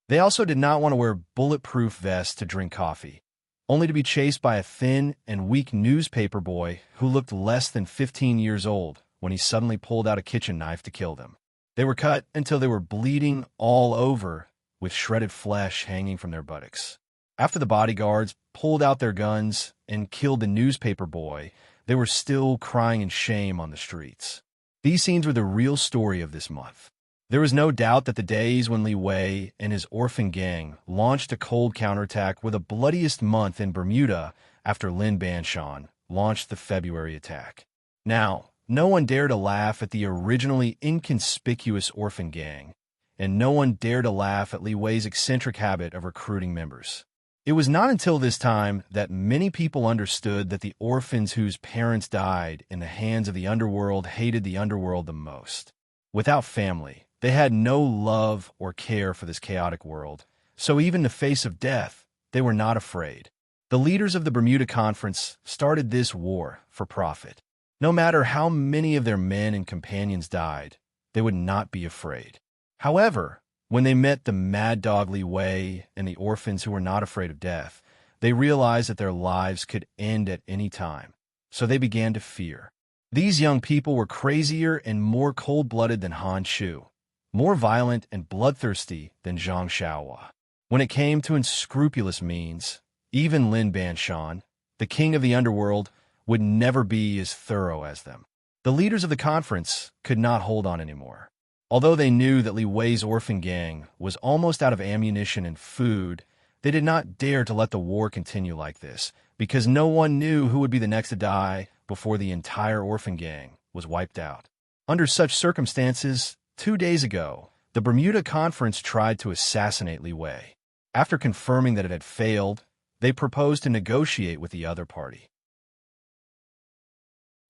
They also did not want to wear bulletproof vests to drink coffee, only to be chased by a thin and weak newspaper boy who looked less than 15 years old when he suddenly pulled out a kitchen knife to kill them. They were cut until they were bleeding all over, with shredded flesh hanging from their buttocks. After the bodyguards pulled out their guns and killed the newspaper boy, they were still crying in shame on the streets. These scenes were the real story of this month. There was no doubt that the days when Li Wei and his orphan gang launched a cold counterattack were the bloodiest month in Bermuda after Lin Banshan launched the February attack. Now, no one dared to laugh at the originally inconspicuous orphan gang, and no one dared to laugh at Li Wei's eccentric habit of recruiting members. It was not until this time that many people understood that the orphans whose parents died in the hands of the underworld hated the underworld the most. Without family, they had no love or care for this chaotic world, so even in the face of death, they were not afraid. The leaders of the Bermuda Conference started this war for profit. No matter how many of their men and companions died, they would not be afraid. However, when they met the mad dog Li Wei and the orphans who were not afraid of death, they realized that their lives could end at any time, so they began to fear. These young people were crazier and more cold-blooded than Han Shu, more violent and bloodthirsty than Zhang Xiaohua. When it came to unscrupulous means, even Lin Banshan, the king of the underworld, would never be as thorough as them. The leaders of the conference could not hold on anymore. Although they knew that Li Wei's orphan gang was almost out of ammunition and food, they did not dare to let the war continue like this, because no one knew who would be the next to die before the entire orphan gang was wiped out. Under such circumstances, 2 days ago, the Bermuda Conference tried to assassinate Li Wei. After confirming that it had failed, they proposed to negotiate with the other party.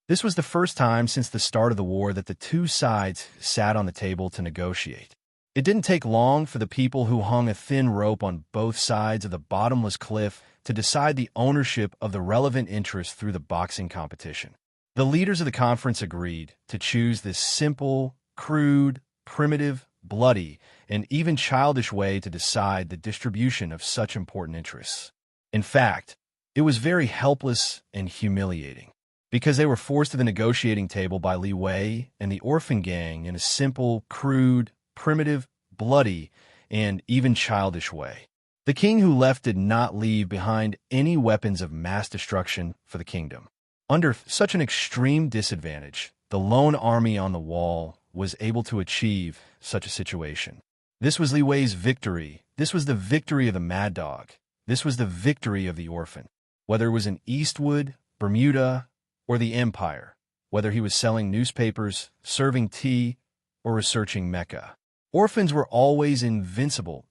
This was the first time since the start of the war that the two sides sat on the table to negotiate. It didn't take long for the people who hung a thin rope on both sides of the bottomless cliff to decide the ownership of the relevant interest through the boxing competition. The leaders of the conference agreed to choose this simple, crude, primitive, bloody, and even childish way to decide the distribution of such important interests. In fact, it was very helpless and humiliating, because they were forced to the negotiating table by Li Wei and the orphan gang in a simple, crude, primitive, bloody, and even childish way. The king who left did not leave behind any weapons of mass destruction for the kingdom. Under such an extreme disadvantage, the lone army on the wall was able to achieve such a situation. This was Li Wei's victory. This was the victory of the Mad Dog. This was the victory of the orphan. Whether it was in Eastwood, Bermuda, or the Empire, whether he was selling newspapers, serving tea, or researching Mecca. Orphans were always invincible.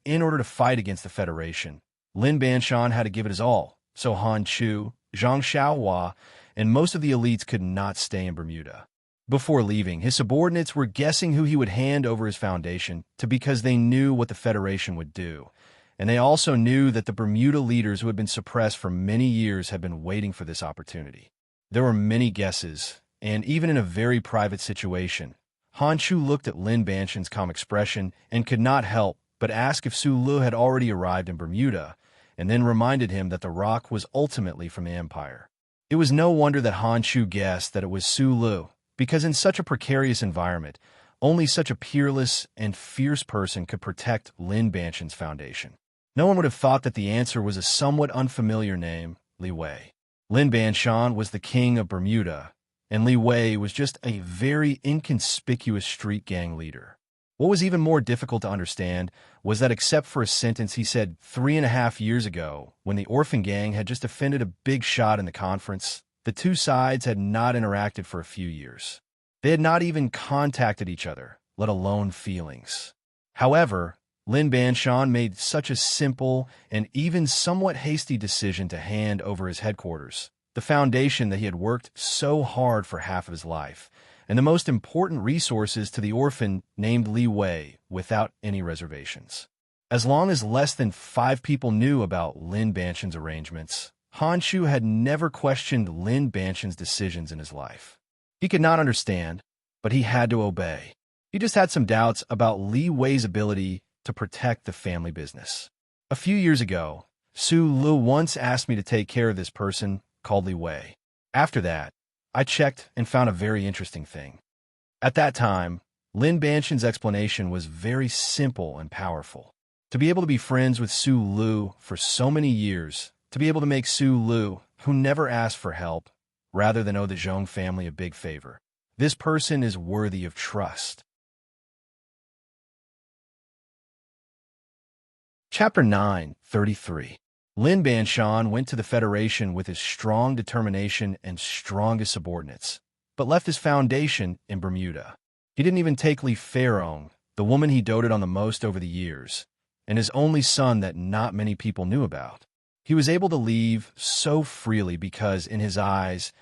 In order to fight against the Federation, Lin Banshan had to give it his all, so Han Chu, Zhang Xiaohua, and most of the elites could not stay in Bermuda. Before leaving, his subordinates were guessing who he would hand over his foundation to because they knew what the Federation would do, and they also knew that the Bermuda leaders who had been suppressed for many years had been waiting for this opportunity. There were many guesses, and even in a very private situation, Han Chu looked at Lin Banshan's calm expression and could not help but ask if Su Lu had already arrived in Bermuda, and then reminded him that the rock was ultimately from the Empire. It was no wonder that Han Chu guessed that it was Su Lu, because in such a precarious environment, only such a peerless and fierce person could protect Lin Banshan's foundation. No one would have thought that the answer was a somewhat unfamiliar name, Li Wei. Lin Banshan was the king of Bermuda, and Li Wei was just a very inconspicuous street gang leader. What was even more difficult to understand was that except for a sentence he said 3.5 years ago, when the orphan gang had just offended a big shot in the conference, the two sides had not interacted for a few years. They had not even contacted each other, let alone feelings. However, Lin Banshan made such a simple and even somewhat hasty decision to hand over his headquarters, the foundation that he had worked so hard for half of his life, and the most important resources to the orphan named Li Wei without any reservations. As long as less than 5 people knew about Lin Banshan's arrangements, Han Shu had never questioned Lin Banshan's decisions in his life. He could not understand, but he had to obey. He just had some doubts about Li Wei's ability to protect the family business. A few years ago, Su Lu once asked me to take care of this person called Li Wei. After that, I checked and found a very interesting thing. At that time, Lin Banshan's explanation was very simple and powerful. To be able to be friends with Su Lu for so many years, to be able to make Su Lu, who never asked for help, rather than owe the Zhong family a big favor. This person is worthy of trust. Chapter 9:33. Lin Banshan went to the Federation with his strong determination and strongest subordinates, but left his foundation in Bermuda. He didn't even take Li Feirong, the woman he doted on the most over the years, and his only son that not many people knew about. He was able to leave so freely because, in his eyes,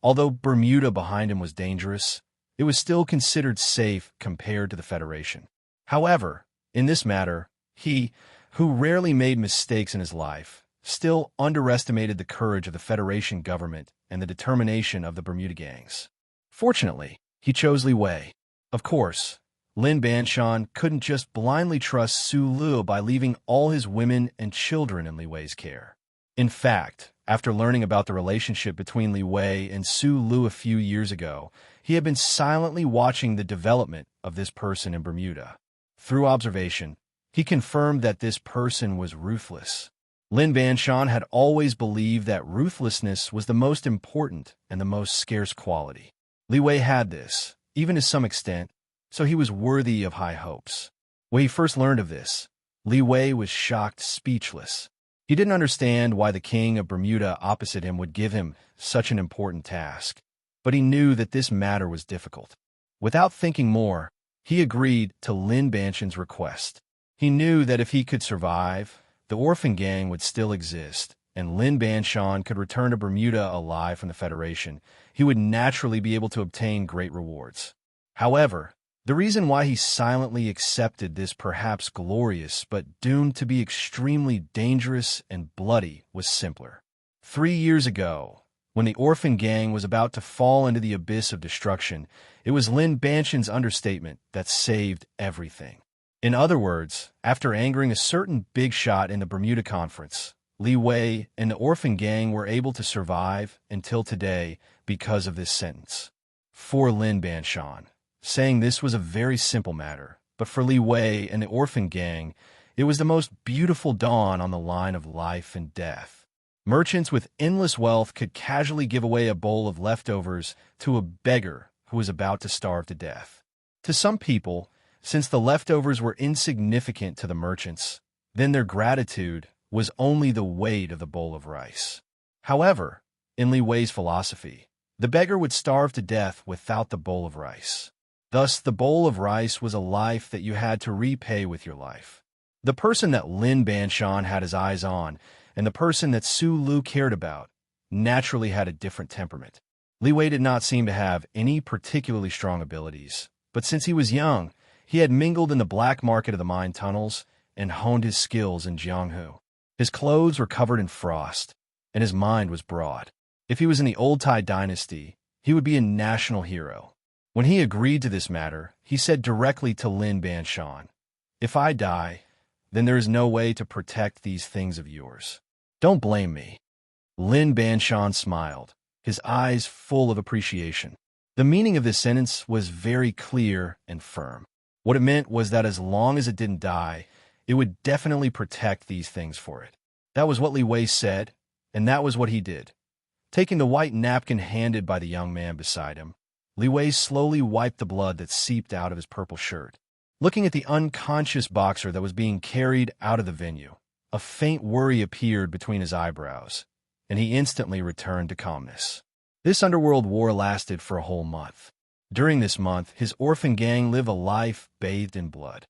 although Bermuda behind him was dangerous, it was still considered safe compared to the Federation. However, in this matter, he, who rarely made mistakes in his life, still underestimated the courage of the Federation government and the determination of the Bermuda gangs. Fortunately, he chose Li Wei. Of course, Lin Banshan couldn't just blindly trust Su Lu by leaving all his women and children in Li Wei's care. In fact, after learning about the relationship between Li Wei and Su Lu a few years ago, he had been silently watching the development of this person in Bermuda. Through observation, he confirmed that this person was ruthless. Lin Banshan had always believed that ruthlessness was the most important and the most scarce quality. Li Wei had this, even to some extent, so he was worthy of high hopes. When he first learned of this, Li Wei was shocked speechless. He didn't understand why the king of Bermuda opposite him would give him such an important task, but he knew that this matter was difficult. Without thinking more, he agreed to Lin Banshan's request. He knew that if he could survive, the orphan gang would still exist, and Lin Banshan could return to Bermuda alive from the Federation. He would naturally be able to obtain great rewards. However, the reason why he silently accepted this perhaps glorious but doomed to be extremely dangerous and bloody was simpler. 3 years ago, when the orphan gang was about to fall into the abyss of destruction, it was Lin Banshan's understatement that saved everything. In other words, after angering a certain big shot in the Bermuda Conference, Li Wei and the orphan gang were able to survive until today because of this sentence. For Lin Banshan, saying this was a very simple matter, but for Li Wei and the orphan gang, it was the most beautiful dawn on the line of life and death. Merchants with endless wealth could casually give away a bowl of leftovers to a beggar who was about to starve to death. To some people, since the leftovers were insignificant to the merchants, then their gratitude was only the weight of the bowl of rice. However, in Li Wei's philosophy, the beggar would starve to death without the bowl of rice. Thus, the bowl of rice was a life that you had to repay with your life. The person that Lin Banshan had his eyes on, and the person that Su Lu cared about, naturally had a different temperament. Li Wei did not seem to have any particularly strong abilities, but since he was young, he had mingled in the black market of the mine tunnels and honed his skills in Jianghu. His clothes were covered in frost, and his mind was broad. If he was in the old Tai dynasty, he would be a national hero. When he agreed to this matter, he said directly to Lin Banshan, "If I die, then there is no way to protect these things of yours. Don't blame me." Lin Banshan smiled, his eyes full of appreciation. The meaning of this sentence was very clear and firm. What it meant was that as long as it didn't die, it would definitely protect these things for it. That was what Li Wei said, and that was what he did. Taking the white napkin handed by the young man beside him, Li Wei slowly wiped the blood that seeped out of his purple shirt. Looking at the unconscious boxer that was being carried out of the venue, a faint worry appeared between his eyebrows, and he instantly returned to calmness. This underworld war lasted for a whole month. During this month, his orphan gang lived a life bathed in blood.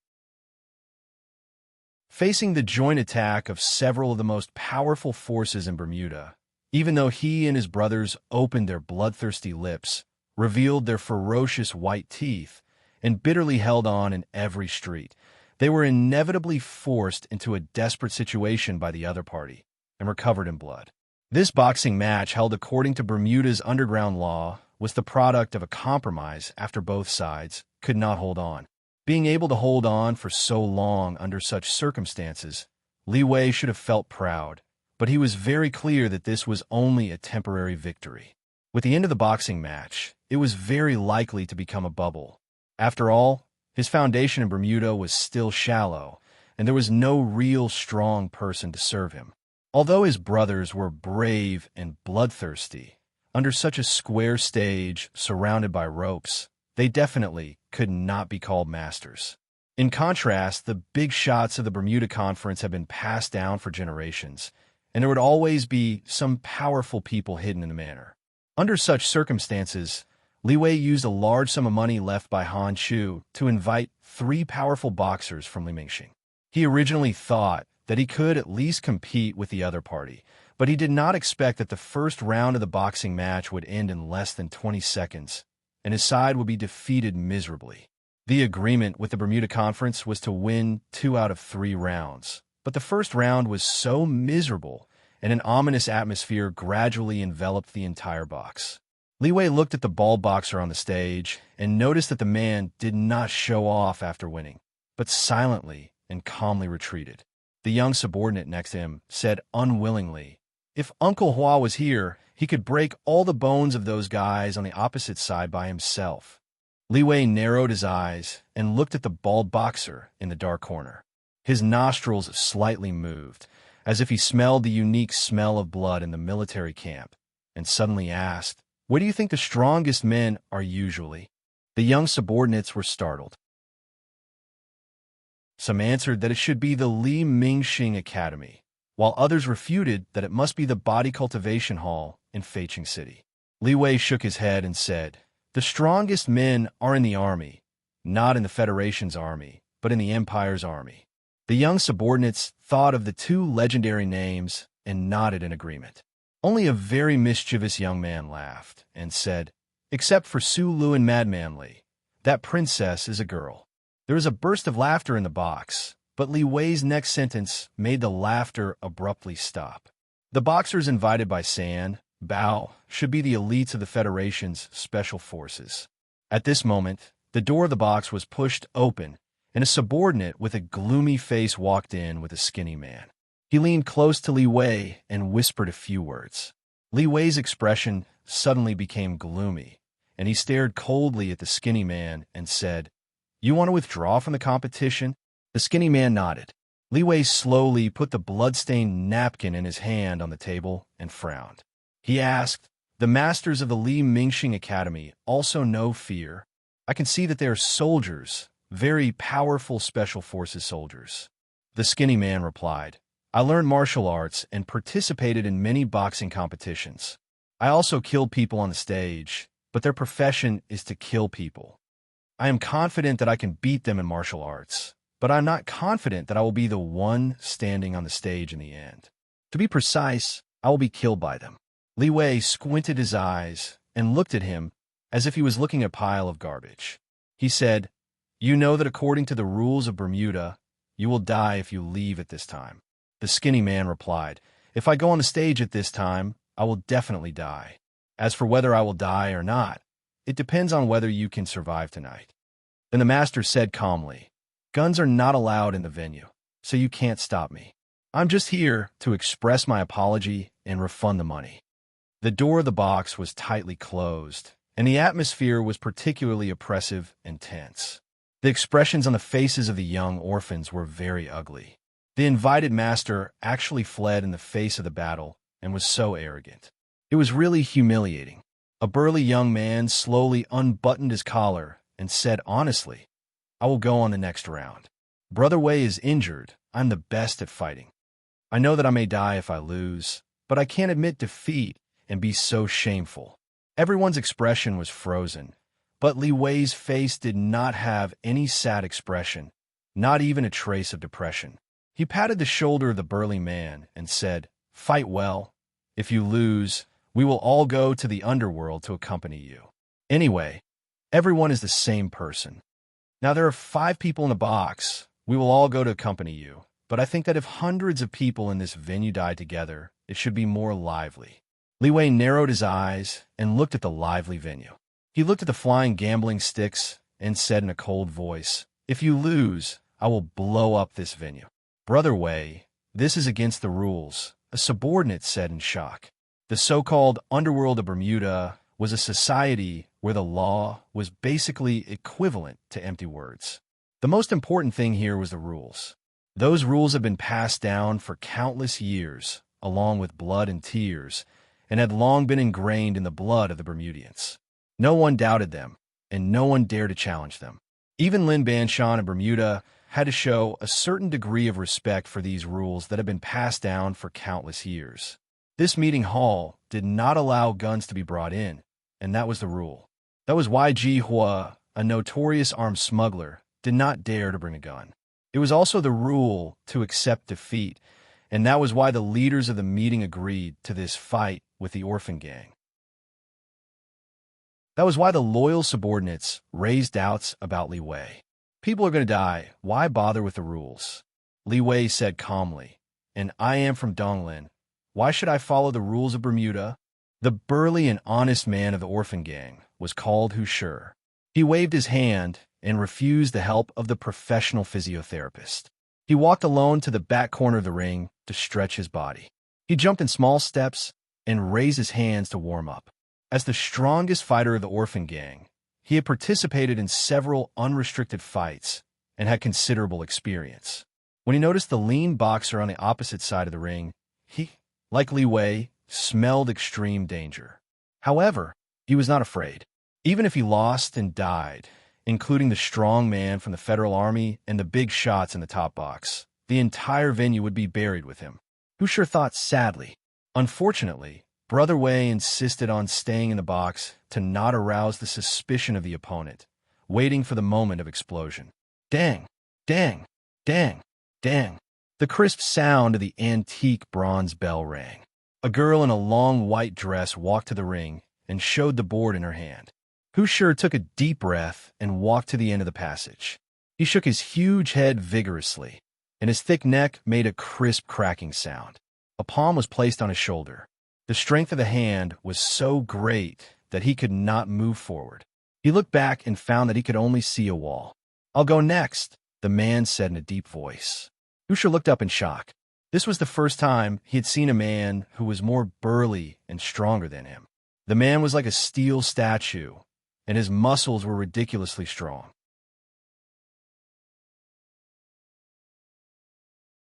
Facing the joint attack of several of the most powerful forces in Bermuda, even though he and his brothers opened their bloodthirsty lips, revealed their ferocious white teeth, and bitterly held on in every street, they were inevitably forced into a desperate situation by the other party and were covered in blood. This boxing match, held according to Bermuda's underground law, was the product of a compromise after both sides could not hold on. Being able to hold on for so long under such circumstances, Li Wei should have felt proud, but he was very clear that this was only a temporary victory. With the end of the boxing match, it was very likely to become a bubble. After all, his foundation in Bermuda was still shallow, and there was no real strong person to serve him. Although his brothers were brave and bloodthirsty, under such a square stage surrounded by ropes, they definitely could not be called masters. In contrast, the big shots of the Bermuda Conference have been passed down for generations, and there would always be some powerful people hidden in the manor. Under such circumstances, Li Wei used a large sum of money left by Han Chu to invite 3 powerful boxers from Limingxing. He originally thought that he could at least compete with the other party, but he did not expect that the first round of the boxing match would end in less than 20 seconds, and his side would be defeated miserably. The agreement with the Bermuda Conference was to win 2 out of 3 rounds, but the first round was so miserable, and an ominous atmosphere gradually enveloped the entire box. Li Wei looked at the bald boxer on the stage and noticed that the man did not show off after winning, but silently and calmly retreated. The young subordinate next to him said unwillingly, "If Uncle Hua was here, he could break all the bones of those guys on the opposite side by himself." Li Wei narrowed his eyes and looked at the bald boxer in the dark corner. His nostrils slightly moved, as if he smelled the unique smell of blood in the military camp, and suddenly asked, "What do you think the strongest men are usually?" The young subordinates were startled. Some answered that it should be the Li Mingxing Academy, while others refuted that it must be the Body Cultivation Hall in Feiqing City. Li Wei shook his head and said, "The strongest men are in the army, not in the Federation's army, but in the Empire's army." The young subordinates thought of the 2 legendary names and nodded in agreement. Only a very mischievous young man laughed and said, "Except for Su Lu and Madman Li, that princess is a girl." There was a burst of laughter in the box, but Li Wei's next sentence made the laughter abruptly stop. The boxers invited by San, Bao, should be the elites of the Federation's special forces. At this moment, the door of the box was pushed open, and a subordinate with a gloomy face walked in with a skinny man. He leaned close to Li Wei and whispered a few words. Li Wei's expression suddenly became gloomy, and he stared coldly at the skinny man and said, "You want to withdraw from the competition?" The skinny man nodded. Li Wei slowly put the blood-stained napkin in his hand on the table and frowned. He asked, "The masters of the Li Mingxing Academy also know fear? I can see that they are soldiers, very powerful special forces soldiers." The skinny man replied, "I learned martial arts and participated in many boxing competitions. I also killed people on the stage, but their profession is to kill people. I am confident that I can beat them in martial arts, but I'm not confident that I will be the one standing on the stage in the end. To be precise, I will be killed by them." Li Wei squinted his eyes and looked at him as if he was looking at a pile of garbage. He said, "You know that according to the rules of Bermuda, you will die if you leave at this time." The skinny man replied, "If I go on the stage at this time, I will definitely die. As for whether I will die or not, it depends on whether you can survive tonight." Then the master said calmly, "Guns are not allowed in the venue, so you can't stop me. I'm just here to express my apology and refund the money." The door of the box was tightly closed, and the atmosphere was particularly oppressive and tense. The expressions on the faces of the young orphans were very ugly. The invited master actually fled in the face of the battle and was so arrogant. It was really humiliating. A burly young man slowly unbuttoned his collar and said honestly, "I will go on the next round. Brother Wei is injured. I'm the best at fighting. I know that I may die if I lose, but I can't admit defeat and be so shameful." Everyone's expression was frozen, but Li Wei's face did not have any sad expression, not even a trace of depression. He patted the shoulder of the burly man and said, "Fight well. If you lose, we will all go to the underworld to accompany you. Anyway, everyone is the same person. Now there are 5 people in the box. We will all go to accompany you. But I think that if hundreds of people in this venue die together, it should be more lively." Li Wei narrowed his eyes and looked at the lively venue. He looked at the flying gambling sticks and said in a cold voice, "If you lose, I will blow up this venue." "Brother Wei, this is against the rules," a subordinate said in shock. The so-called Underworld of Bermuda was a society where the law was basically equivalent to empty words. The most important thing here was the rules. Those rules had been passed down for countless years, along with blood and tears, and had long been ingrained in the blood of the Bermudians. No one doubted them, and no one dared to challenge them. Even Lin Banshan in Bermuda had to show a certain degree of respect for these rules that had been passed down for countless years. This meeting hall did not allow guns to be brought in, and that was the rule. That was why Ji Hua, a notorious armed smuggler, did not dare to bring a gun. It was also the rule to accept defeat, and that was why the leaders of the meeting agreed to this fight with the orphan gang. That was why the loyal subordinates raised doubts about Li Wei. "People are going to die. Why bother with the rules?" Li Wei said calmly, "And I am from Donglin. Why should I follow the rules of Bermuda?" The burly and honest man of the orphan gang was called Hu Shi. He waved his hand and refused the help of the professional physiotherapist. He walked alone to the back corner of the ring to stretch his body. He jumped in small steps and raised his hands to warm up. As the strongest fighter of the orphan gang, he had participated in several unrestricted fights and had considerable experience. When he noticed the lean boxer on the opposite side of the ring, he, like Li Wei, smelled extreme danger. However, he was not afraid. Even if he lost and died, including the strong man from the Federal Army and the big shots in the top box, the entire venue would be buried with him. Hu Shi thought sadly. Unfortunately, Brother Wei insisted on staying in the box to not arouse the suspicion of the opponent, waiting for the moment of explosion. Dang, dang, dang, dang. The crisp sound of the antique bronze bell rang. A girl in a long white dress walked to the ring and showed the board in her hand. Hu Shi took a deep breath and walked to the end of the passage. He shook his huge head vigorously, and his thick neck made a crisp cracking sound. A palm was placed on his shoulder. The strength of the hand was so great that he could not move forward. He looked back and found that he could only see a wall. "I'll go next," the man said in a deep voice. Hu Shi looked up in shock. This was the first time he had seen a man who was more burly and stronger than him. The man was like a steel statue, and his muscles were ridiculously strong.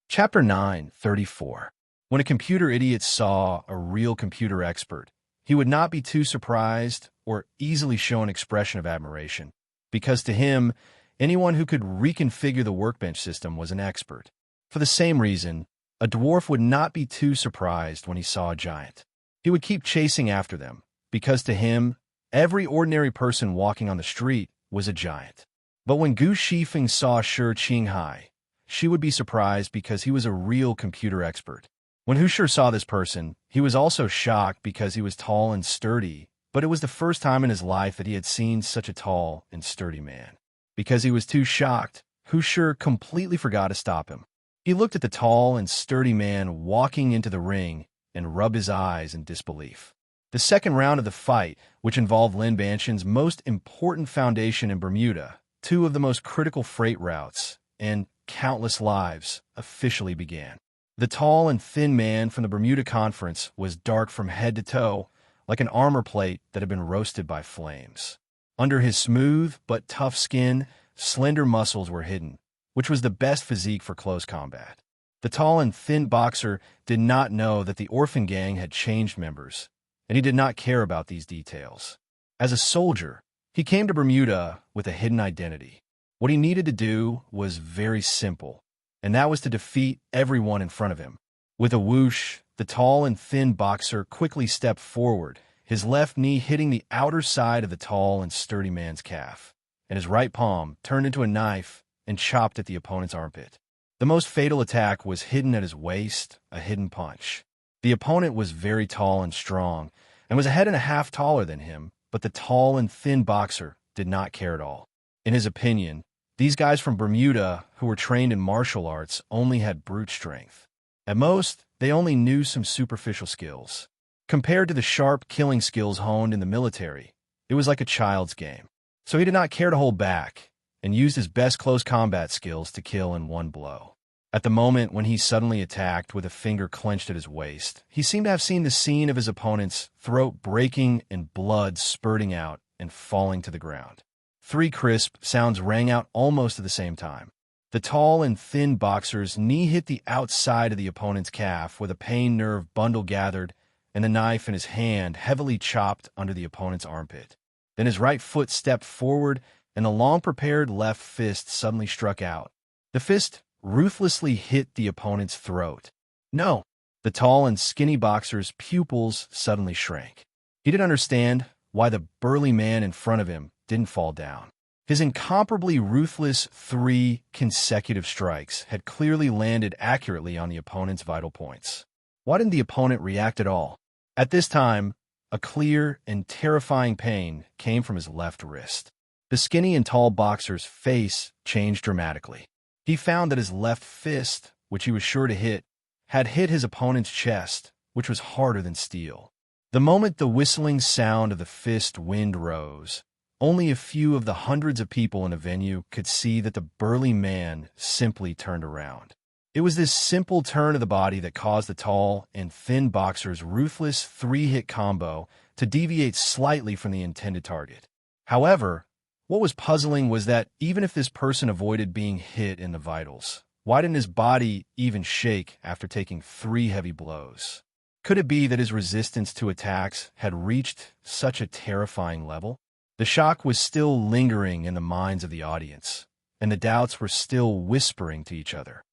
Chapter 9:34. When a computer idiot saw a real computer expert, he would not be too surprised or easily show an expression of admiration, because to him, anyone who could reconfigure the workbench system was an expert. For the same reason, a dwarf would not be too surprised when he saw a giant. He would keep chasing after them, because to him, every ordinary person walking on the street was a giant. But when Gu Shifeng saw Shi Qinghai, she would be surprised because he was a real computer expert. When Hu Shi saw this person, he was also shocked because he was tall and sturdy, but it was the first time in his life that he had seen such a tall and sturdy man. Because he was too shocked, Hu Shi completely forgot to stop him. He looked at the tall and sturdy man walking into the ring and rubbed his eyes in disbelief. The second round of the fight, which involved Lin Banshan's most important foundation in Bermuda, 2 of the most critical freight routes, and countless lives, officially began. The tall and thin man from the Bermuda Conference was dark from head to toe, like an armor plate that had been roasted by flames. Under his smooth but tough skin, slender muscles were hidden, which was the best physique for close combat. The tall and thin boxer did not know that the orphan gang had changed members, and he did not care about these details. As a soldier, he came to Bermuda with a hidden identity. What he needed to do was very simple, and that was to defeat everyone in front of him. With a whoosh, the tall and thin boxer quickly stepped forward, his left knee hitting the outer side of the tall and sturdy man's calf, and his right palm turned into a knife and chopped at the opponent's armpit. The most fatal attack was hidden at his waist, a hidden punch. The opponent was very tall and strong, and was a head and a half taller than him, but the tall and thin boxer did not care at all. In his opinion, these guys from Bermuda, who were trained in martial arts, only had brute strength. At most, they only knew some superficial skills. Compared to the sharp killing skills honed in the military, it was like a child's game. So he did not care to hold back, and used his best close combat skills to kill in one blow. At the moment when he suddenly attacked with a finger clenched at his waist, he seemed to have seen the scene of his opponent's throat breaking and blood spurting out and falling to the ground. 3 crisp sounds rang out almost at the same time. The tall and thin boxer's knee hit the outside of the opponent's calf with a pain nerve bundle gathered, and the knife in his hand heavily chopped under the opponent's armpit. Then his right foot stepped forward, and the long-prepared left fist suddenly struck out. The fist ruthlessly hit the opponent's throat. No! The tall and skinny boxer's pupils suddenly shrank. He didn't understand why the burly man in front of him didn't fall down. His incomparably ruthless 3 consecutive strikes had clearly landed accurately on the opponent's vital points. Why didn't the opponent react at all? At this time, a clear and terrifying pain came from his left wrist. The skinny and tall boxer's face changed dramatically. He found that his left fist, which he was sure to hit, had hit his opponent's chest, which was harder than steel. The moment the whistling sound of the fist wind rose, only a few of the hundreds of people in the venue could see that the burly man simply turned around. It was this simple turn of the body that caused the tall and thin boxer's ruthless 3-hit combo to deviate slightly from the intended target. However, what was puzzling was that even if this person avoided being hit in the vitals, why didn't his body even shake after taking 3 heavy blows? Could it be that his resistance to attacks had reached such a terrifying level? The shock was still lingering in the minds of the audience, and the doubts were still whispering to each other.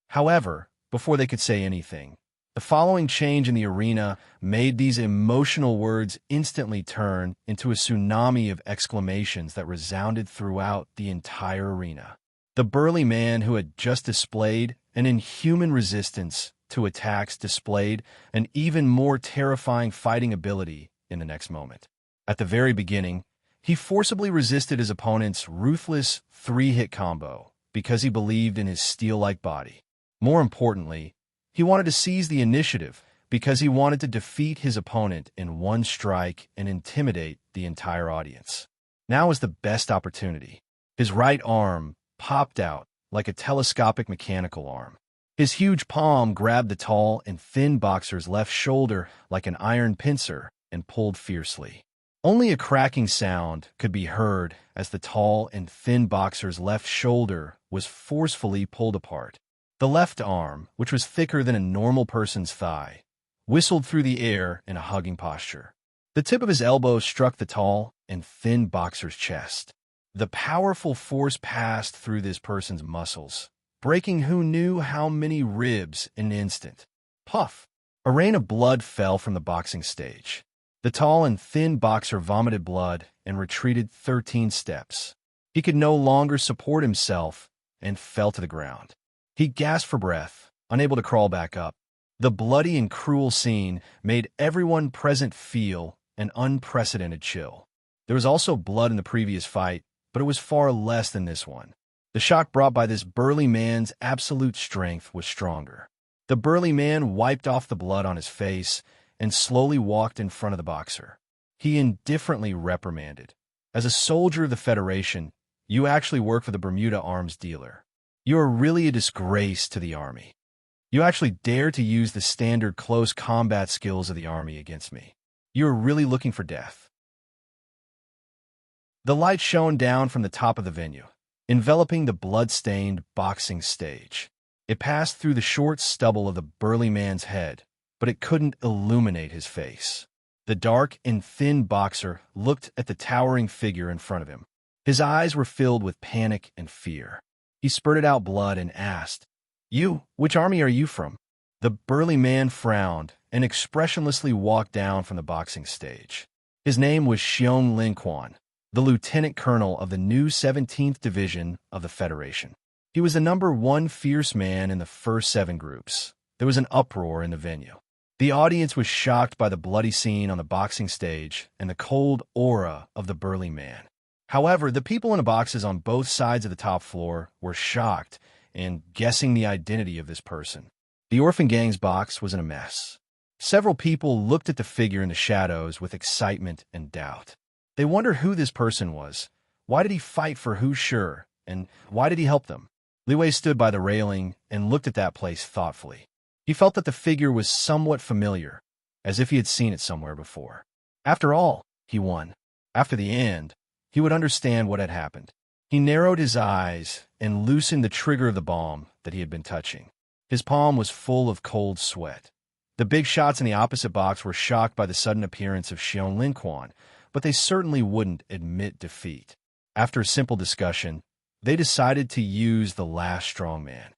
However, before they could say anything, the following change in the arena made these emotional words instantly turn into a tsunami of exclamations that resounded throughout the entire arena. The burly man who had just displayed an inhuman resistance to attacks displayed an even more terrifying fighting ability in the next moment. At the very beginning, he forcibly resisted his opponent's ruthless 3-hit combo because he believed in his steel-like body. More importantly, he wanted to seize the initiative because he wanted to defeat his opponent in one strike and intimidate the entire audience. Now was the best opportunity. His right arm popped out like a telescopic mechanical arm. His huge palm grabbed the tall and thin boxer's left shoulder like an iron pincer and pulled fiercely. Only a cracking sound could be heard as the tall and thin boxer's left shoulder was forcefully pulled apart. The left arm, which was thicker than a normal person's thigh, whistled through the air in a hugging posture. The tip of his elbow struck the tall and thin boxer's chest. The powerful force passed through this person's muscles, breaking who knew how many ribs in an instant. Puff! A rain of blood fell from the boxing stage. The tall and thin boxer vomited blood and retreated 13 steps. He could no longer support himself and fell to the ground. He gasped for breath, unable to crawl back up. The bloody and cruel scene made everyone present feel an unprecedented chill. There was also blood in the previous fight, but it was far less than this one. The shock brought by this burly man's absolute strength was stronger. The burly man wiped off the blood on his face and slowly walked in front of the boxer. He indifferently reprimanded, "As a soldier of the Federation, you actually work for the Bermuda arms dealer. You are really a disgrace to the Army. You actually dare to use the standard close combat skills of the Army against me. You are really looking for death." The light shone down from the top of the venue, enveloping the blood-stained boxing stage. It passed through the short stubble of the burly man's head, but it couldn't illuminate his face. The dark and thin boxer looked at the towering figure in front of him. His eyes were filled with panic and fear. He spurted out blood and asked, Which army are you from?" The burly man frowned and expressionlessly walked down from the boxing stage. His name was Xiong Lin Quan, the lieutenant colonel of the new 17th Division of the Federation. He He was the #1 fierce man in the first 7 groups. There was an uproar in the venue. The audience was shocked by the bloody scene on the boxing stage and the cold aura of the burly man. However, the people in the boxes on both sides of the top floor were shocked and guessing the identity of this person. The orphan gang's box was in a mess. Several people looked at the figure in the shadows with excitement and doubt. They wondered who this person was. Why did he fight for who's sure? And why did he help them? Liwei stood by the railing and looked at that place thoughtfully. He felt that the figure was somewhat familiar, as if he had seen it somewhere before. After all, he won. After the end, he would understand what had happened. He narrowed his eyes and loosened the trigger of the bomb that he had been touching. His palm was full of cold sweat. The big shots in the opposite box were shocked by the sudden appearance of Xion Linquan, but they certainly wouldn't admit defeat. After a simple discussion, they decided to use the last strongman.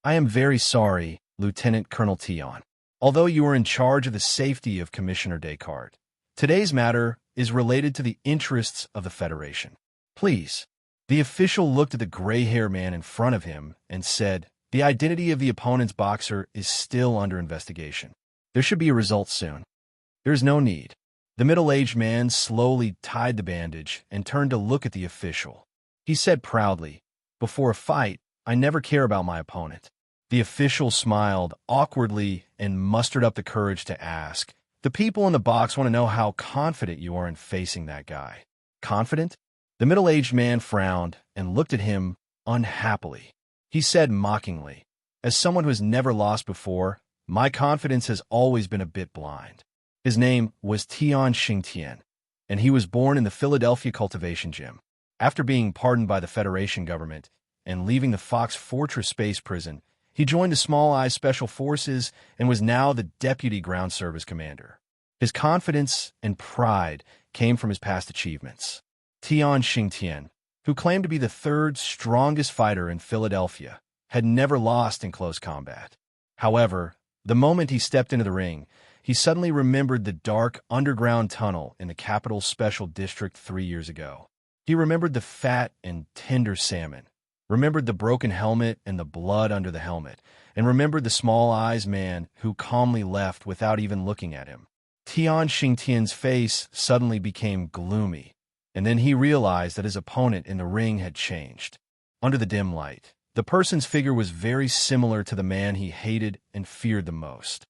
I am very sorry, Lieutenant Colonel Tion. Although you are in charge of the safety of Commissioner Descartes, today's matter is related to the interests of the Federation. Please. The official looked at the gray-haired man in front of him and said, the identity of the opponent's boxer is still under investigation. There should be a result soon. There is no need. The middle-aged man slowly tied the bandage and turned to look at the official. He said proudly, before a fight, I never care about my opponent. The official smiled awkwardly and mustered up the courage to ask, the people in the box want to know how confident you are in facing that guy. Confident? The middle-aged man frowned and looked at him unhappily. He said mockingly, as someone who has never lost before, my confidence has always been a bit blind. His name was Tian Xingtian, and he was born in the Philadelphia cultivation gym. After being pardoned by the Federation government and leaving the Fox Fortress space prison, he joined the Small Eye Special Forces and was now the Deputy Ground Service Commander. His confidence and pride came from his past achievements. Tian Xingtian, who claimed to be the 3rd strongest fighter in Philadelphia, had never lost in close combat. However, the moment he stepped into the ring, he suddenly remembered the dark underground tunnel in the Capital Special District 3 years ago. He remembered the fat and tender salmon, remembered the broken helmet and the blood under the helmet, and remembered the small eyes man who calmly left without even looking at him. Tian Xingtian's face suddenly became gloomy, and then he realized that his opponent in the ring had changed. Under the dim light, the person's figure was very similar to the man he hated and feared the most.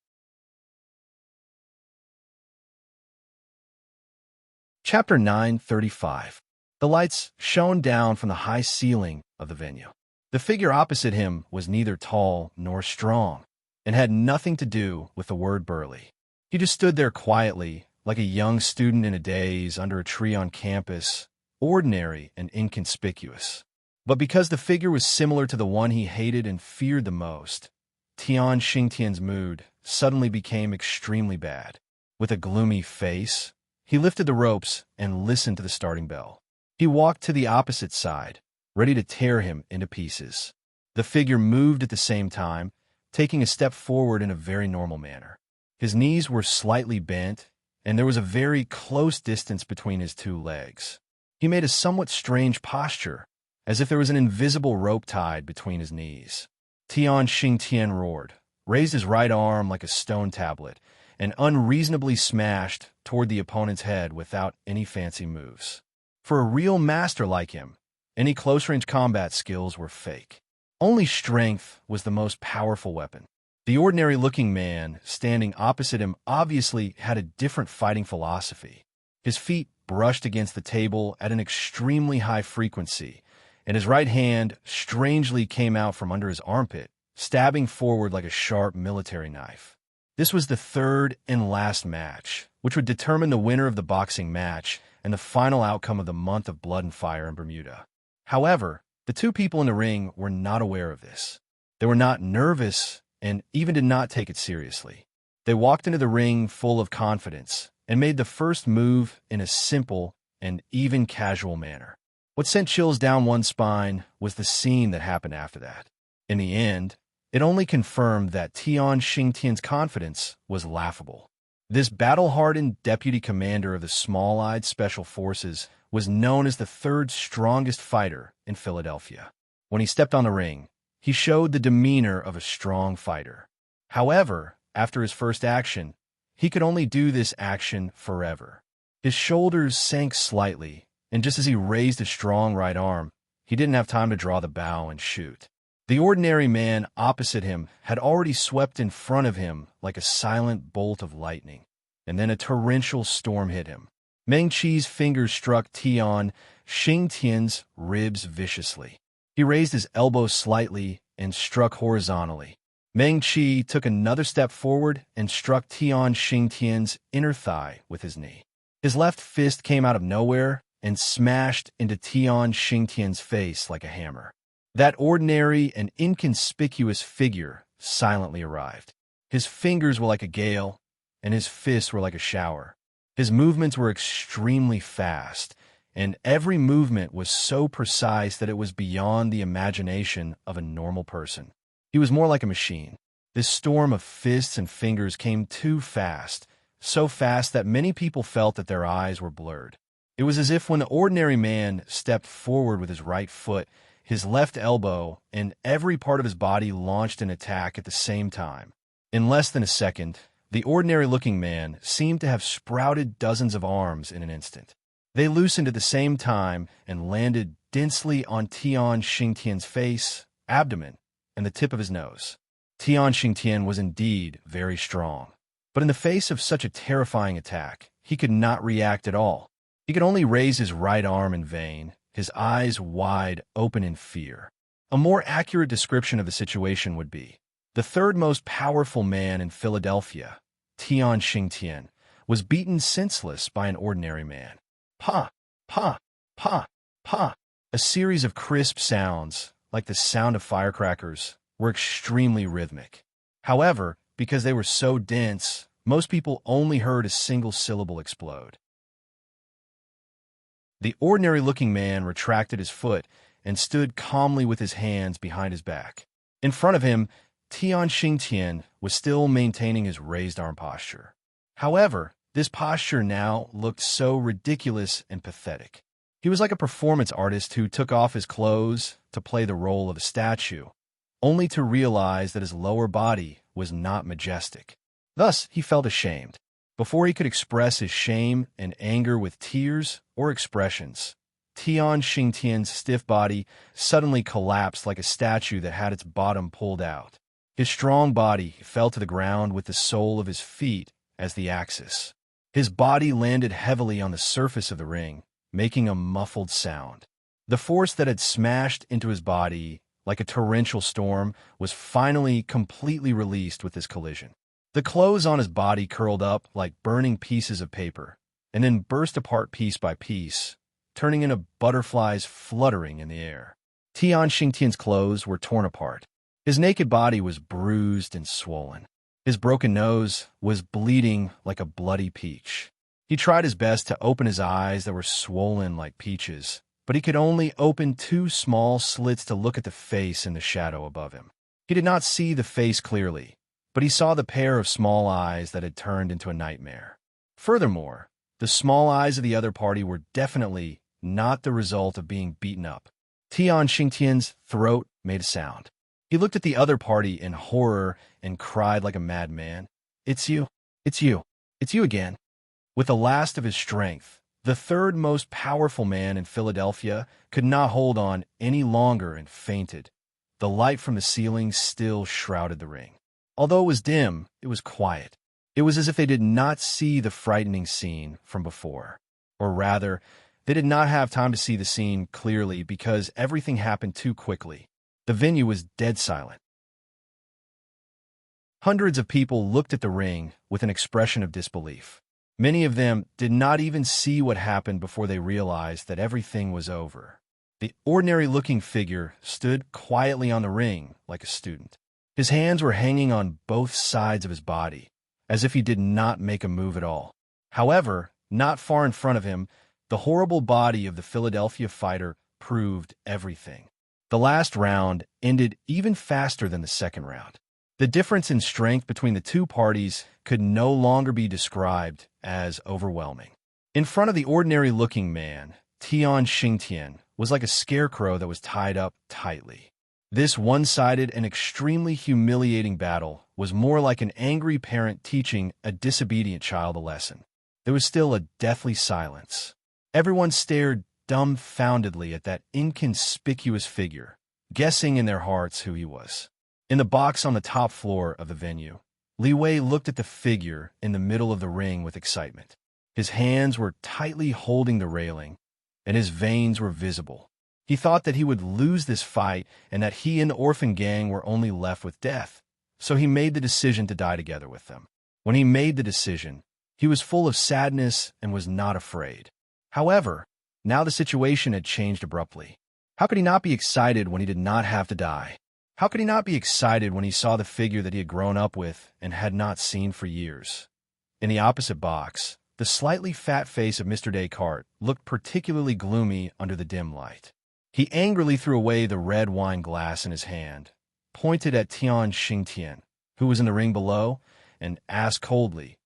Chapter 935. The lights shone down from the high ceiling of the venue. The figure opposite him was neither tall nor strong, and had nothing to do with the word burly. He just stood there quietly, like a young student in a daze under a tree on campus, ordinary and inconspicuous. But because the figure was similar to the one he hated and feared the most, Tian Xingtian's mood suddenly became extremely bad. With a gloomy face, he lifted the ropes and listened to the starting bell. He walked to the opposite side, ready to tear him into pieces. The figure moved at the same time, taking a step forward in a very normal manner. His knees were slightly bent, and there was a very close distance between his 2 legs. He made a somewhat strange posture, as if there was an invisible rope tied between his knees. Tian Xingtian roared, raised his right arm like a stone tablet, and unreasonably smashed toward the opponent's head without any fancy moves. For a real master like him, any close-range combat skills were fake. Only strength was the most powerful weapon. The ordinary-looking man standing opposite him obviously had a different fighting philosophy. His feet brushed against the table at an extremely high frequency, and his right hand strangely came out from under his armpit, stabbing forward like a sharp military knife. This was the 3rd and last match, which would determine the winner of the boxing match and the final outcome of the month of blood and fire in Bermuda. However, the 2 people in the ring were not aware of this. They were not nervous and even did not take it seriously. They walked into the ring full of confidence and made the first move in a simple and even casual manner. What sent chills down one's spine was the scene that happened after that. In the end, it only confirmed that Tian Xingtian's confidence was laughable. This battle-hardened deputy commander of the Small-Eyed Special Forces was known as the 3rd strongest fighter in Philadelphia. When he stepped on the ring, he showed the demeanor of a strong fighter. However, after his first action, he could only do this action forever. His shoulders sank slightly, and just as he raised his strong right arm, he didn't have time to draw the bow and shoot. The ordinary man opposite him had already swept in front of him like a silent bolt of lightning, and then a torrential storm hit him. Meng Qi's fingers struck Tian Xingtian's ribs viciously. He raised his elbow slightly and struck horizontally. Meng Qi took another step forward and struck Tian Xingtian's inner thigh with his knee. His left fist came out of nowhere and smashed into Tian Xingtian's face like a hammer. That ordinary and inconspicuous figure silently arrived. His fingers were like a gale, and his fists were like a shower. His movements were extremely fast, and every movement was so precise that it was beyond the imagination of a normal person. He was more like a machine. This storm of fists and fingers came too fast, so fast that many people felt that their eyes were blurred. It was as if when the ordinary man stepped forward with his right foot, his left elbow, and every part of his body launched an attack at the same time. In less than a second, the ordinary-looking man seemed to have sprouted dozens of arms in an instant. They loosened at the same time and landed densely on Tian Xingtian's face, abdomen, and the tip of his nose. Tian Xingtian was indeed very strong, but in the face of such a terrifying attack, he could not react at all. He could only raise his right arm in vain, his eyes wide open in fear. A more accurate description of the situation would be: the third most powerful man in Philadelphia, Tian Xingtian, was beaten senseless by an ordinary man. Pa, pa, pa, pa. A series of crisp sounds, like the sound of firecrackers, were extremely rhythmic. However, because they were so dense, most people only heard a single syllable explode. The ordinary-looking man retracted his foot and stood calmly with his hands behind his back. In front of him, Tian Xingtian was still maintaining his raised arm posture. However, this posture now looked so ridiculous and pathetic. He was like a performance artist who took off his clothes to play the role of a statue, only to realize that his lower body was not majestic. Thus, he felt ashamed. Before he could express his shame and anger with tears or expressions, Tian Xingtian's stiff body suddenly collapsed like a statue that had its bottom pulled out. His strong body fell to the ground with the sole of his feet as the axis. His body landed heavily on the surface of the ring, making a muffled sound. The force that had smashed into his body like a torrential storm was finally completely released with this collision. The clothes on his body curled up like burning pieces of paper, and then burst apart piece by piece, turning into butterflies fluttering in the air. Tian Xingtian's clothes were torn apart. His naked body was bruised and swollen. His broken nose was bleeding like a bloody peach. He tried his best to open his eyes that were swollen like peaches, but he could only open two small slits to look at the face in the shadow above him. He did not see the face clearly, but he saw the pair of small eyes that had turned into a nightmare. Furthermore, the small eyes of the other party were definitely not the result of being beaten up. Tian Xingtian's throat made a sound. He looked at the other party in horror and cried like a madman. "It's you. It's you. It's you again." With the last of his strength, the third most powerful man in Philadelphia could not hold on any longer and fainted. The light from the ceiling still shrouded the ring. Although it was dim, it was quiet. It was as if they did not see the frightening scene from before. Or rather, they did not have time to see the scene clearly because everything happened too quickly. The venue was dead silent. Hundreds of people looked at the ring with an expression of disbelief. Many of them did not even see what happened before they realized that everything was over. The ordinary-looking figure stood quietly on the ring like a student. His hands were hanging on both sides of his body, as if he did not make a move at all. However, not far in front of him, the horrible body of the Philadelphia fighter proved everything. The last round ended even faster than the second round. The difference in strength between the two parties could no longer be described as overwhelming. In front of the ordinary-looking man, Tian Xingtian was like a scarecrow that was tied up tightly. This one-sided and extremely humiliating battle was more like an angry parent teaching a disobedient child a lesson. There was still a deathly silence. Everyone stared dumbfoundedly at that inconspicuous figure, guessing in their hearts who he was. In the box on the top floor of the venue, Li Wei looked at the figure in the middle of the ring with excitement. His hands were tightly holding the railing, and his veins were visible. He thought that he would lose this fight and that he and the orphan gang were only left with death, so he made the decision to die together with them. When he made the decision, he was full of sadness and was not afraid. However, now the situation had changed abruptly. How could he not be excited when he did not have to die? How could he not be excited when he saw the figure that he had grown up with and had not seen for years? In the opposite box, the slightly fat face of Mr. Descartes looked particularly gloomy under the dim light. He angrily threw away the red wine glass in his hand, pointed at Tian Xingtian, who was in the ring below, and asked coldly,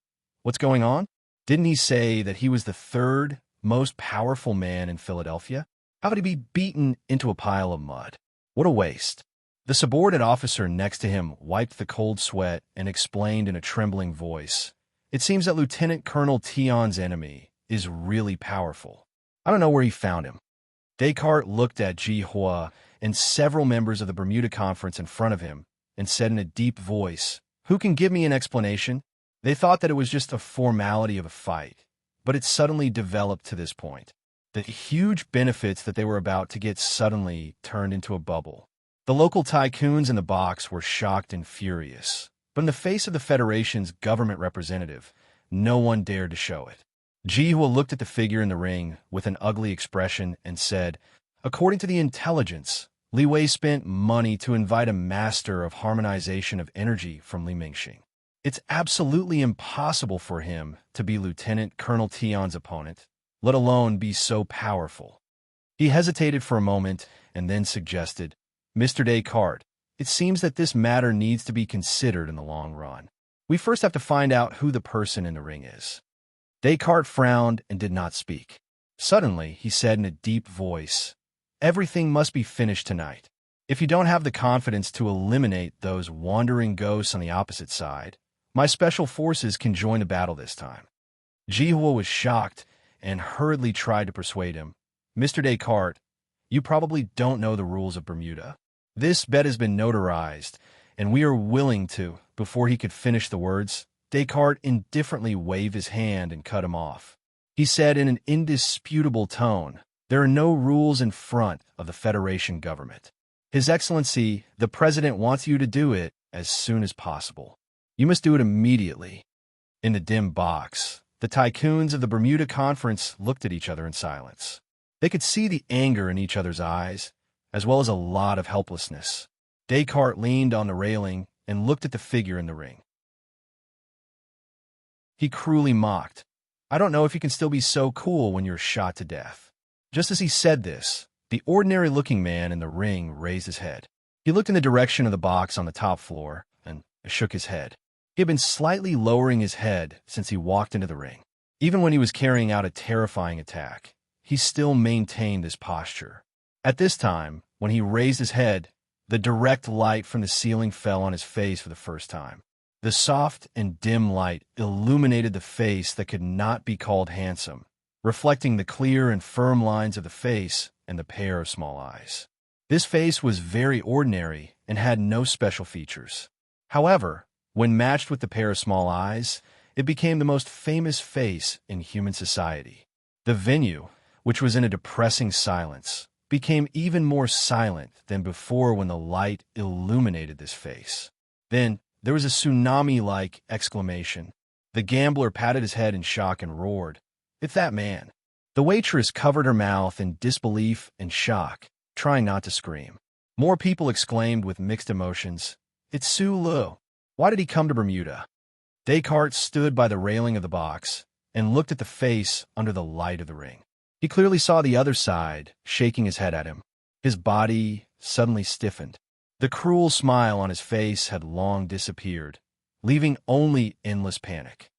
"What's going on? Didn't he say that he was the third most powerful man in Philadelphia? How could he be beaten into a pile of mud? What a waste." The subordinate officer next to him wiped the cold sweat and explained in a trembling voice, "It seems that Lieutenant Colonel Tian's enemy is really powerful. I don't know where he found him." Descartes looked at Ji Hua and several members of the Bermuda Conference in front of him and said in a deep voice, "Who can give me an explanation?" They thought that it was just a formality of a fight, but it suddenly developed to this point. The huge benefits that they were about to get suddenly turned into a bubble. The local tycoons in the box were shocked and furious, but in the face of the Federation's government representative, no one dared to show it. Ji Hua looked at the figure in the ring with an ugly expression and said, "According to the intelligence, Li Wei spent money to invite a master of harmonization of energy from Li Mingxing. It's absolutely impossible for him to be Lieutenant Colonel Tian's opponent, let alone be so powerful." He hesitated for a moment and then suggested, "Mr. Descartes, it seems that this matter needs to be considered in the long run. We first have to find out who the person in the ring is." Descartes frowned and did not speak. Suddenly, he said in a deep voice, "Everything must be finished tonight. If you don't have the confidence to eliminate those wandering ghosts on the opposite side, my special forces can join the battle this time." Ji Hua was shocked and hurriedly tried to persuade him, "Mr. Descartes, you probably don't know the rules of Bermuda. This bet has been notarized, and we are willing to." Before he could finish the words, Descartes indifferently waved his hand and cut him off. He said in an indisputable tone, "There are no rules in front of the Federation government. His Excellency, the President wants you to do it as soon as possible. You must do it immediately." In the dim box, the tycoons of the Bermuda Conference looked at each other in silence. They could see the anger in each other's eyes, as well as a lot of helplessness. Descartes leaned on the railing and looked at the figure in the ring. He cruelly mocked, "I don't know if you can still be so cool when you're shot to death." Just as he said this, the ordinary-looking man in the ring raised his head. He looked in the direction of the box on the top floor and shook his head. He had been slightly lowering his head since he walked into the ring. Even when he was carrying out a terrifying attack, he still maintained this posture. At this time, when he raised his head, the direct light from the ceiling fell on his face for the first time. The soft and dim light illuminated the face that could not be called handsome, reflecting the clear and firm lines of the face and the pair of small eyes. This face was very ordinary and had no special features. However, when matched with the pair of small eyes, it became the most famous face in human society. The venue, which was in a depressing silence, became even more silent than before when the light illuminated this face. Then, there was a tsunami-like exclamation. The gambler patted his head in shock and roared, "It's that man." The waitress covered her mouth in disbelief and shock, trying not to scream. More people exclaimed with mixed emotions, "It's Su Lu. Why did he come to Bermuda?" Descartes stood by the railing of the box and looked at the face under the light of the ring. He clearly saw the other side, shaking his head at him. His body suddenly stiffened. The cruel smile on his face had long disappeared, leaving only endless panic.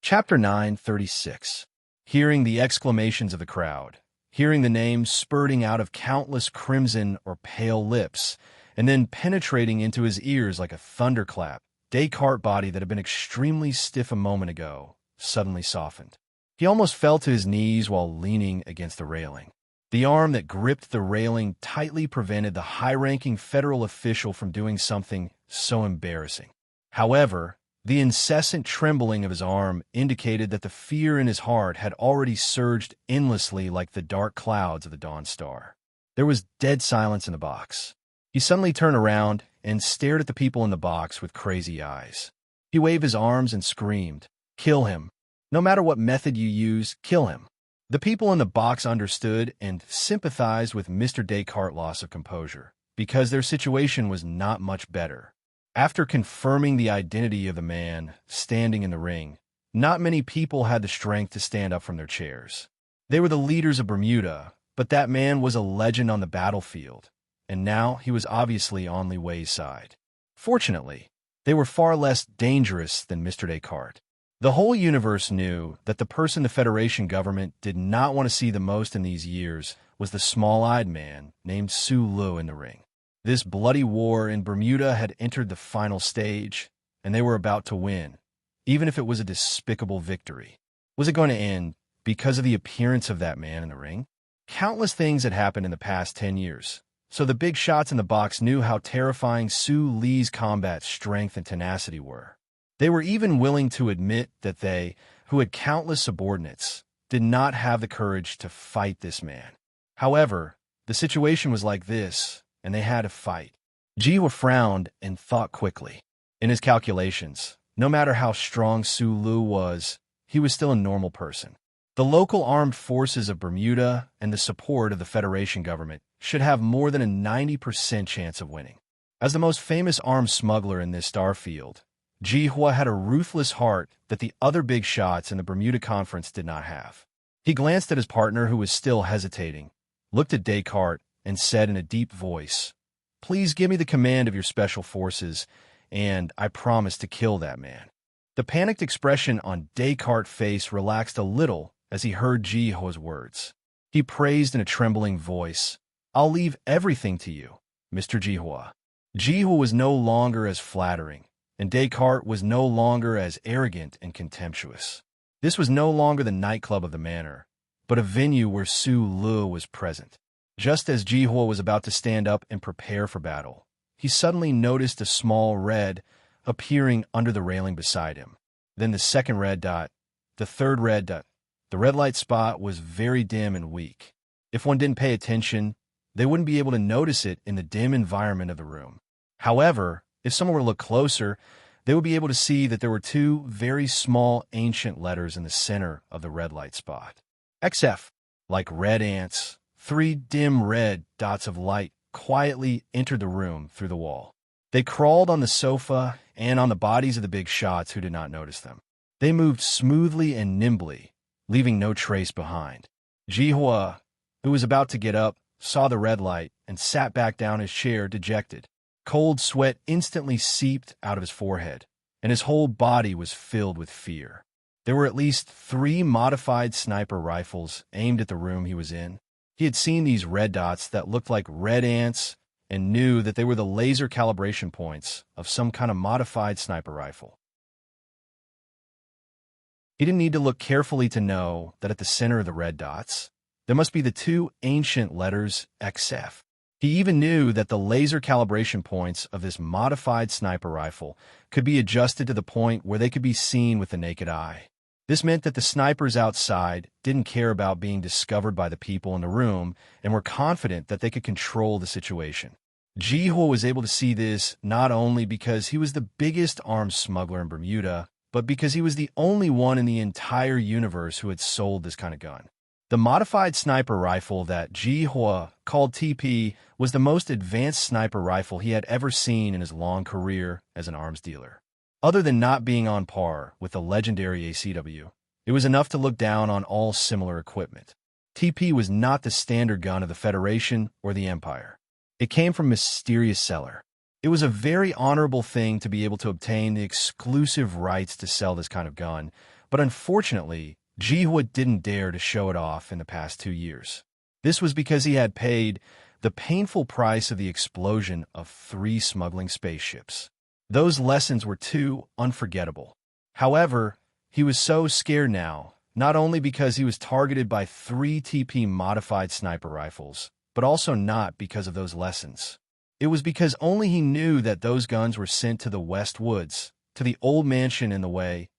Chapter 936. Hearing the exclamations of the crowd, hearing the names spurting out of countless crimson or pale lips, and then penetrating into his ears like a thunderclap, Descartes' body that had been extremely stiff a moment ago suddenly softened. He almost fell to his knees while leaning against the railing. The arm that gripped the railing tightly prevented the high-ranking federal official from doing something so embarrassing. However, the incessant trembling of his arm indicated that the fear in his heart had already surged endlessly like the dark clouds of the dawn star. There was dead silence in the box. He suddenly turned around and stared at the people in the box with crazy eyes. He waved his arms and screamed, "Kill him! No matter what method you use, kill him!" The people in the box understood and sympathized with Mr. Descartes' loss of composure, because their situation was not much better. After confirming the identity of the man standing in the ring, not many people had the strength to stand up from their chairs. They were the leaders of Bermuda, but that man was a legend on the battlefield, and now he was obviously on Li Wei's side. Fortunately, they were far less dangerous than Mr. Descartes. The whole universe knew that the person the Federation government did not want to see the most in these years was the small-eyed man named Su Lu in the ring. This bloody war in Bermuda had entered the final stage, and they were about to win, even if it was a despicable victory. Was it going to end because of the appearance of that man in the ring? Countless things had happened in the past 10 years, so the big shots in the box knew how terrifying Su Li's combat strength and tenacity were. They were even willing to admit that they, who had countless subordinates, did not have the courage to fight this man. However, the situation was like this, and they had to fight. Jihua frowned and thought quickly. In his calculations, no matter how strong Su Lu was, he was still a normal person. The local armed forces of Bermuda and the support of the Federation government should have more than a 90% chance of winning. As the most famous armed smuggler in this star field, Jihua had a ruthless heart that the other big shots in the Bermuda Conference did not have. He glanced at his partner, who was still hesitating, looked at Descartes, and said in a deep voice, "Please give me the command of your special forces, and I promise to kill that man." The panicked expression on Descartes' face relaxed a little as he heard Jihua's words. He praised in a trembling voice, "I'll leave everything to you, Mr. Jihua." Jihua was no longer as flattering, and Descartes was no longer as arrogant and contemptuous. This was no longer the nightclub of the manor, but a venue where Su Lu was present. Just as Jihua was about to stand up and prepare for battle, he suddenly noticed a small red appearing under the railing beside him. Then the second red dot, the third red dot. The red light spot was very dim and weak. If one didn't pay attention, they wouldn't be able to notice it in the dim environment of the room. However, if someone were to look closer, they would be able to see that there were two very small ancient letters in the center of the red light spot. XF. Like red ants, 3 dim red dots of light quietly entered the room through the wall. They crawled on the sofa and on the bodies of the big shots who did not notice them. They moved smoothly and nimbly, leaving no trace behind. Jihua, who was about to get up, saw the red light and sat back down his chair dejected. Cold sweat instantly seeped out of his forehead, and his whole body was filled with fear. There were at least 3 modified sniper rifles aimed at the room he was in. He had seen these red dots that looked like red ants and knew that they were the laser calibration points of some kind of modified sniper rifle. He didn't need to look carefully to know that at the center of the red dots, there must be the 2 ancient letters XF. He even knew that the laser calibration points of this modified sniper rifle could be adjusted to the point where they could be seen with the naked eye. This meant that the snipers outside didn't care about being discovered by the people in the room and were confident that they could control the situation. Jihua was able to see this not only because he was the biggest arms smuggler in Bermuda, but because he was the only one in the entire universe who had sold this kind of gun. The modified sniper rifle that Jihua called TP was the most advanced sniper rifle he had ever seen in his long career as an arms dealer. Other than not being on par with the legendary ACW, it was enough to look down on all similar equipment. TP was not the standard gun of the Federation or the Empire. It came from a mysterious seller. It was a very honorable thing to be able to obtain the exclusive rights to sell this kind of gun, But unfortunately, Jihua didn't dare to show it off in the past 2 years. This was because he had paid the painful price of the explosion of 3 smuggling spaceships. Those lessons were too unforgettable. However, he was so scared now, not only because he was targeted by 3 TP-modified sniper rifles, but also not because of those lessons. It was because only he knew that those guns were sent to the West Woods, to the old mansion in the Way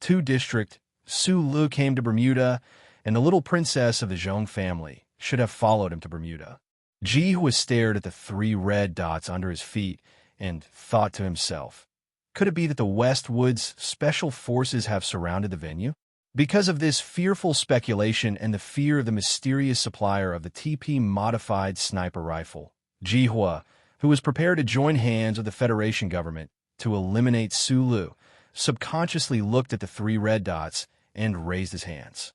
2 district. Sulu came to Bermuda, and the little princess of the Zhong family should have followed him to Bermuda. Jihua stared at the 3 red dots under his feet and thought to himself, could it be that the West Woods Special Forces have surrounded the venue? Because of this fearful speculation and the fear of the mysterious supplier of the TP-modified sniper rifle, Jihua, who was prepared to join hands with the Federation government to eliminate Sulu, subconsciously looked at the 3 red dots and raised his hands.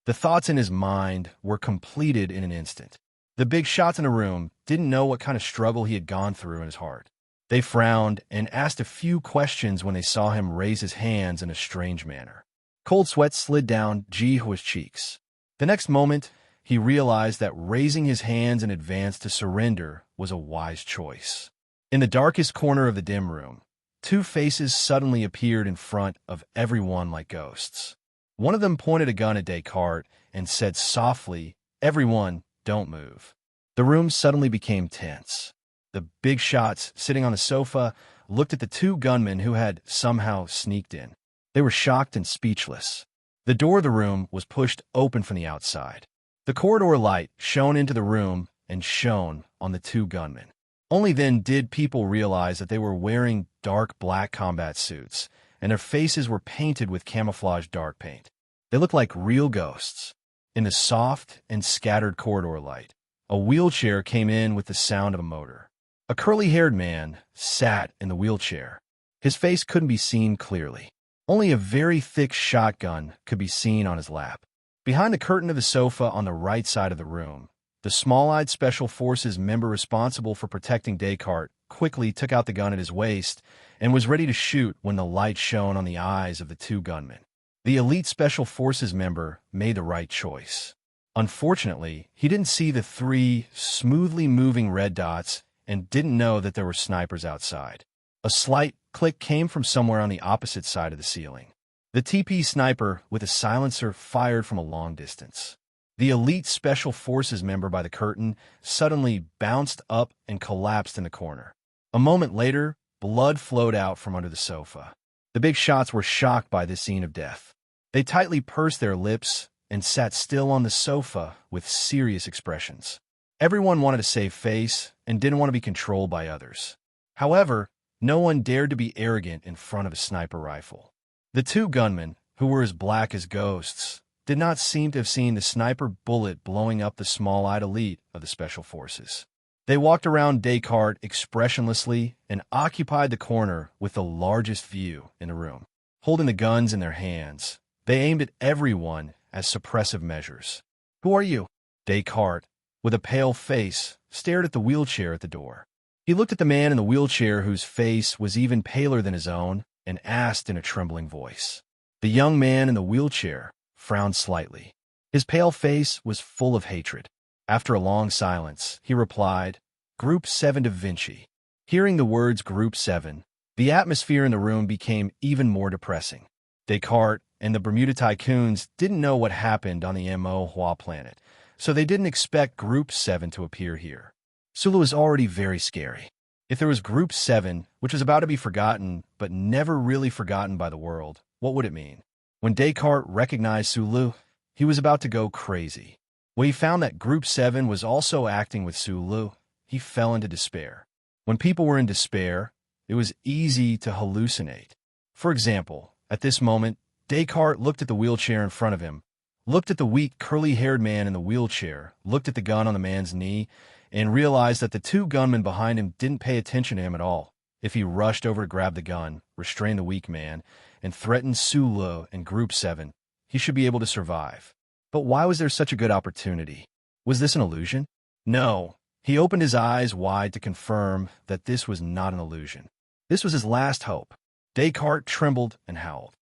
The thoughts in his mind were completed in an instant. The big shots in the room didn't know what kind of struggle he had gone through in his heart. They frowned and asked a few questions when they saw him raise his hands in a strange manner. Cold sweat slid down Jihua's cheeks. The next moment, he realized that raising his hands in advance to surrender was a wise choice. In the darkest corner of the dim room, 2 faces suddenly appeared in front of everyone like ghosts. One of them pointed a gun at Descartes and said softly, "Everyone, don't move." The room suddenly became tense. The big shots, sitting on the sofa, looked at the 2 gunmen who had somehow sneaked in. They were shocked and speechless. The door of the room was pushed open from the outside. The corridor light shone into the room and shone on the 2 gunmen. Only then did people realize that they were wearing dark black combat suits, and their faces were painted with camouflage dark paint. They looked like real ghosts. In the soft and scattered corridor light, a wheelchair came in with the sound of a motor. A curly-haired man sat in the wheelchair. His face couldn't be seen clearly. Only a very thick shotgun could be seen on his lap. Behind the curtain of the sofa on the right side of the room, the small-eyed Special Forces member responsible for protecting Descartes quickly took out the gun at his waist and was ready to shoot when the light shone on the eyes of the 2 gunmen. The elite Special Forces member made the right choice. Unfortunately, he didn't see the 3 smoothly moving red dots and didn't know that there were snipers outside. A slight click came from somewhere on the opposite side of the ceiling. The TP sniper with a silencer fired from a long distance. The elite Special Forces member by the curtain suddenly bounced up and collapsed in the corner. A moment later, blood flowed out from under the sofa. The big shots were shocked by this scene of death. They tightly pursed their lips and sat still on the sofa with serious expressions. Everyone wanted to save face and didn't want to be controlled by others. However, no one dared to be arrogant in front of a sniper rifle. The 2 gunmen, who were as black as ghosts, did not seem to have seen the sniper bullet blowing up the small-eyed elite of the Special Forces. They walked around Descartes expressionlessly and occupied the corner with the largest view in the room. Holding the guns in their hands, they aimed at everyone as suppressive measures. "Who are you?" Descartes, with a pale face, stared at the wheelchair at the door. He looked at the man in the wheelchair whose face was even paler than his own and asked in a trembling voice. The young man in the wheelchair frowned slightly. His pale face was full of hatred. After a long silence, he replied, "Group 7 Da Vinci." Hearing the words Group 7, the atmosphere in the room became even more depressing. Descartes and the Bermuda Tycoons didn't know what happened on the Mo Hua planet, so they didn't expect Group 7 to appear here. Sulu was already very scary. If there was Group 7, which was about to be forgotten, but never really forgotten by the world, what would it mean? When Descartes recognized Sulu, he was about to go crazy. When he found that Group 7 was also acting with Sulu, he fell into despair. When people were in despair, it was easy to hallucinate. For example, at this moment, Descartes looked at the wheelchair in front of him, looked at the weak, curly-haired man in the wheelchair, looked at the gun on the man's knee, and realized that the 2 gunmen behind him didn't pay attention to him at all. If he rushed over to grab the gun, restrain the weak man, and threaten Sulu and Group 7, he should be able to survive. But why was there such a good opportunity? Was this an illusion? No. He opened his eyes wide to confirm that this was not an illusion. This was his last hope. Descartes trembled and howled.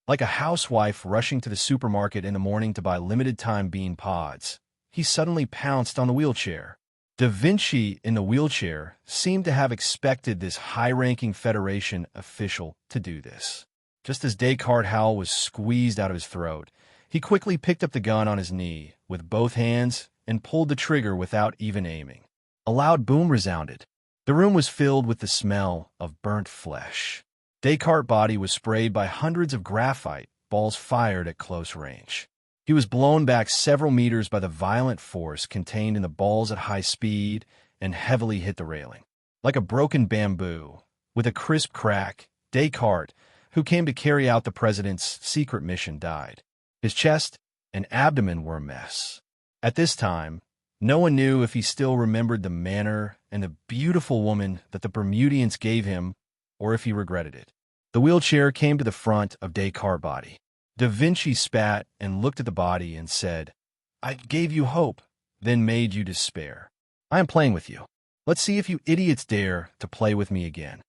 Like a housewife rushing to the supermarket in the morning to buy limited-time bean pods, he suddenly pounced on the wheelchair. Da Vinci in the wheelchair seemed to have expected this high-ranking Federation official to do this. Just as Descartes' howl was squeezed out of his throat, he quickly picked up the gun on his knee with both hands and pulled the trigger without even aiming. A loud boom resounded. The room was filled with the smell of burnt flesh. Descartes' body was sprayed by hundreds of graphite balls fired at close range. He was blown back several meters by the violent force contained in the balls at high speed and heavily hit the railing. Like a broken bamboo, with a crisp crack, Descartes, who came to carry out the president's secret mission, died. His chest and abdomen were a mess. At this time, no one knew if he still remembered the manner and the beautiful woman that the Bermudians gave him, or if he regretted it. The wheelchair came to the front of Descartes' body. Da Vinci spat and looked at the body and said, "I gave you hope, then made you despair. I am playing with you. Let's see if you idiots dare to play with me again."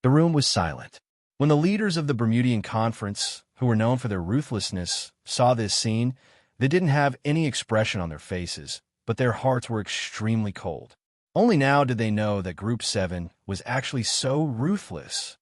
The room was silent. When the leaders of the Bermudian Conference, who were known for their ruthlessness, saw this scene, they didn't have any expression on their faces, but their hearts were extremely cold. Only now did they know that Group 7 was actually so ruthless.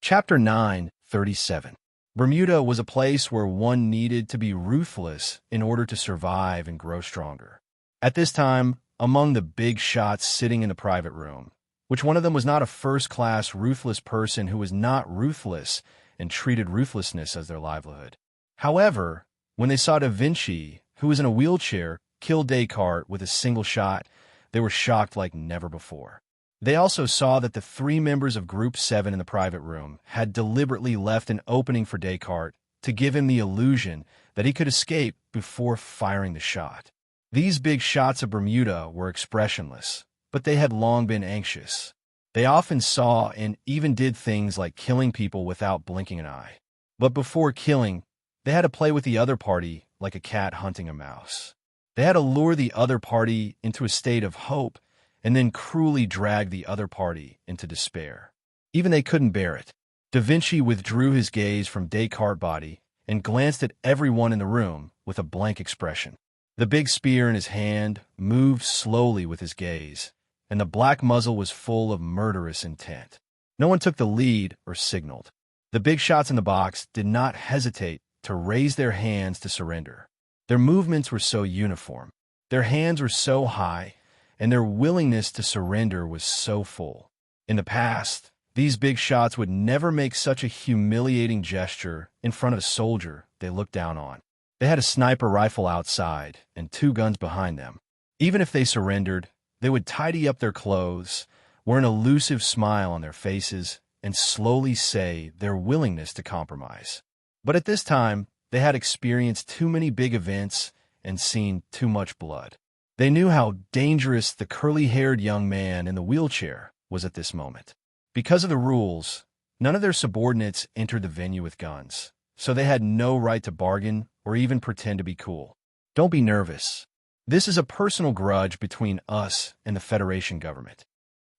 Chapter 9:37. Bermuda was a place where one needed to be ruthless in order to survive and grow stronger. At this time, among the big shots sitting in the private room, which one of them was not a first-class ruthless person who was not ruthless and treated ruthlessness as their livelihood. However, when they saw Da Vinci, who was in a wheelchair, kill Descartes with a single shot, they were shocked like never before. They also saw that the three members of Group 7 in the private room had deliberately left an opening for Descartes to give him the illusion that he could escape before firing the shot. These big shots of Bermuda were expressionless, but they had long been anxious. They often saw and even did things like killing people without blinking an eye. But before killing, they had to play with the other party like a cat hunting a mouse. They had to lure the other party into a state of hope and then cruelly drag the other party into despair. Even they couldn't bear it. Da Vinci withdrew his gaze from Descartes' body and glanced at everyone in the room with a blank expression. The big spear in his hand moved slowly with his gaze, and the black muzzle was full of murderous intent. No one took the lead or signaled. The big shots in the box did not hesitate to raise their hands to surrender. Their movements were so uniform. Their hands were so high, and their willingness to surrender was so full. In the past, these big shots would never make such a humiliating gesture in front of a soldier they looked down on. They had a sniper rifle outside and 2 guns behind them. Even if they surrendered, they would tidy up their clothes, wear an elusive smile on their faces, and slowly say their willingness to compromise. But at this time, they had experienced too many big events and seen too much blood. They knew how dangerous the curly-haired young man in the wheelchair was at this moment. Because of the rules, none of their subordinates entered the venue with guns, so they had no right to bargain or even pretend to be cool. Don't be nervous. This is a personal grudge between us and the Federation government.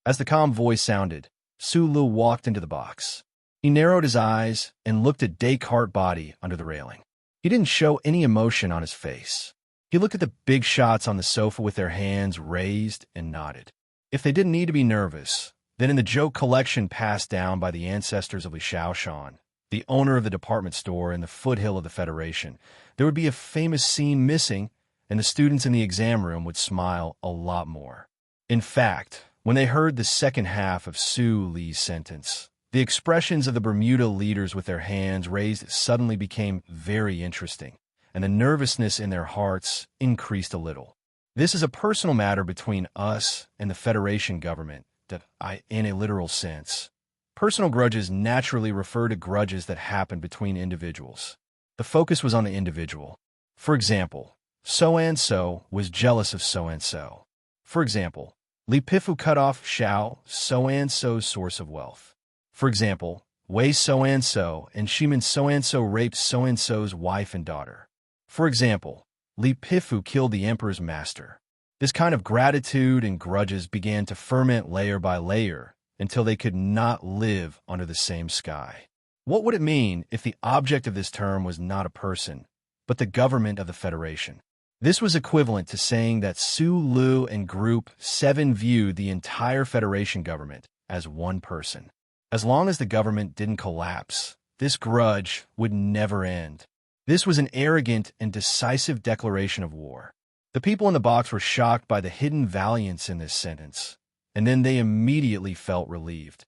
As the calm voice sounded, Sulu walked into the box. He narrowed his eyes and looked at Descartes' body under the railing. He didn't show any emotion on his face. He looked at the big shots on the sofa with their hands raised and nodded. If they didn't need to be nervous, then in the joke collection passed down by the ancestors of Li Shaoshan, the owner of the department store in the foothill of the Federation, there would be a famous scene missing, and the students in the exam room would smile a lot more. In fact, when they heard the second half of Su Li's sentence, the expressions of the Bermuda leaders with their hands raised suddenly became very interesting, and the nervousness in their hearts increased a little. This is a personal matter between us and the Federation government that in a literal sense. Personal grudges naturally refer to grudges that happen between individuals. The focus was on the individual. For example, so-and-so was jealous of so-and-so. For example, Li Pifu cut off Xiao, so-and-so's source of wealth. For example, Wei so-and-so and Shimin so-and-so raped so-and-so's wife and daughter. For example, Li Pifu killed the emperor's master. This kind of gratitude and grudges began to ferment layer by layer until they could not live under the same sky. What would it mean if the object of this term was not a person, but the government of the Federation? This was equivalent to saying that Su Lu and Group 7 viewed the entire Federation government as one person. As long as the government didn't collapse, this grudge would never end. This was an arrogant and decisive declaration of war. The people in the box were shocked by the hidden valiance in this sentence, and then they immediately felt relieved.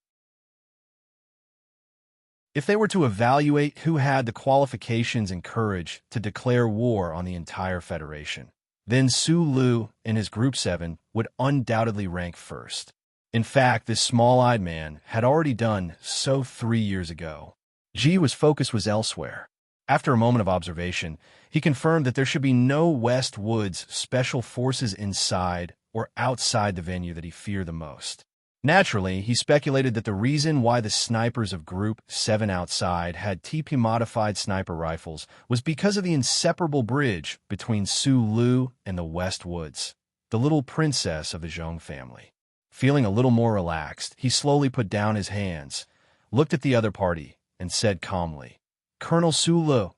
If they were to evaluate who had the qualifications and courage to declare war on the entire Federation, then Su Lu and his Group 7 would undoubtedly rank first. In fact, this small-eyed man had already done so 3 years ago. Ji's focus was elsewhere. After a moment of observation, he confirmed that there should be no West Woods special forces inside or outside the venue that he feared the most. Naturally, he speculated that the reason why the snipers of Group 7 outside had TP-modified sniper rifles was because of the inseparable bridge between Su Lu and the West Woods, the little princess of the Zhong family. Feeling a little more relaxed, he slowly put down his hands, looked at the other party, and said calmly, "Colonel Su Lu,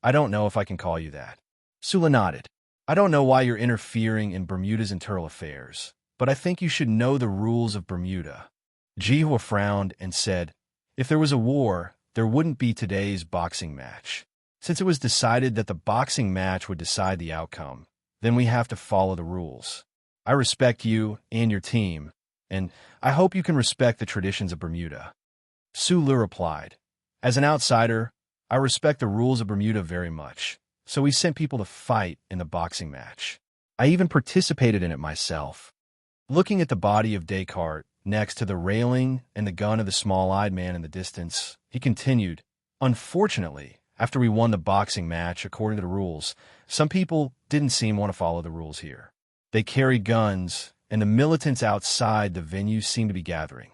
I don't know if I can call you that." Su Lu nodded. "I don't know why you're interfering in Bermuda's internal affairs, but I think you should know the rules of Bermuda." Ji frowned and said, "If there was a war, there wouldn't be today's boxing match. Since it was decided that the boxing match would decide the outcome, then we have to follow the rules. I respect you and your team, and I hope you can respect the traditions of Bermuda." Su Lu replied, "As an outsider, I respect the rules of Bermuda very much, so we sent people to fight in the boxing match. I even participated in it myself." Looking at the body of Descartes next to the railing and the gun of the small-eyed man in the distance, he continued, "Unfortunately, after we won the boxing match according to the rules, some people didn't seem to want to follow the rules here. They carried guns, and the militants outside the venue seemed to be gathering."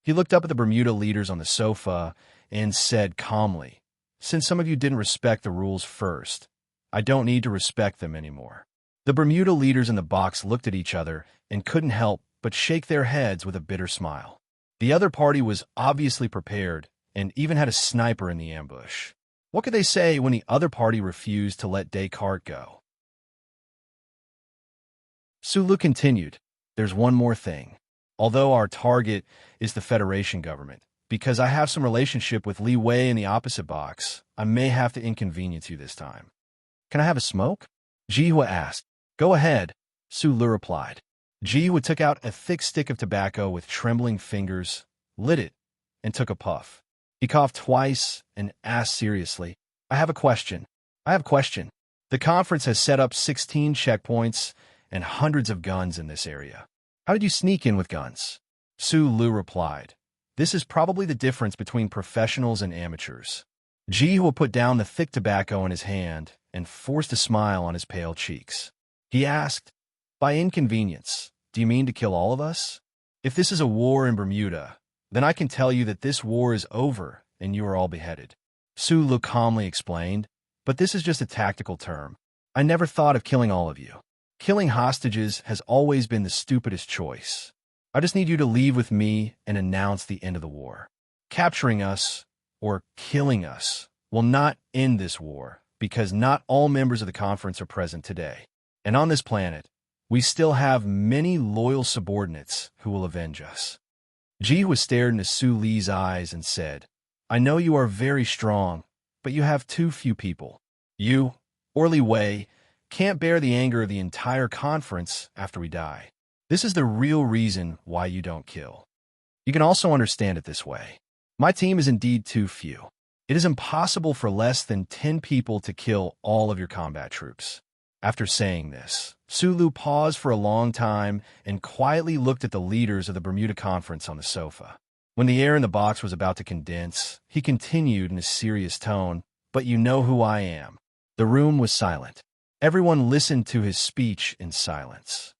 He looked up at the Bermuda leaders on the sofa and said calmly, "Since some of you didn't respect the rules first, I don't need to respect them anymore." The Bermuda leaders in the box looked at each other and couldn't help but shake their heads with a bitter smile. The other party was obviously prepared and even had a sniper in the ambush. What could they say when the other party refused to let Descartes go? Su Lu continued, "There's one more thing. Although our target is the Federation government, because I have some relationship with Li Wei in the opposite box, I may have to inconvenience you this time." "Can I have a smoke?" Ji asked. "Go ahead," Su Lu replied. Ji took out a thick stick of tobacco with trembling fingers, lit it, and took a puff. He coughed twice and asked seriously, "I have a question. The conference has set up 16 checkpoints and hundreds of guns in this area. How did you sneak in with guns?" Su Lu replied, "This is probably the difference between professionals and amateurs." Ji put down the thick tobacco in his hand and forced a smile on his pale cheeks. He asked, "By inconvenience, do you mean to kill all of us? If this is a war in Bermuda, then I can tell you that this war is over and you are all beheaded." Su Lu calmly explained, "But this is just a tactical term. I never thought of killing all of you. Killing hostages has always been the stupidest choice. I just need you to leave with me and announce the end of the war. Capturing us, or killing us, will not end this war, because not all members of the conference are present today. And on this planet, we still have many loyal subordinates who will avenge us." Ji stared into Su Li's eyes and said, "I know you are very strong, but you have too few people. You, or Li Wei, can't bear the anger of the entire conference after we die. This is the real reason why you don't kill. You can also understand it this way. My team is indeed too few. It is impossible for less than 10 people to kill all of your combat troops." After saying this, Su Lu paused for a long time and quietly looked at the leaders of the Bermuda Conference on the sofa. When the air in the box was about to condense, he continued in a serious tone, "But you know who I am." The room was silent. Everyone listened to his speech in silence.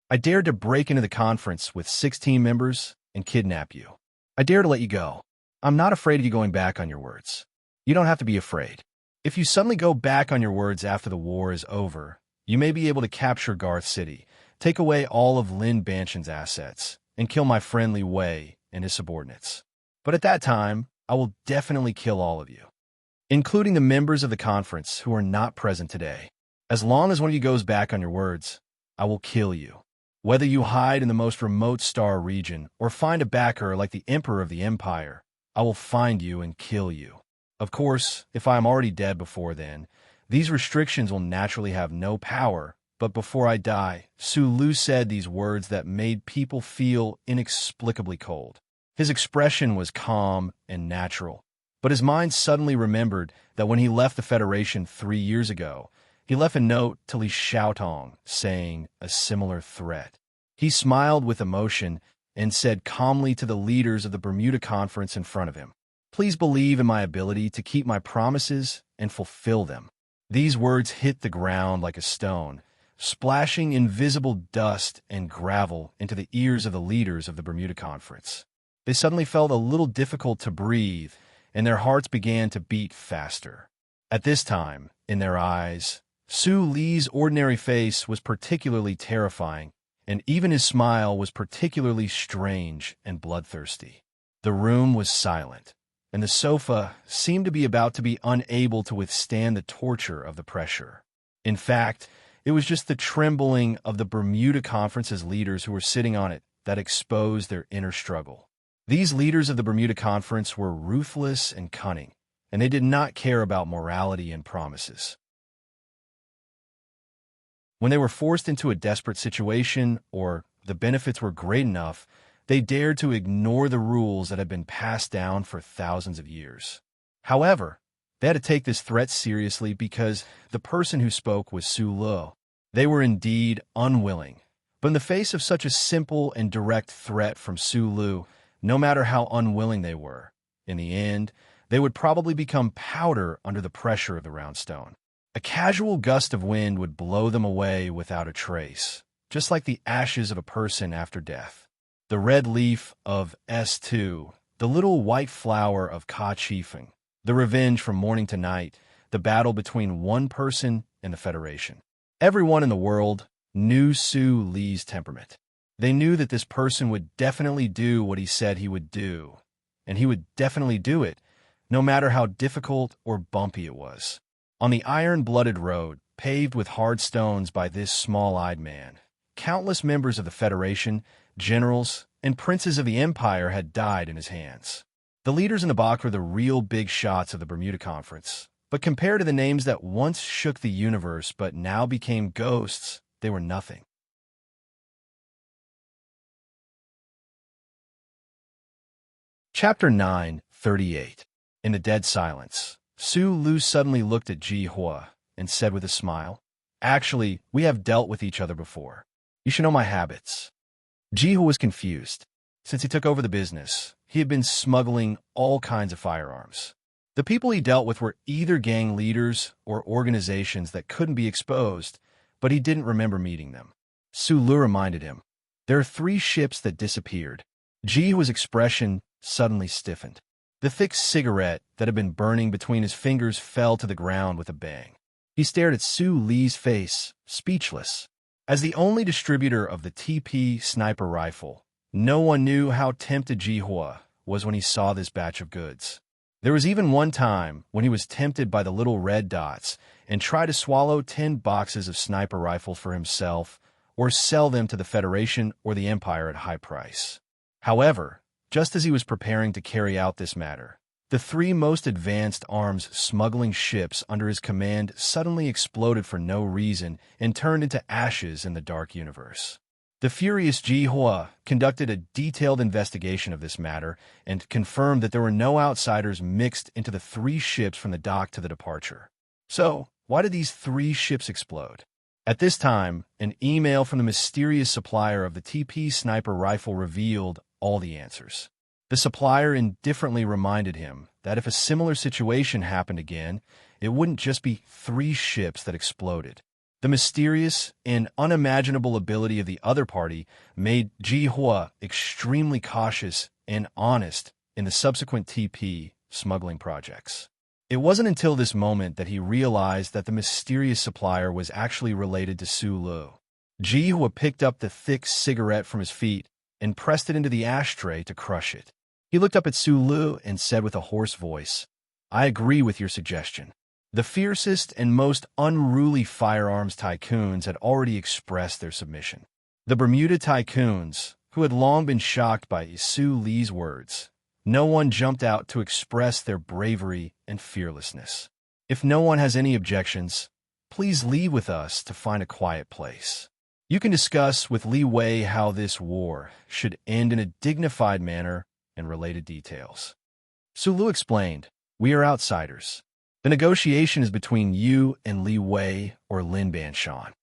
"I dared to break into the conference with 16 members and kidnap you. I dare to let you go. I'm not afraid of you going back on your words. You don't have to be afraid. If you suddenly go back on your words after the war is over, you may be able to capture Garth City, take away all of Lin Banshan's assets, and kill my friend Li Wei and his subordinates. But at that time, I will definitely kill all of you, including the members of the conference who are not present today. As long as one of you goes back on your words, I will kill you. Whether you hide in the most remote star region or find a backer like the Emperor of the Empire, I will find you and kill you. Of course, if I am already dead before then, these restrictions will naturally have no power. But before I die, Su Lu said these words that made people feel inexplicably cold. His expression was calm and natural, but his mind suddenly remembered that when he left the Federation 3 years ago, he left a note to Li Xiaotong saying a similar threat. He smiled with emotion and said calmly to the leaders of the Bermuda Conference in front of him, "Please believe in my ability to keep my promises and fulfill them." These words hit the ground like a stone, splashing invisible dust and gravel into the ears of the leaders of the Bermuda Conference. They suddenly felt a little difficult to breathe, and their hearts began to beat faster. At this time, in their eyes, Su Li's ordinary face was particularly terrifying, and even his smile was particularly strange and bloodthirsty. The room was silent, and the sofa seemed to be about to be unable to withstand the torture of the pressure. In fact, it was just the trembling of the Bermuda Conference's leaders who were sitting on it that exposed their inner struggle. These leaders of the Bermuda Conference were ruthless and cunning, and they did not care about morality and promises. When they were forced into a desperate situation or the benefits were great enough, they dared to ignore the rules that had been passed down for thousands of years. However, they had to take this threat seriously because the person who spoke was Su Lu. They were indeed unwilling, but in the face of such a simple and direct threat from Su Lu, no matter how unwilling they were, in the end, they would probably become powder under the pressure of the round stone. A casual gust of wind would blow them away without a trace, just like the ashes of a person after death. The red leaf of S2, the little white flower of Ka Chifeng, the revenge from morning to night, the battle between one person and the Federation. Everyone in the world knew Su Li's temperament. They knew that this person would definitely do what he said he would do, and he would definitely do it, no matter how difficult or bumpy it was. On the iron-blooded road, paved with hard stones by this small-eyed man, countless members of the Federation, generals, and princes of the Empire had died in his hands. The leaders in the box were the real big shots of the Bermuda Conference, but compared to the names that once shook the universe but now became ghosts, they were nothing. Chapter 9:38. In the dead silence, Su Lu suddenly looked at Ji Hua and said with a smile, "Actually, we have dealt with each other before. You should know my habits." Ji Hua was confused. Since he took over the business, he had been smuggling all kinds of firearms. The people he dealt with were either gang leaders or organizations that couldn't be exposed, but he didn't remember meeting them. Su Lu reminded him, "There are 3 ships that disappeared." Ji Hua's expression suddenly stiffened. The thick cigarette that had been burning between his fingers fell to the ground with a bang. He stared at Su Li's face, speechless. As the only distributor of the TP sniper rifle, no one knew how tempted Ji Hua was when he saw this batch of goods. There was even one time when he was tempted by the little red dots and tried to swallow 10 boxes of sniper rifles for himself or sell them to the Federation or the Empire at high price. However, just as he was preparing to carry out this matter, the 3 most advanced arms smuggling ships under his command suddenly exploded for no reason and turned into ashes in the dark universe. The furious Ji Hua conducted a detailed investigation of this matter and confirmed that there were no outsiders mixed into the 3 ships from the dock to the departure. So, why did these 3 ships explode? At this time, an email from the mysterious supplier of the TP sniper rifle revealed all the answers. The supplier indifferently reminded him that if a similar situation happened again, it wouldn't just be 3 ships that exploded. The mysterious and unimaginable ability of the other party made Ji Hua extremely cautious and honest in the subsequent TP smuggling projects. It wasn't until this moment that he realized that the mysterious supplier was actually related to Su Lu. Jihua picked up the thick cigarette from his feet and pressed it into the ashtray to crush it. He looked up at Sulu and said with a hoarse voice, "I agree with your suggestion." The fiercest and most unruly firearms tycoons had already expressed their submission. The Bermuda tycoons, who had long been shocked by Su Li's words, no one jumped out to express their bravery and fearlessness. "If no one has any objections, please leave with us to find a quiet place. You can discuss with Li Wei how this war should end in a dignified manner and related details." Sulu explained, "We are outsiders. The negotiation is between you and Li Wei or Lin Banshan."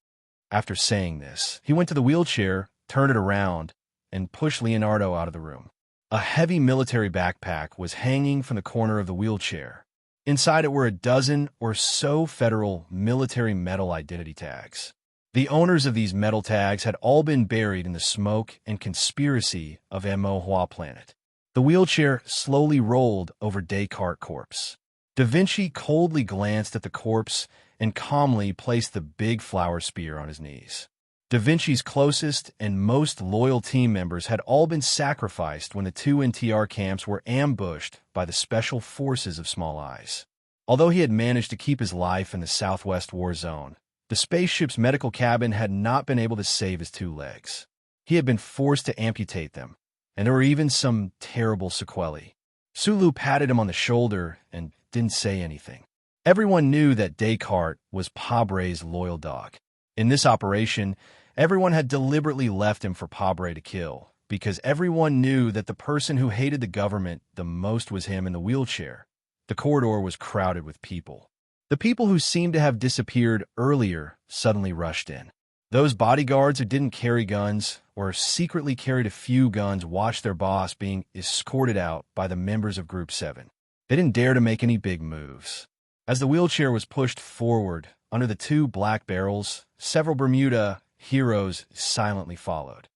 After saying this, he went to the wheelchair, turned it around, and pushed Leonardo out of the room. A heavy military backpack was hanging from the corner of the wheelchair. Inside it were a dozen or so federal military metal identity tags. The owners of these metal tags had all been buried in the smoke and conspiracy of Mo Hua Planet. The wheelchair slowly rolled over Descartes' corpse. Da Vinci coldly glanced at the corpse and calmly placed the big flower spear on his knees. Da Vinci's closest and most loyal team members had all been sacrificed when the two NTR camps were ambushed by the special forces of Small Eyes. Although he had managed to keep his life in the Southwest War Zone, the spaceship's medical cabin had not been able to save his two legs. He had been forced to amputate them, and there were even some terrible sequelae. Sulu patted him on the shoulder and didn't say anything. Everyone knew that Descartes was Pabre's loyal dog. In this operation, everyone had deliberately left him for Pabre to kill, because everyone knew that the person who hated the government the most was him in the wheelchair. The corridor was crowded with people. The people who seemed to have disappeared earlier suddenly rushed in. Those bodyguards who didn't carry guns or secretly carried a few guns watched their boss being escorted out by the members of Group 7. They didn't dare to make any big moves. As the wheelchair was pushed forward under the two black barrels, several Bermuda heroes silently followed.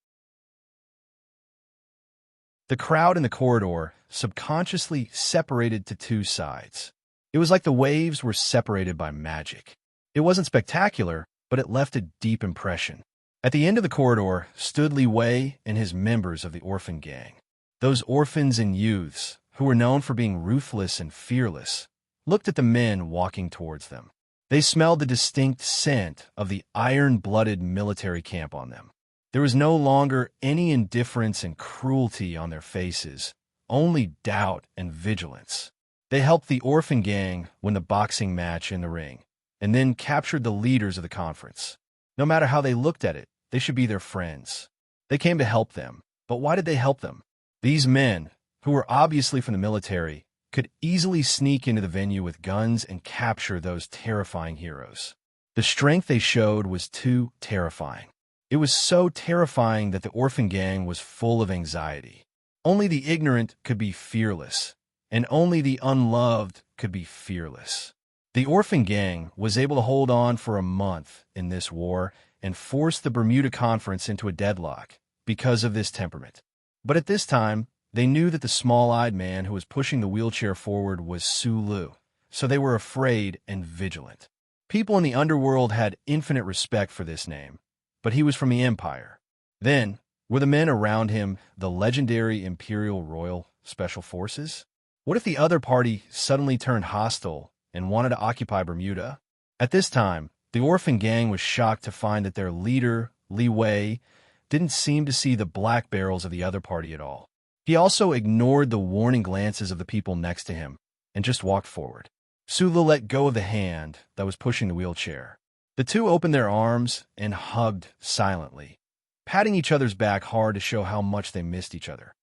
The crowd in the corridor subconsciously separated to two sides. It was like the waves were separated by magic. It wasn't spectacular, but it left a deep impression. At the end of the corridor stood Li Wei and his members of the orphan gang. Those orphans and youths, who were known for being ruthless and fearless, looked at the men walking towards them. They smelled the distinct scent of the iron-blooded military camp on them. There was no longer any indifference and cruelty on their faces, only doubt and vigilance. They helped the orphan gang win the boxing match in the ring, and then captured the leaders of the conference. No matter how they looked at it, they should be their friends. They came to help them, but why did they help them? These men, who were obviously from the military, could easily sneak into the venue with guns and capture those terrifying heroes. The strength they showed was too terrifying. It was so terrifying that the orphan gang was full of anxiety. Only the ignorant could be fearless, and only the unloved could be fearless. The orphan gang was able to hold on for a month in this war and force the Bermuda Conference into a deadlock because of this temperament. But at this time, they knew that the small-eyed man who was pushing the wheelchair forward was Sulu, so they were afraid and vigilant. People in the underworld had infinite respect for this name, but he was from the Empire. Then, were the men around him the legendary Imperial Royal Special Forces? What if the other party suddenly turned hostile and wanted to occupy Bermuda? At this time, the orphan gang was shocked to find that their leader, Li Wei, didn't seem to see the black barrels of the other party at all. He also ignored the warning glances of the people next to him and just walked forward. Sulu let go of the hand that was pushing the wheelchair. The two opened their arms and hugged silently, patting each other's back hard to show how much they missed each other.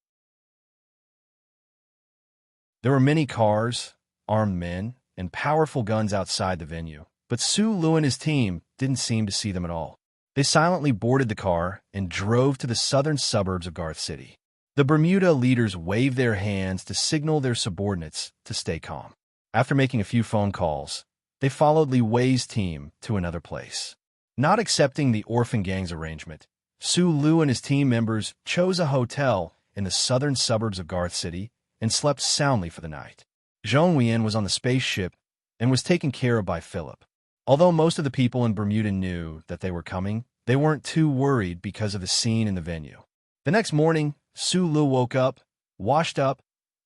There were many cars, armed men, and powerful guns outside the venue, but Sulu and his team didn't seem to see them at all. They silently boarded the car and drove to the southern suburbs of Garth City. The Bermuda leaders waved their hands to signal their subordinates to stay calm. After making a few phone calls, they followed Li Wei's team to another place. Not accepting the orphan gang's arrangement, Sulu and his team members chose a hotel in the southern suburbs of Garth City and slept soundly for the night. Zhong Wein was on the spaceship and was taken care of by Philip. Although most of the people in Bermuda knew that they were coming, They weren't too worried because of the scene in the venue. The next morning, Su Lu woke up, washed up,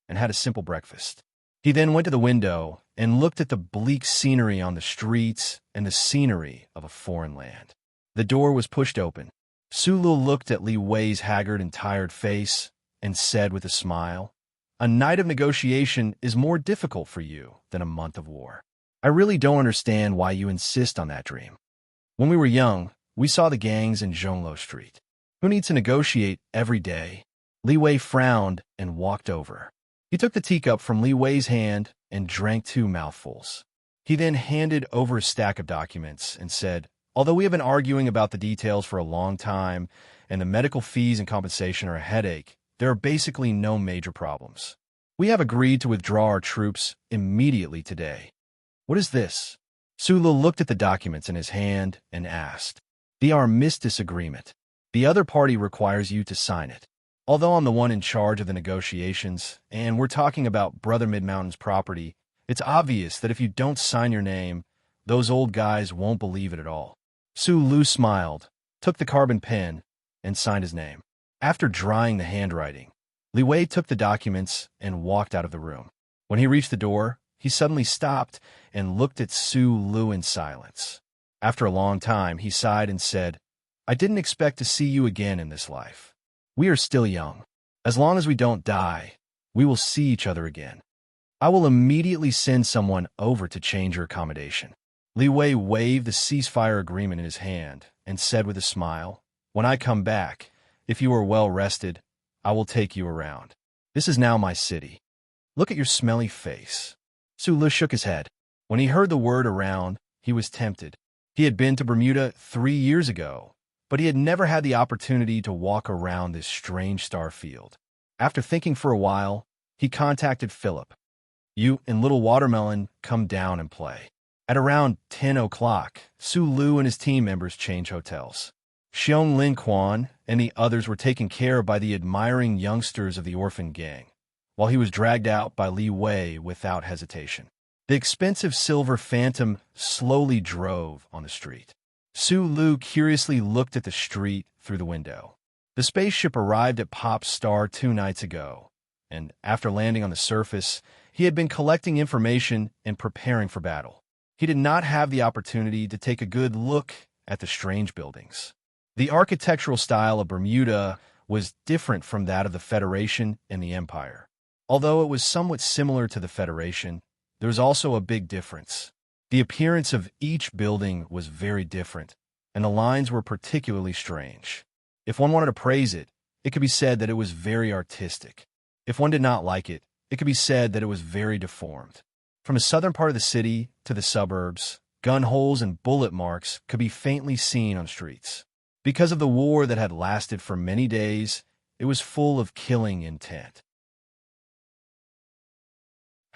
and had a simple breakfast. He then went to the window and looked at the bleak scenery on the streets and the scenery of a foreign land. The door was pushed open. Su Lu looked at Li Wei's haggard and tired face and said with a smile, "A night of negotiation is more difficult for you than a month of war. I really don't understand why you insist on that dream. When we were young, we saw the gangs in Zhonglo Street. Who needs to negotiate every day?" Li Wei frowned and walked over. He took the teacup from Li Wei's hand and drank 2 mouthfuls. He then handed over a stack of documents and said, "Although we have been arguing about the details for a long time, and the medical fees and compensation are a headache, there are basically no major problems. We have agreed to withdraw our troops immediately today." "What is this?" Su Lu looked at the documents in his hand and asked. "The armistice agreement. The other party requires you to sign it. Although I'm the one in charge of the negotiations, and we're talking about Brother Mid-Mountain's property, it's obvious that if you don't sign your name, those old guys won't believe it at all." Su Lu smiled, took the carbon pen, and signed his name. After drying the handwriting, Li Wei took the documents and walked out of the room. When he reached the door, he suddenly stopped and looked at Su Lu in silence. After a long time, he sighed and said, "I didn't expect to see you again in this life. We are still young. As long as we don't die, we will see each other again. I will immediately send someone over to change your accommodation." Li Wei waved the ceasefire agreement in his hand and said with a smile, "When I come back, if you are well rested, I will take you around. This is now my city. Look at your smelly face." Su Lu shook his head. When he heard the word around, he was tempted. He had been to Bermuda 3 years ago, but he had never had the opportunity to walk around this strange star field. After thinking for a while, he contacted Philip. "You and Little Watermelon come down and play." At around 10 o'clock, Su Lu and his team members changed hotels. Xiong Lin Quan and the others were taken care of by the admiring youngsters of the orphan gang, while he was dragged out by Li Wei without hesitation. The expensive silver Phantom slowly drove on the street. Su Lu curiously looked at the street through the window. The spaceship arrived at Pop's Star 2 nights ago, and after landing on the surface, he had been collecting information and preparing for battle. He did not have the opportunity to take a good look at the strange buildings. The architectural style of Bermuda was different from that of the Federation and the Empire. Although it was somewhat similar to the Federation, there was also a big difference. The appearance of each building was very different, and the lines were particularly strange. If one wanted to praise it, it could be said that it was very artistic. If one did not like it, it could be said that it was very deformed. From the southern part of the city to the suburbs, gun holes and bullet marks could be faintly seen on streets. Because of the war that had lasted for many days, it was full of killing intent.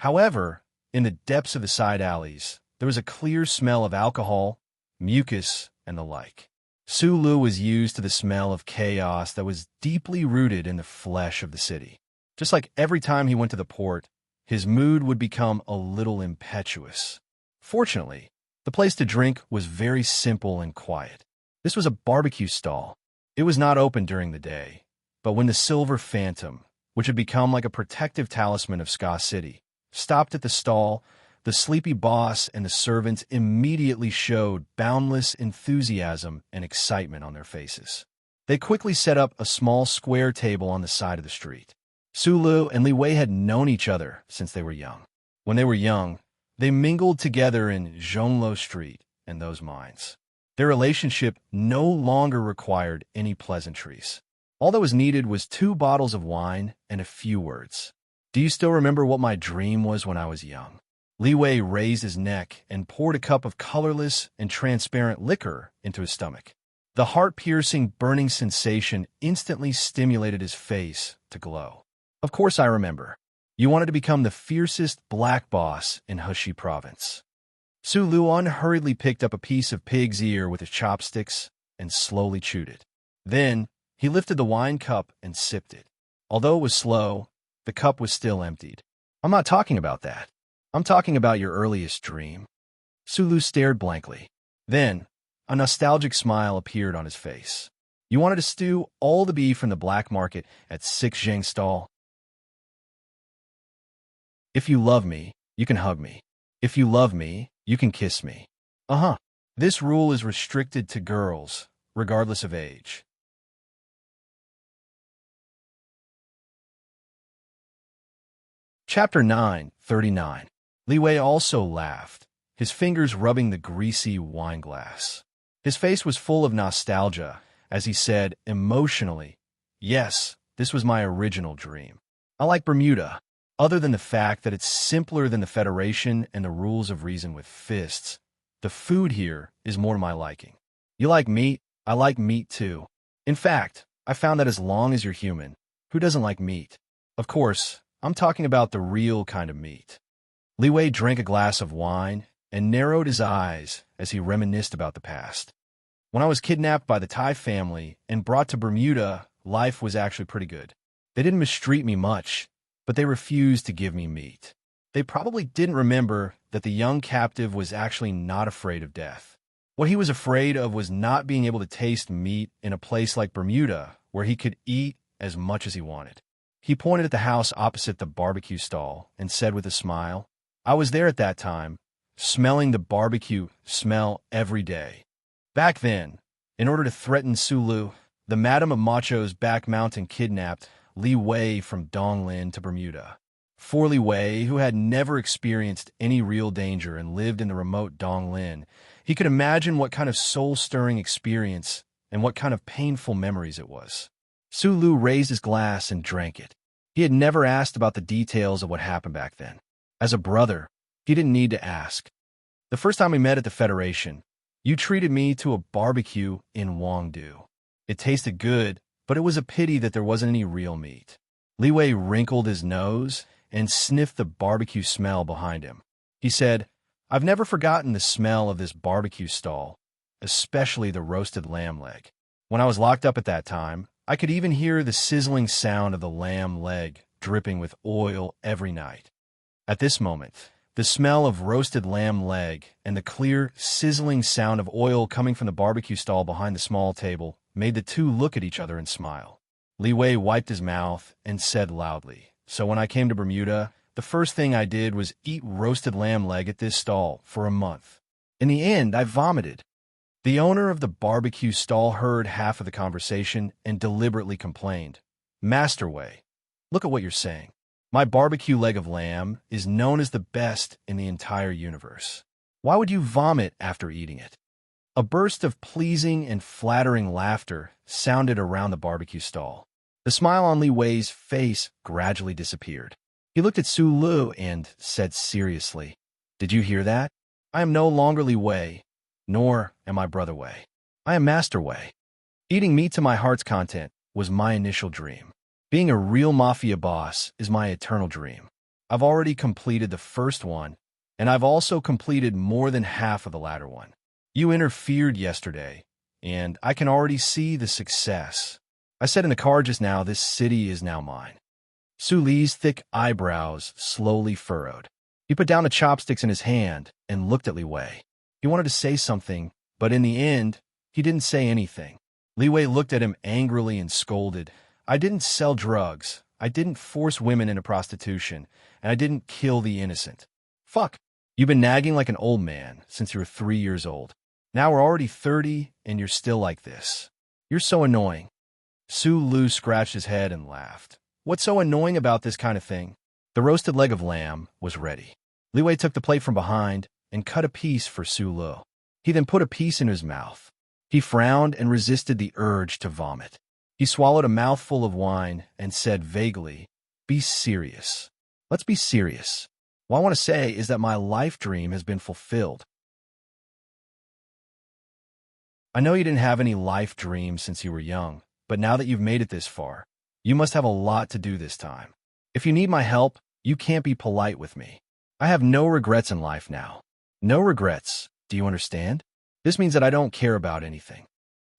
However, in the depths of the side alleys, there was a clear smell of alcohol, mucus, and the like. Su Lu was used to the smell of chaos that was deeply rooted in the flesh of the city. Just like every time he went to the port, his mood would become a little impetuous. Fortunately, the place to drink was very simple and quiet. This was a barbecue stall. It was not open during the day, but when the Silver Phantom, which had become like a protective talisman of Ska City, stopped at the stall, the sleepy boss and the servants immediately showed boundless enthusiasm and excitement on their faces. They quickly set up a small square table on the side of the street. Su Lu and Li Wei had known each other since they were young. When they were young, they mingled together in Zhonglo Street and those mines. Their relationship no longer required any pleasantries. All that was needed was 2 bottles of wine and a few words. "Do you still remember what my dream was when I was young?" Li Wei raised his neck and poured a cup of colorless and transparent liquor into his stomach. The heart-piercing, burning sensation instantly stimulated his face to glow. "Of course I remember. You wanted to become the fiercest black boss in Heshi Province." Su Lu unhurriedly picked up a piece of pig's ear with his chopsticks and slowly chewed it. Then, he lifted the wine cup and sipped it. Although it was slow, the cup was still emptied. "I'm not talking about that. I'm talking about your earliest dream." Su Lu stared blankly. Then, A nostalgic smile appeared on his face. You wanted to stew all the beef from the black market at 6 Zhang stall? If you love me, you can hug me. If you love me, you can kiss me. Uh-huh. This rule is restricted to girls, regardless of age. Chapter 9:39. Li Wei also laughed, his fingers rubbing the greasy wine glass. His face was full of nostalgia as he said emotionally, "Yes, this was my original dream. I like Bermuda, other than the fact that it's simpler than the Federation and the rules of reason with fists. The food here is more to my liking. You like meat? I like meat too. In fact, I found that as long as you're human, who doesn't like meat? Of course, I'm talking about the real kind of meat." Li Wei drank a glass of wine and narrowed his eyes as he reminisced about the past. When I was kidnapped by the Thai family and brought to Bermuda, life was actually pretty good. They didn't mistreat me much, but they refused to give me meat. They probably didn't remember that the young captive was actually not afraid of death. What he was afraid of was not being able to taste meat in a place like Bermuda, where he could eat as much as he wanted. He pointed at the house opposite the barbecue stall and said with a smile, "I was there at that time, smelling the barbecue smell every day." Back then, in order to threaten Sulu, the Madam of Macho's back mountain kidnapped Li Wei from Donglin to Bermuda. For Li Wei, who had never experienced any real danger and lived in the remote Donglin, he could imagine what kind of soul-stirring experience and what kind of painful memories it was. Sulu raised his glass and drank it. He had never asked about the details of what happened back then. As a brother, he didn't need to ask. "The first time we met at the Federation, you treated me to a barbecue in Wangdu. It tasted good, but it was a pity that there wasn't any real meat." Li Wei wrinkled his nose and sniffed the barbecue smell behind him. He said, "I've never forgotten the smell of this barbecue stall, especially the roasted lamb leg. When I was locked up at that time, I could even hear the sizzling sound of the lamb leg dripping with oil every night. At this moment, the smell of roasted lamb leg and the clear, sizzling sound of oil coming from the barbecue stall behind the small table made the two look at each other and smile." Li Wei wiped his mouth and said loudly, "So when I came to Bermuda, the first thing I did was eat roasted lamb leg at this stall for a month. In the end, I vomited." The owner of the barbecue stall heard half of the conversation and deliberately complained, "Master Wei, look at what you're saying. My barbecue leg of lamb is known as the best in the entire universe. Why would you vomit after eating it?" A burst of pleasing and flattering laughter sounded around the barbecue stall. The smile on Li Wei's face gradually disappeared. He looked at Sulu and said seriously, "Did you hear that? I am no longer Li Wei, nor am I Brother Wei. I am Master Wei. Eating meat to my heart's content was my initial dream. Being a real mafia boss is my eternal dream. I've already completed the first one, and I've also completed more than half of the latter one. You interfered yesterday, and I can already see the success. I said in the car just now, this city is now mine." Su Li's thick eyebrows slowly furrowed. He put down the chopsticks in his hand and looked at Li Wei. He wanted to say something, but in the end, he didn't say anything. Li Wei looked at him angrily and scolded, "I didn't sell drugs, I didn't force women into prostitution, and I didn't kill the innocent. Fuck, you've been nagging like an old man since you were 3 years old. Now we're already 30, and you're still like this. You're so annoying." Su Lu scratched his head and laughed. "What's so annoying about this kind of thing?" The roasted leg of lamb was ready. Li Wei took the plate from behind and cut a piece for Su Lu. He then put a piece in his mouth. He frowned and resisted the urge to vomit. He swallowed a mouthful of wine and said vaguely, "Be serious. Let's be serious. What I want to say is that my life dream has been fulfilled." "I know you didn't have any life dreams since you were young, but now that you've made it this far, you must have a lot to do this time. If you need my help, you can't be polite with me. I have no regrets in life now. No regrets, do you understand? This means that I don't care about anything."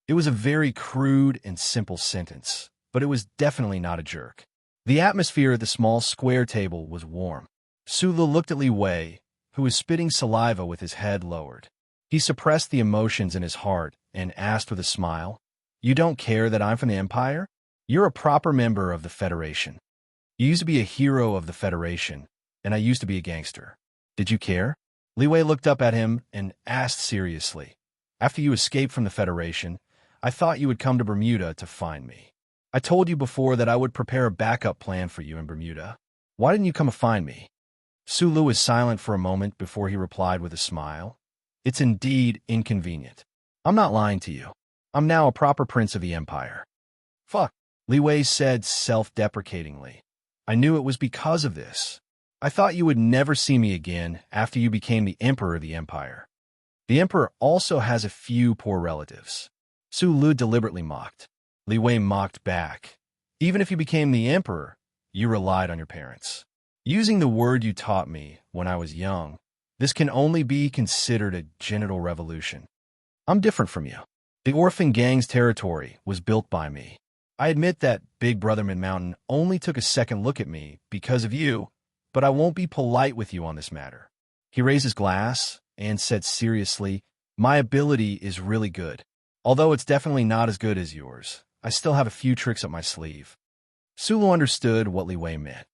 It was a very crude and simple sentence, but it was definitely not a jerk. The atmosphere at the small square table was warm. Sulu looked at Li Wei, who was spitting saliva with his head lowered. He suppressed the emotions in his heart and asked with a smile, "You don't care that I'm from the Empire? You're a proper member of the Federation. You used to be a hero of the Federation, and I used to be a gangster. Did you care?" Li Wei looked up at him and asked seriously, "After you escaped from the Federation, I thought you would come to Bermuda to find me. I told you before that I would prepare a backup plan for you in Bermuda. Why didn't you come to find me?" Sulu was silent for a moment before he replied with a smile. "It's indeed inconvenient. I'm not lying to you. I'm now a proper prince of the Empire." "Fuck," Li Wei said self-deprecatingly. "I knew it was because of this. I thought you would never see me again after you became the Emperor of the Empire. The Emperor also has a few poor relatives." Sulu deliberately mocked. Li Wei mocked back. "Even if you became the Emperor, you relied on your parents. Using the word you taught me when I was young, this can only be considered a genital revolution. I'm different from you. The orphan gang's territory was built by me. I admit that Big Brother Mid-Mountain only took a second look at me because of you, but I won't be polite with you on this matter." He raised his glass and said seriously, "My ability is really good. Although it's definitely not as good as yours, I still have a few tricks up my sleeve." Sulu understood what Li Wei meant.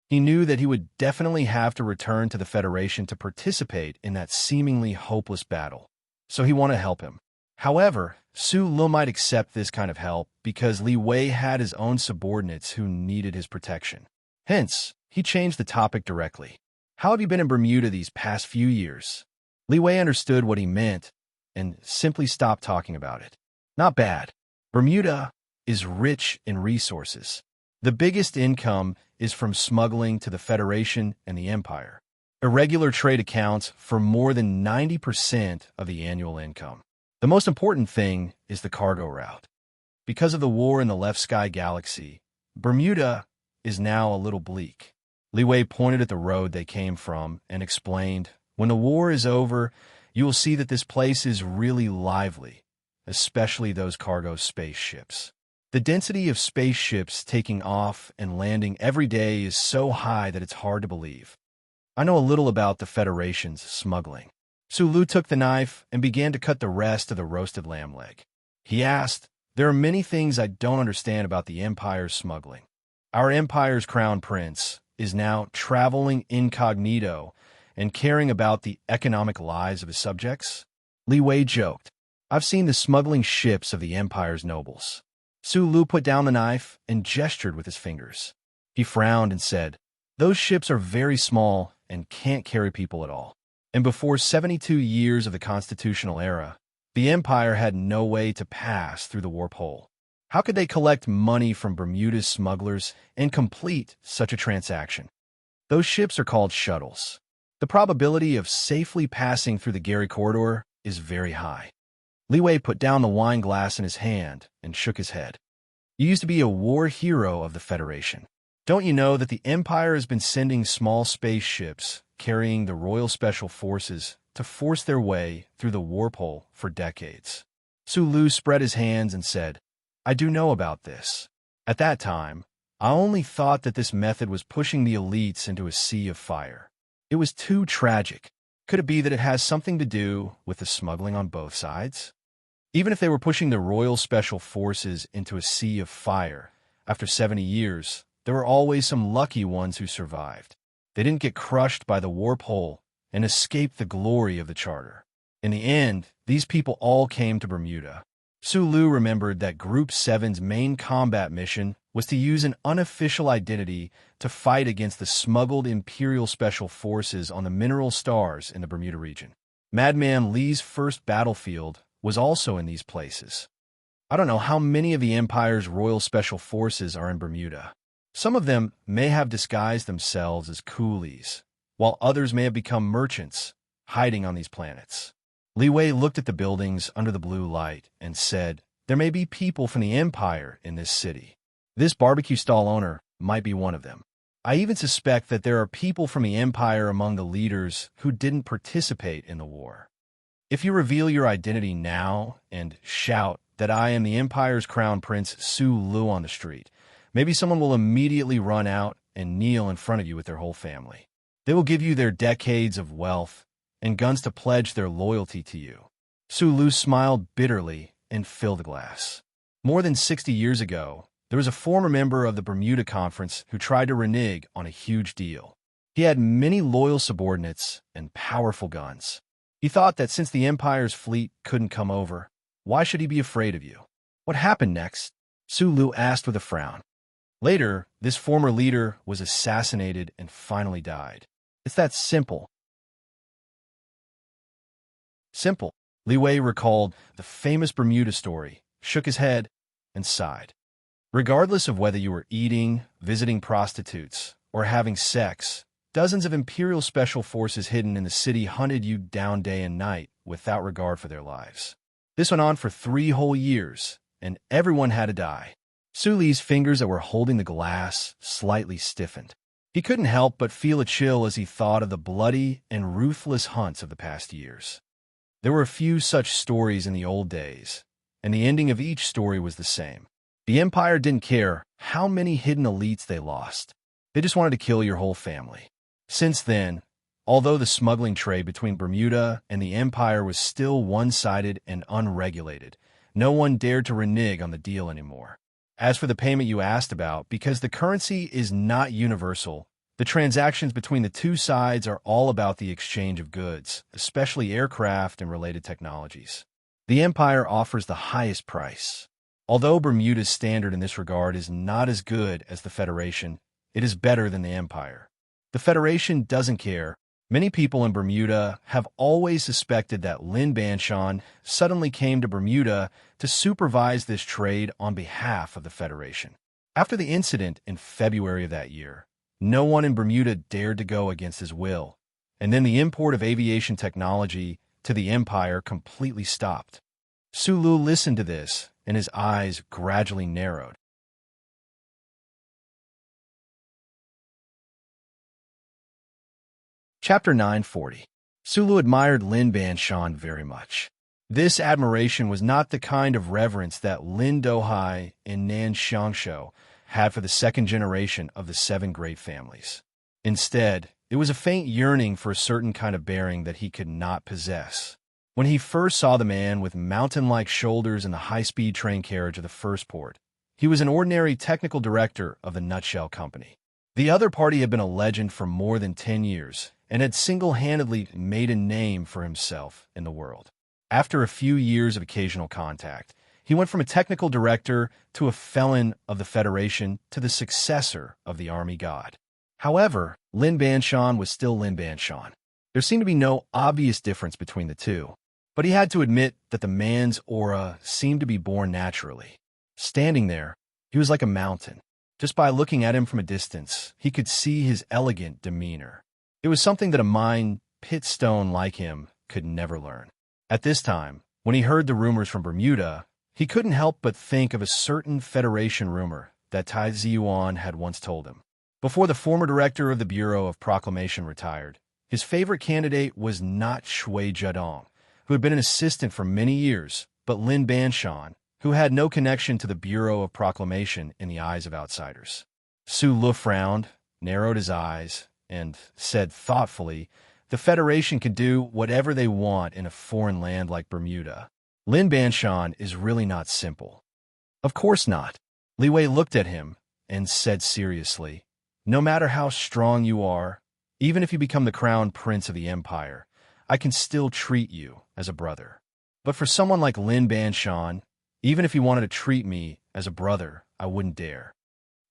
He knew that he would definitely have to return to the Federation to participate in that seemingly hopeless battle, so he wanted to help him. However, Sulu might accept this kind of help because Li Wei had his own subordinates who needed his protection. Hence, he changed the topic directly. "How have you been in Bermuda these past few years?" Li Wei understood what he meant and simply stopped talking about it. "Not bad. Bermuda is rich in resources. The biggest income is from smuggling to the Federation and the Empire. Irregular trade accounts for more than 90% of the annual income. The most important thing is the cargo route. Because of the war in the Left Sky Galaxy, Bermuda is now a little bleak." Li Wei pointed at the road they came from and explained, "When the war is over, you will see that this place is really lively, especially those cargo spaceships. The density of spaceships taking off and landing every day is so high that it's hard to believe. I know a little about the Federation's smuggling." Sulu took the knife and began to cut the rest of the roasted lamb leg. He asked, "There are many things I don't understand about the Empire's smuggling. Our Empire's crown prince is now traveling incognito and caring about the economic lives of his subjects?" Li Wei joked, "I've seen the smuggling ships of the Empire's nobles." Sulu put down the knife and gestured with his fingers. He frowned and said, "Those ships are very small and can't carry people at all. And before 72 years of the constitutional era, the Empire had no way to pass through the warp hole. How could they collect money from Bermuda's smugglers and complete such a transaction? Those ships are called shuttles. The probability of safely passing through the Gary corridor is very high." Li Wei put down the wine glass in his hand and shook his head. "You used to be a war hero of the Federation. Don't you know that the Empire has been sending small spaceships carrying the Royal Special Forces to force their way through the warp hole for decades?" Sulu spread his hands and said, "I do know about this. At that time, I only thought that this method was pushing the elites into a sea of fire. It was too tragic. Could it be that it has something to do with the smuggling on both sides? Even if they were pushing the Royal Special Forces into a sea of fire, after 70 years, there were always some lucky ones who survived. They didn't get crushed by the warp hole and escape the glory of the Charter. In the end, these people all came to Bermuda." Sulu remembered that Group 7's main combat mission was to use an unofficial identity to fight against the smuggled Imperial Special Forces on the mineral stars in the Bermuda region. Madman Lee's first battlefield was also in these places. I don't know how many of the Empire's Royal Special Forces are in Bermuda. Some of them may have disguised themselves as coolies, while others may have become merchants, hiding on these planets. Li Wei looked at the buildings under the blue light and said, "There may be people from the Empire in this city. This barbecue stall owner might be one of them. I even suspect that there are people from the Empire among the leaders who didn't participate in the war. If you reveal your identity now and shout that I am the Empire's Crown Prince Sulu on the street, maybe someone will immediately run out and kneel in front of you with their whole family. They will give you their decades of wealth and guns to pledge their loyalty to you. Sulu smiled bitterly and filled the glass. More than 60 years ago, there was a former member of the Bermuda Conference who tried to renege on a huge deal. He had many loyal subordinates and powerful guns. He thought that since the Empire's fleet couldn't come over, why should he be afraid of you? What happened next? Sulu asked with a frown. Later, this former leader was assassinated and finally died. It's that simple. Simple. Li Wei recalled the famous Bermuda story, shook his head, and sighed. Regardless of whether you were eating, visiting prostitutes, or having sex, dozens of Imperial Special Forces hidden in the city hunted you down day and night without regard for their lives. This went on for 3 whole years, and everyone had to die. Suli's fingers that were holding the glass slightly stiffened. He couldn't help but feel a chill as he thought of the bloody and ruthless hunts of the past years. There were a few such stories in the old days, and the ending of each story was the same. The Empire didn't care how many hidden elites they lost. They just wanted to kill your whole family. Since then, although the smuggling trade between Bermuda and the Empire was still one-sided and unregulated, no one dared to renege on the deal anymore. As for the payment you asked about, because the currency is not universal, the transactions between the two sides are all about the exchange of goods, especially aircraft and related technologies. The Empire offers the highest price. Although Bermuda's standard in this regard is not as good as the Federation, it is better than the Empire. The Federation doesn't care. Many people in Bermuda have always suspected that Lin Banshan suddenly came to Bermuda to supervise this trade on behalf of the Federation. After the incident in February of that year, no one in Bermuda dared to go against his will, and then the import of aviation technology to the Empire completely stopped. Sulu listened to this, and his eyes gradually narrowed. Chapter 940. Sulu admired Lin Banshan very much. This admiration was not the kind of reverence that Lin Dohai and Nan Xiangshou had for the second generation of the 7 great families. Instead, it was a faint yearning for a certain kind of bearing that he could not possess. When he first saw the man with mountain-like shoulders in the high-speed train carriage of the first port, he was an ordinary technical director of the Nutshell Company. The other party had been a legend for more than 10 years and had single-handedly made a name for himself in the world. After a few years of occasional contact, he went from a technical director to a felon of the Federation to the successor of the Army God. However, Lin Banshan was still Lin Banshan. There seemed to be no obvious difference between the two, but he had to admit that the man's aura seemed to be born naturally. Standing there, he was like a mountain. Just by looking at him from a distance, he could see his elegant demeanor. It was something that a mind pit stone like him could never learn. At this time, when he heard the rumors from Bermuda, he couldn't help but think of a certain Federation rumor that Tai Ziyuan had once told him. Before the former director of the Bureau of Proclamation retired, his favorite candidate was not Shui Jiadong, who had been an assistant for many years, but Lin Banshan, who had no connection to the Bureau of Proclamation in the eyes of outsiders. Sulu frowned, narrowed his eyes, and said thoughtfully, "The Federation can do whatever they want in a foreign land like Bermuda. Lin Banshan is really not simple." "Of course not." Li Wei looked at him and said seriously, "No matter how strong you are, even if you become the crown prince of the Empire, I can still treat you as a brother. But for someone like Lin Banshan, even if he wanted to treat me as a brother, I wouldn't dare.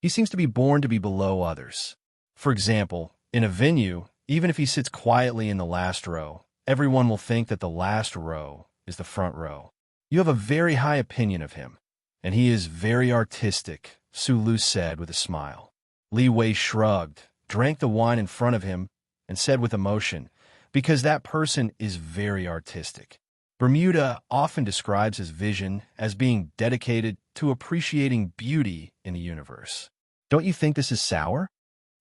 He seems to be born to be below others. For example, in a venue, even if he sits quietly in the last row, everyone will think that the last row is the front row. You have a very high opinion of him, and he is very artistic," Sulu said with a smile. Li Wei shrugged, drank the wine in front of him, and said with emotion, "Because that person is very artistic." Bermuda often describes his vision as being dedicated to appreciating beauty in the universe. Don't you think this is sour?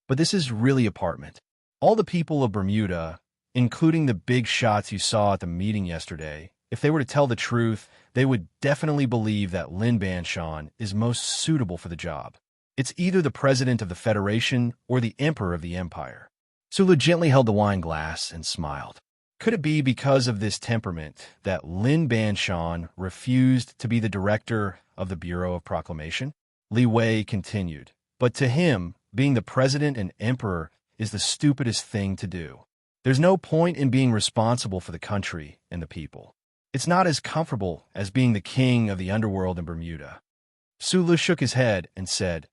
But this is really apartment. All the people of Bermuda, including the big shots you saw at the meeting yesterday, if they were to tell the truth, they would definitely believe that Lin Banshan is most suitable for the job. It's either the president of the Federation or the emperor of the Empire. Sulu gently held the wine glass and smiled. Could it be because of this temperament that Lin Banshan refused to be the director of the Bureau of Proclamation? Li Wei continued. But to him, being the president and emperor is the stupidest thing to do. There's no point in being responsible for the country and the people. It's not as comfortable as being the king of the underworld in Bermuda. Sulu shook his head and said,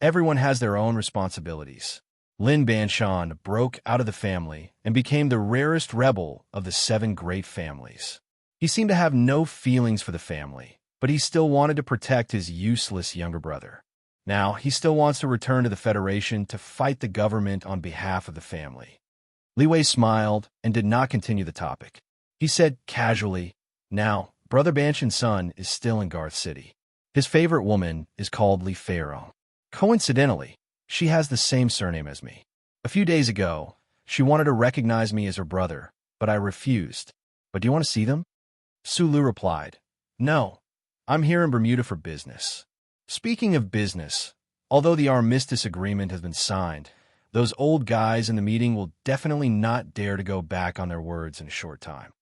everyone has their own responsibilities. Lin Banshan broke out of the family and became the rarest rebel of the 7 great families. He seemed to have no feelings for the family, but he still wanted to protect his useless younger brother. Now, he still wants to return to the Federation to fight the government on behalf of the family. Li Wei smiled and did not continue the topic. He said casually, now, Brother Banshan's son is still in Garth City. His favorite woman is called Li Feirong. Coincidentally, she has the same surname as me. A few days ago, she wanted to recognize me as her brother, but I refused. But do you want to see them? Sulu replied, no, I'm here in Bermuda for business. Speaking of business, although the armistice agreement has been signed, those old guys in the meeting will definitely not dare to go back on their words in a short time.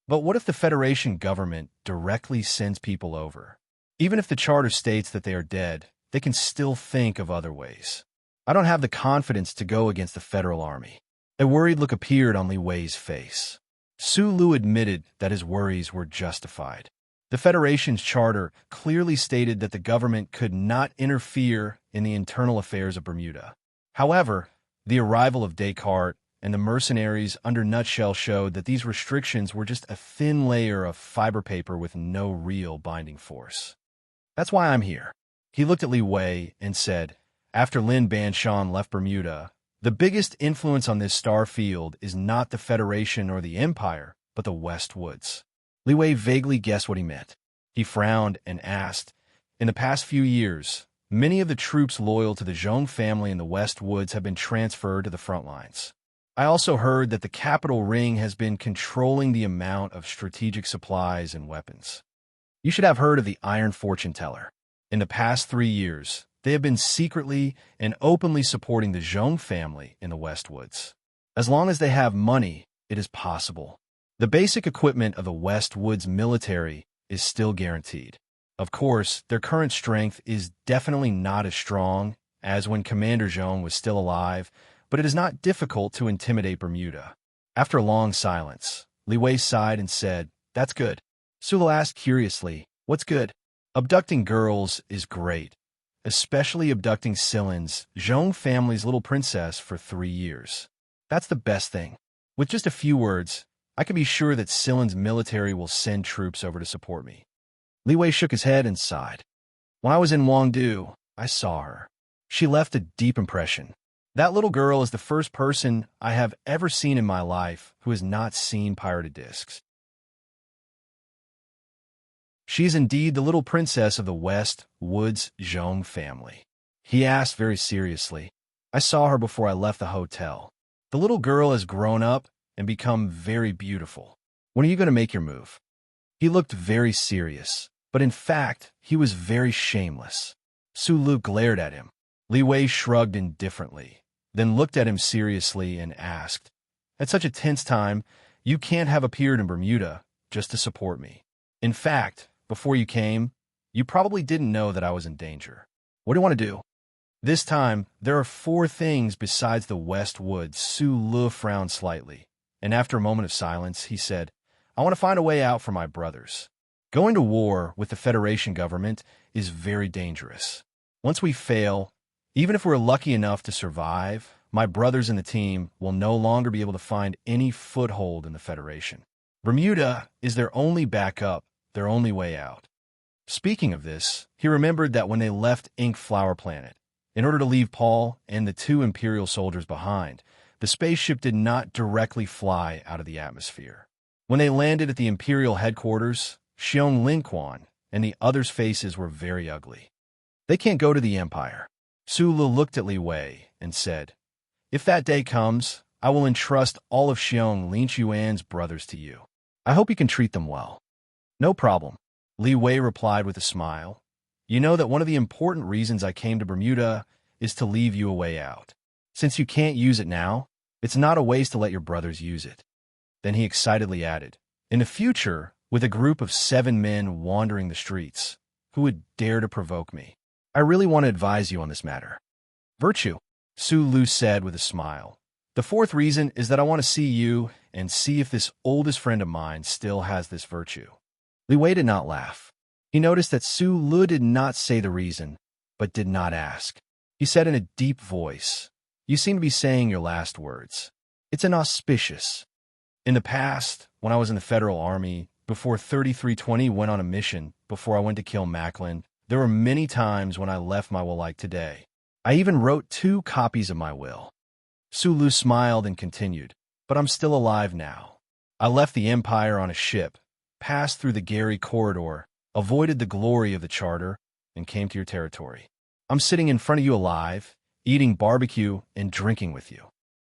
But what if the Federation government directly sends people over? Even if the charter states that they are dead, they can still think of other ways. I don't have the confidence to go against the Federal Army. A worried look appeared on Li Wei's face. Sulu admitted that his worries were justified. The Federation's charter clearly stated that the government could not interfere in the internal affairs of Bermuda. However, the arrival of Descartes and the mercenaries under Nutshell showed that these restrictions were just a thin layer of fiber paper with no real binding force. That's why I'm here. He looked at Li Wei and said, after Lin Banshan left Bermuda, the biggest influence on this star field is not the Federation or the Empire, but the West Woods. Li Wei vaguely guessed what he meant. He frowned and asked, in the past few years, many of the troops loyal to the Zhong family in the West Woods have been transferred to the front lines. I also heard that the Capital Ring has been controlling the amount of strategic supplies and weapons. You should have heard of the Iron Fortune Teller. In the past 3 years, they have been secretly and openly supporting the Zhong family in the West Woods. As long as they have money, it is possible. The basic equipment of the West Woods military is still guaranteed. Of course, their current strength is definitely not as strong as when Commander Zhong was still alive, but it is not difficult to intimidate Bermuda. After a long silence, Li Wei sighed and said, that's good. Sulu asked curiously, what's good? Abducting girls is great, especially abducting Silin's, Zhong family's little princess, for 3 years. That's the best thing. With just a few words, I can be sure that Silin's military will send troops over to support me. Li Wei shook his head and sighed. When I was in Wangdu, I saw her. She left a deep impression. That little girl is the first person I have ever seen in my life who has not seen pirated discs. She is indeed the little princess of the West Woods Zhong family. He asked very seriously. I saw her before I left the hotel. The little girl has grown up and become very beautiful. When are you going to make your move? He looked very serious, but in fact, he was very shameless. Sulu glared at him. Li Wei shrugged indifferently, then looked at him seriously and asked, at such a tense time, you can't have appeared in Bermuda just to support me. In fact, before you came, you probably didn't know that I was in danger. What do you want to do? This time, there are 4 things besides the West Woods. Sulu frowned slightly, and after a moment of silence, he said, I want to find a way out for my brothers. Going to war with the Federation government is very dangerous. Once we fail, even if we're lucky enough to survive, my brothers in the team will no longer be able to find any foothold in the Federation. Bermuda is their only backup, their only way out. Speaking of this, he remembered that when they left Ink Flower Planet, in order to leave Paul and the 2 Imperial soldiers behind, the spaceship did not directly fly out of the atmosphere. When they landed at the Imperial headquarters, Xiong Linquan and the others' faces were very ugly. They can't go to the Empire. Sulu looked at Li Wei and said, if that day comes, I will entrust all of Xiong Linshuan's brothers to you. I hope you can treat them well. No problem, Li Wei replied with a smile. You know that one of the important reasons I came to Bermuda is to leave you a way out. Since you can't use it now, It's not a waste to let your brothers use it." Then he excitedly added, "In the future, with a group of 7 men wandering the streets, who would dare to provoke me? I really want to advise you on this matter." "Virtue," Su Lu said with a smile. "The fourth reason is that I want to see you and see if this oldest friend of mine still has this virtue." Li Wei did not laugh. He noticed that Su Lu did not say the reason, but did not ask. He said in a deep voice, "You seem to be saying your last words. It's inauspicious. In the past, when I was in the Federal Army, before 3320 went on a mission, before I went to kill Macklin, there were many times when I left my will like today. I even wrote 2 copies of my will." Su Lu smiled and continued, "But I'm still alive now. I left the Empire on a ship, passed through the Gary corridor, avoided the glory of the Charter, and came to your territory. I'm sitting in front of you alive, eating barbecue and drinking with you."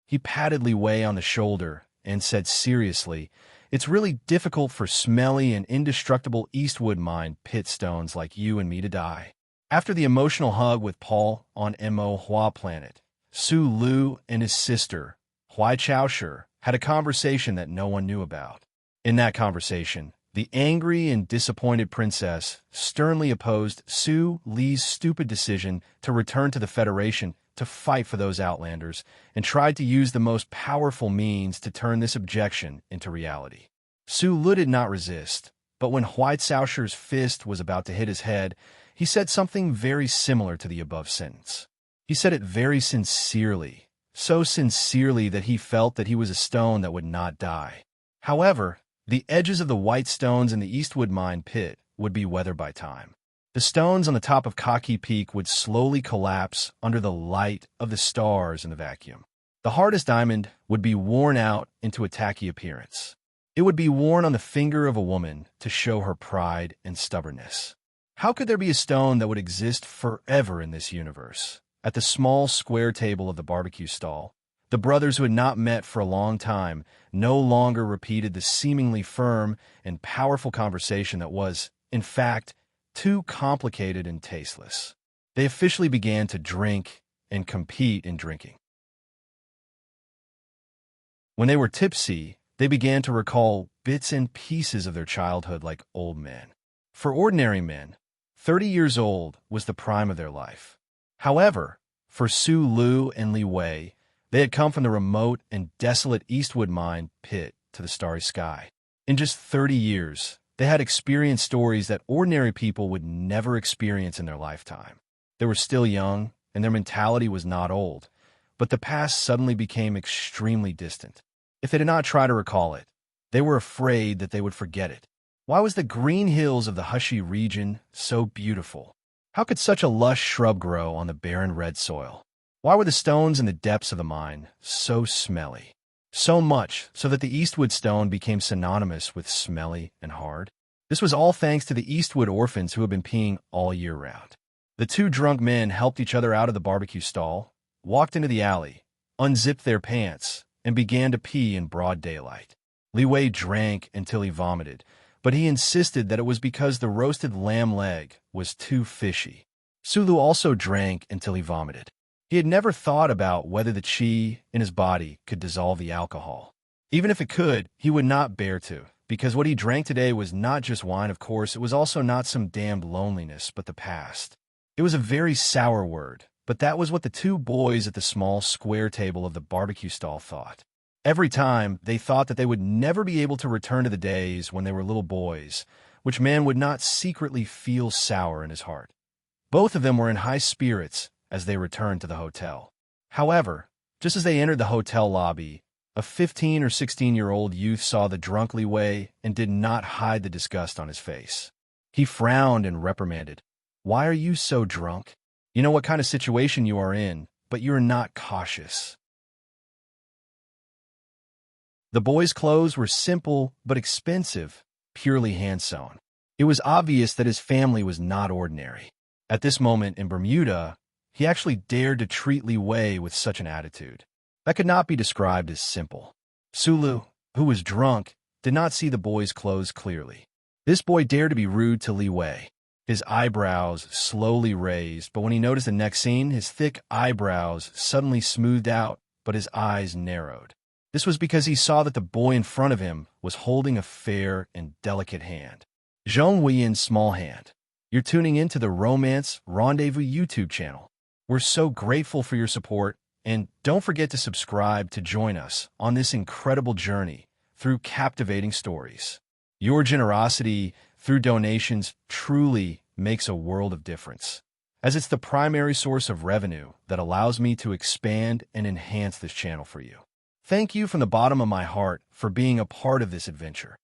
He patted Li Wei on the shoulder and said seriously, "It's really difficult for smelly and indestructible Eastwood mine pit stones like you and me to die." After the emotional hug with Paul on Mo Hua planet, Su Lu and his sister, Huai Chaoshi, had a conversation that no one knew about. In that conversation, the angry and disappointed princess sternly opposed Su Li's stupid decision to return to the Federation to fight for those Outlanders, and tried to use the most powerful means to turn this objection into reality. Su Lu did not resist, but when Huai Caoshi's fist was about to hit his head, he said something very similar to the above sentence. He said it very sincerely, so sincerely that he felt that he was a stone that would not die. However, the edges of the white stones in the Eastwood mine pit would be weathered by time. The stones on the top of Kaki Peak would slowly collapse under the light of the stars in the vacuum. The hardest diamond would be worn out into a tacky appearance. It would be worn on the finger of a woman to show her pride and stubbornness. How could there be a stone that would exist forever in this universe? At the small square table of the barbecue stall, the brothers who had not met for a long time no longer repeated the seemingly firm and powerful conversation that was, in fact, too complicated and tasteless. They officially began to drink and compete in drinking. When they were tipsy, they began to recall bits and pieces of their childhood like old men. For ordinary men, 30 years old was the prime of their life. However, for Su Lu and Li Wei, they had come from the remote and desolate Eastwood mine pit to the starry sky. In just 30 years, they had experienced stories that ordinary people would never experience in their lifetime. They were still young, and their mentality was not old, but the past suddenly became extremely distant. If they did not try to recall it, they were afraid that they would forget it. Why was the green hills of the Hushi region so beautiful? How could such a lush shrub grow on the barren red soil? Why were the stones in the depths of the mine so smelly? So much so that the Eastwood stone became synonymous with smelly and hard. This was all thanks to the Eastwood orphans who had been peeing all year round. The 2 drunk men helped each other out of the barbecue stall, walked into the alley, unzipped their pants, and began to pee in broad daylight. Li Wei drank until he vomited, but he insisted that it was because the roasted lamb leg was too fishy. Su Lu also drank until he vomited. He had never thought about whether the qi in his body could dissolve the alcohol. Even if it could, he would not bear to, because what he drank today was not just wine, of course, it was also not some damned loneliness, but the past. It was a very sour word, but that was what the 2 boys at the small square table of the barbecue stall thought. Every time, they thought that they would never be able to return to the days when they were little boys, which man would not secretly feel sour in his heart. Both of them were in high spirits as they returned to the hotel. However, just as they entered the hotel lobby, a 15 or 16-year-old youth saw the drunk Li Wei and did not hide the disgust on his face. He frowned and reprimanded, "Why are you so drunk? You know what kind of situation you are in, but you are not cautious." The boy's clothes were simple but expensive, purely hand-sewn. It was obvious that his family was not ordinary. At this moment in Bermuda, he actually dared to treat Li Wei with such an attitude. That could not be described as simple. Su Lu, who was drunk, did not see the boy's clothes clearly. This boy dared to be rude to Li Wei. His eyebrows slowly raised, but when he noticed the next scene, his thick eyebrows suddenly smoothed out but his eyes narrowed. This was because he saw that the boy in front of him was holding a fair and delicate hand. Zhong Weiyan's small hand. You're tuning into the Romance Rendezvous YouTube channel. We're so grateful for your support, and don't forget to subscribe to join us on this incredible journey through captivating stories. Your generosity through donations truly makes a world of difference, as it's the primary source of revenue that allows me to expand and enhance this channel for you. Thank you from the bottom of my heart for being a part of this adventure.